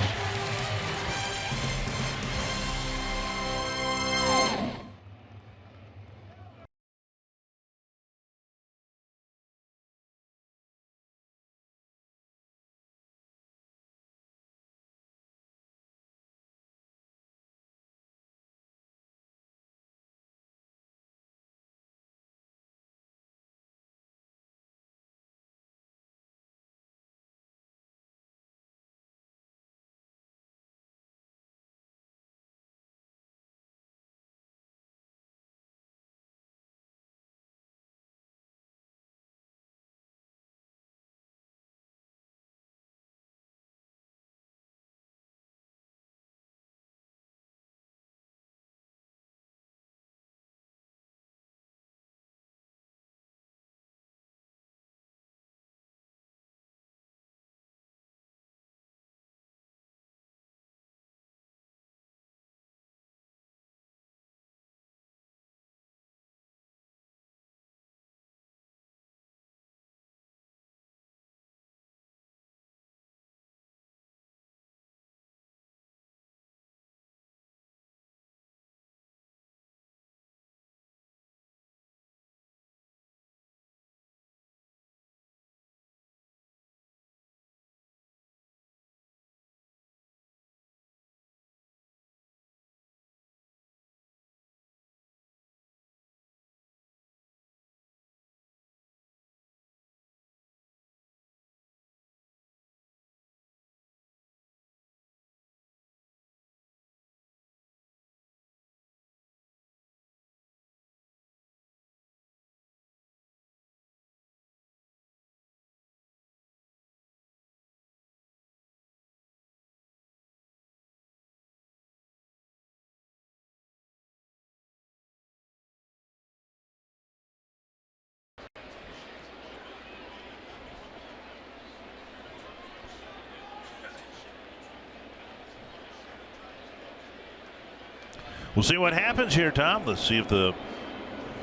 We'll see what happens here, Tom. Let's see if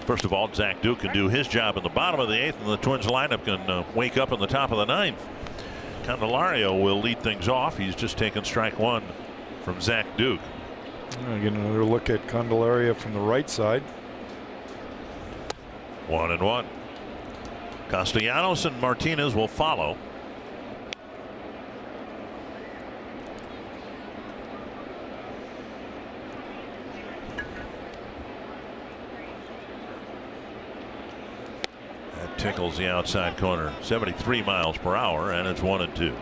first of all, Zach Duke can do his job in the bottom of the 8th, and the Twins lineup can wake up in the top of the 9th. Candelario will lead things off. He's just taken strike 1 from Zach Duke. Get another look at Candelario from the right side. 1-1. Castellanos and Martinez will follow. Tickles the outside corner. 73 miles per hour, and it's 1-2.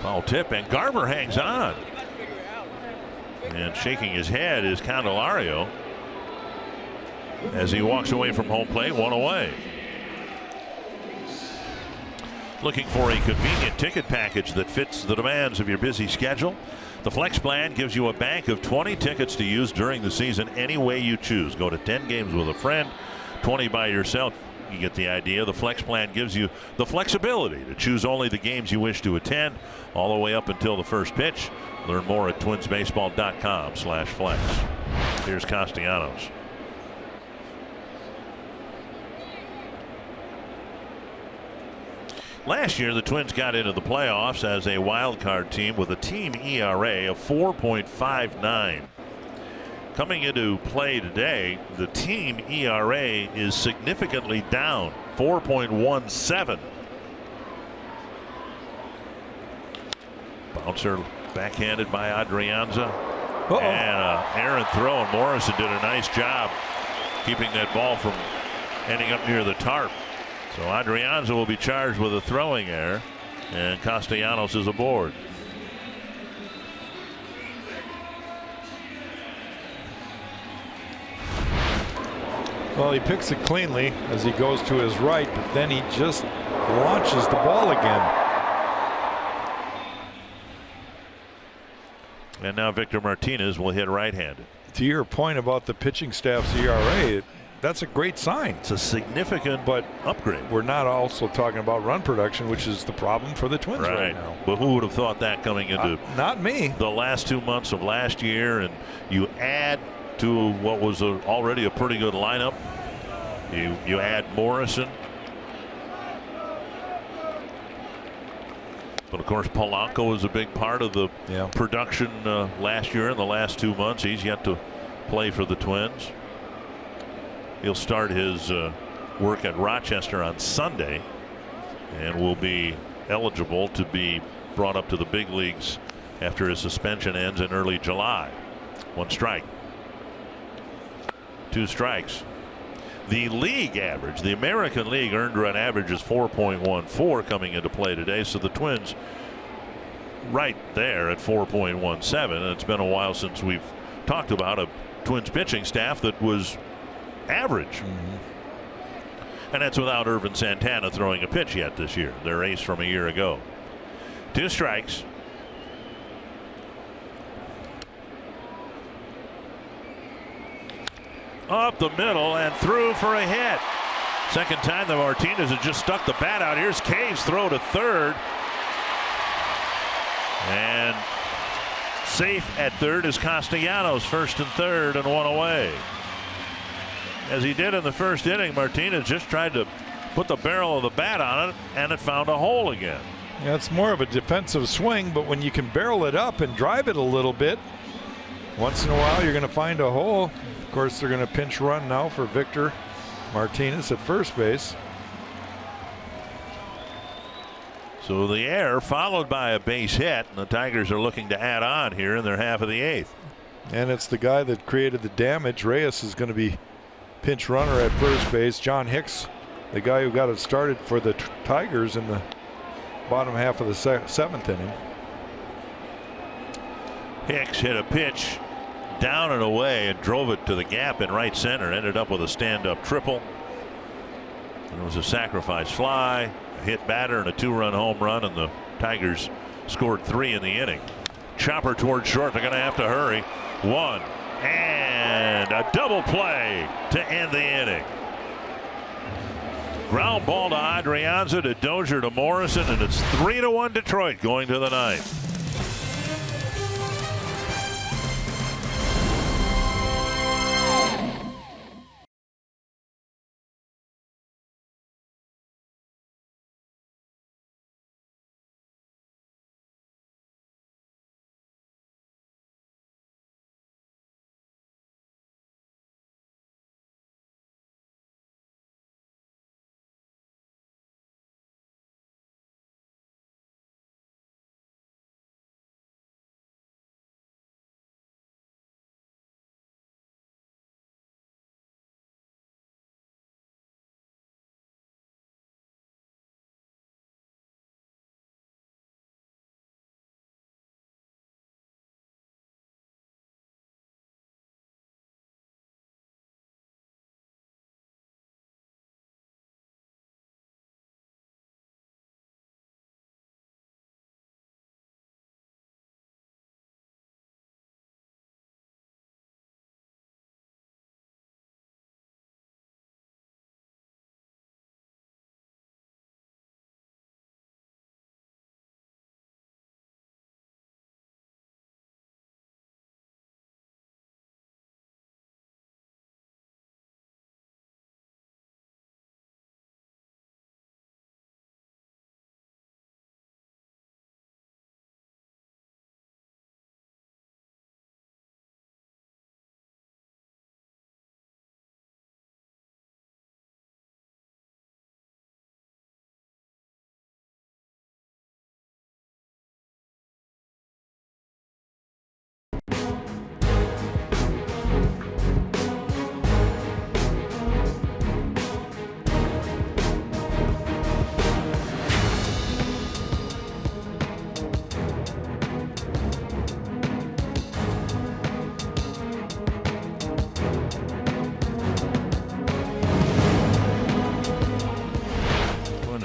Foul tip, and Garver hangs on. And shaking his head is Candelario as he walks away from home plate, 1 away. Looking for a convenient ticket package that fits the demands of your busy schedule? The Flex Plan gives you a bank of 20 tickets to use during the season any way you choose. Go to 10 games with a friend, 20 by yourself. You get the idea. The Flex Plan gives you the flexibility to choose only the games you wish to attend, all the way up until the first pitch. Learn more at twinsbaseball.com/flex. Here's Castellanos. Last year, the Twins got into the playoffs as a wild card team with a team ERA of 4.59. Coming into play today, the team ERA is significantly down, 4.17. Bouncer backhanded by Adrianza. And an errant throw, and Morrison did a nice job keeping that ball from ending up near the tarp. So Adrianza will be charged with a throwing error, and Castellanos is aboard. Well, he picks it cleanly as he goes to his right, but then he just launches the ball again. And now Victor Martinez will hit right-handed. To your point about the pitching staff's ERA, that's a great sign. It's a significant upgrade. We're not also talking about run production, which is the problem for the Twins right now. But who would have thought that coming into not me. The last 2 months of last year, and you add to what was already a pretty good lineup. You add Morrison. But of course, Polanco was a big part of the production last year in the last 2 months. He's yet to play for the Twins. He'll start his work at Rochester on Sunday and will be eligible to be brought up to the big leagues after his suspension ends in early July. 1 strike. 2 strikes. The league average, the American League earned run average is 4.14 coming into play today. So the Twins right there at 4.17. And it's been a while since we've talked about a Twins pitching staff that was average. And that's without Irvin Santana throwing a pitch yet this year, their ace from a year ago. 2 strikes. Up the middle and through for a hit. Second time that Martinez has just stuck the bat out. Here's Cave's throw to third. And safe at third is Castellanos, first and third, and 1 away. As he did in the first inning, Martinez just tried to put the barrel of the bat on it, and it found a hole again. Yeah, it's more of a defensive swing, but when you can barrel it up and drive it a little bit, once in a while you're going to find a hole. Of course, they're going to pinch run now for Victor Martinez at first base. So the error followed by a base hit, and the Tigers are looking to add on here in their half of the 8th. And it's the guy that created the damage. Reyes is going to be pinch runner at first base. John Hicks, the guy who got it started for the Tigers in the bottom half of the 7th inning. Hicks hit a pitch down and away and drove it to the gap in right center. Ended up with a stand-up triple. It was a sacrifice fly, a hit batter, and a 2-run home run, and the Tigers scored 3 in the inning. Chopper towards short. They're going to have to hurry. 1 and a double play to end the inning. Ground ball to Adrianza, to Dozier, to Morrison, and it's 3-1 Detroit going to the 9th.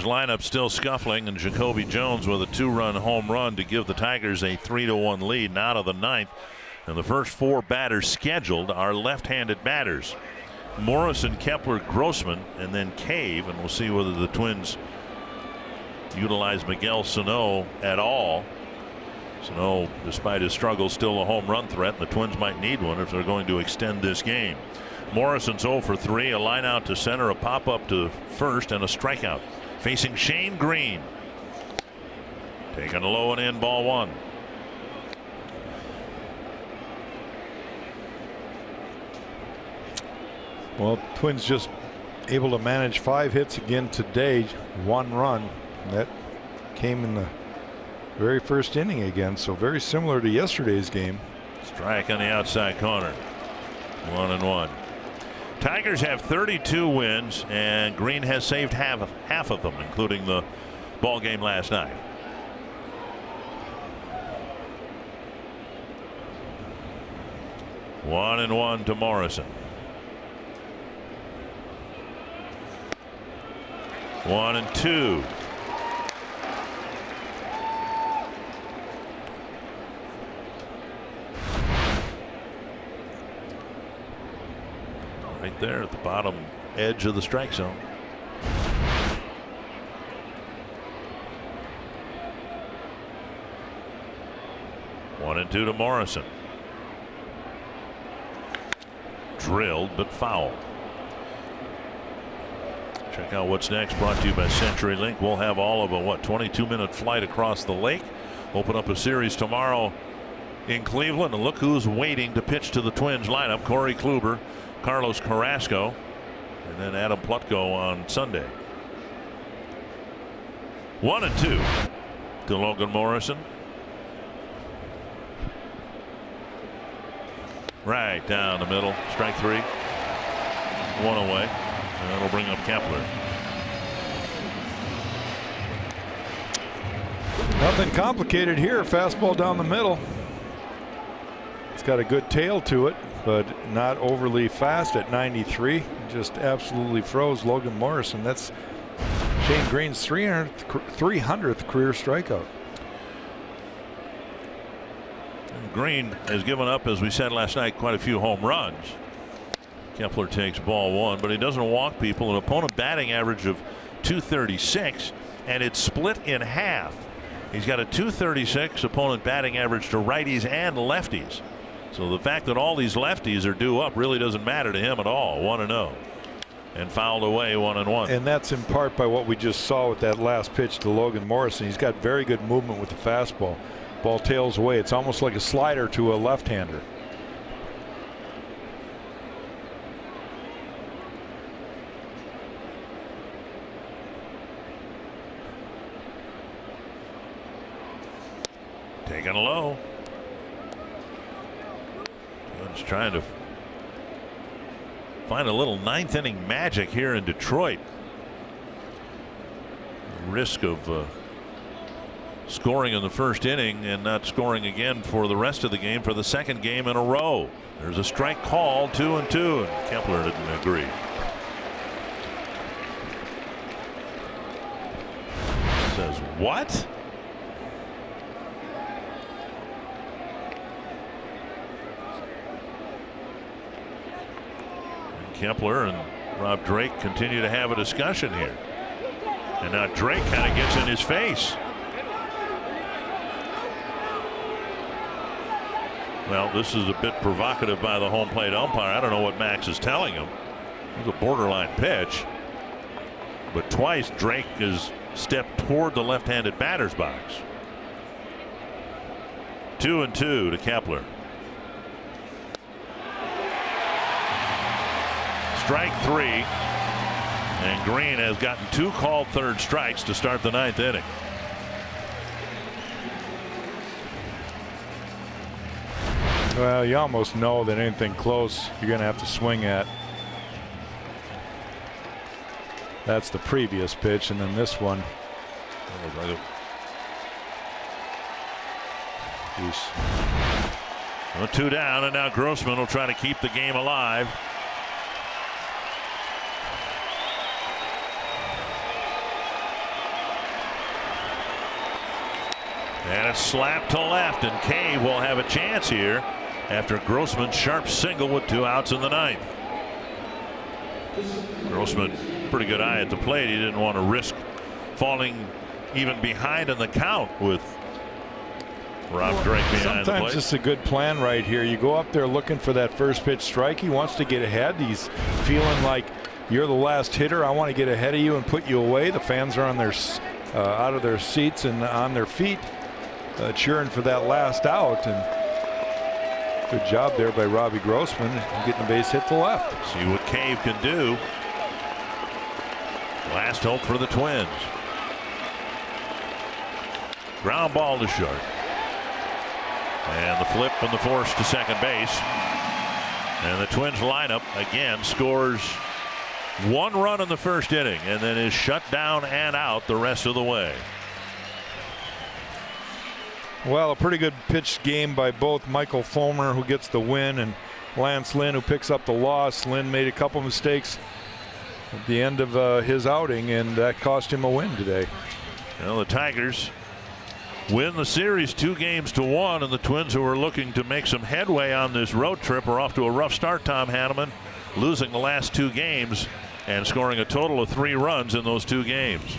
lineup still scuffling, and Jacoby Jones with a 2-run home run to give the Tigers a 3-1 lead now to the 9th. And the first 4 batters scheduled are left-handed batters: Morrison, Kepler, Grossman, and then Cave. And we'll see whether the Twins utilize Miguel Sano at all. Sano, despite his struggles, still a home run threat, and the Twins might need one if they're going to extend this game. Morrison's 0 for 3, a line out to center, a pop up to first, and a strikeout. Facing Shane Green. Taken low and in, ball 1. Well, Twins just able to manage 5 hits again today, 1 run. That came in the very first inning again, so very similar to yesterday's game. Strike on the outside corner. 1-1. Tigers have 32 wins, and Green has saved half of them, including the ball game last night. One and 1 to Morrison. 1-2. Right there at the bottom edge of the strike zone. One and 2 to Morrison. Drilled but foul. Check out what's next, brought to you by CenturyLink. We'll have all of a 22-minute flight across the lake. Open up a series tomorrow in Cleveland, and look who's waiting to pitch to the Twins lineup: Corey Kluber, Carlos Carrasco, and then Adam Plutko on Sunday. 1-2 to Logan Morrison. Right down the middle. Strike 3. 1 away. And that'll bring up Kepler. Nothing complicated here. Fastball down the middle. It's got a good tail to it, but not overly fast at 93. Just absolutely froze Logan Morrison. That's Shane Green's 300th career strikeout. Green has given up, as we said last night, quite a few home runs. Kepler takes ball 1, but he doesn't walk people. An opponent batting average of .236, and it's split in half. He's got a .236 opponent batting average to righties and lefties. So the fact that all these lefties are due up really doesn't matter to him at all. 1-0. And fouled away, 1-1. And that's in part by what we just saw with that last pitch to Logan Morrison. He's got very good movement with the fastball. Ball tails away. It's almost like a slider to a left-hander. Taken low. Just trying to find a little 9th inning magic here in Detroit. Risk of scoring in the first inning and not scoring again for the rest of the game for the second game in a row. There's a strike call, 2-2, and Kepler didn't agree. Says what? And Kepler and Rob Drake continue to have a discussion here. And now Drake kind of gets in his face. Well, this is a bit provocative by the home plate umpire. I don't know what Max is telling him. It was a borderline pitch. But twice Drake has stepped toward the left-handed batter's box. 2-2 to Kepler. Strike 3. And Green has gotten 2 called third strikes to start the 9th inning. Well, you almost know that anything close you're going to have to swing at. That's the previous pitch, and then this one. Well, 2 down, and now Grossman will try to keep the game alive. And it's slapped to left, and Cave will have a chance here after Grossman's sharp single with 2 outs in the ninth. Grossman, pretty good eye at the plate. He didn't want to risk falling even behind in the count with Rob Drake behind the plate. Sometimes it's a good plan right here. You go up there looking for that first pitch strike. He wants to get ahead. He's feeling like you're the last hitter. I want to get ahead of you and put you away. The fans are on their out of their seats and on their feet, cheering for that last out. And good job there by Robbie Grossman getting the base hit to left. See what Cave can do. Last hope for the Twins. Ground ball to short. And the flip and the force to second base. And the Twins lineup again scores 1 run in the first inning and then is shut down and out the rest of the way. Well, a pretty good pitched game by both Michael Fulmer, who gets the win, and Lance Lynn, who picks up the loss. Lynn made a couple mistakes at the end of his outing, and that cost him a win today. Well, the Tigers win the series 2-1, and the Twins, who are looking to make some headway on this road trip, are off to a rough start. Tom Hanneman losing the last 2 games and scoring a total of 3 runs in those 2 games.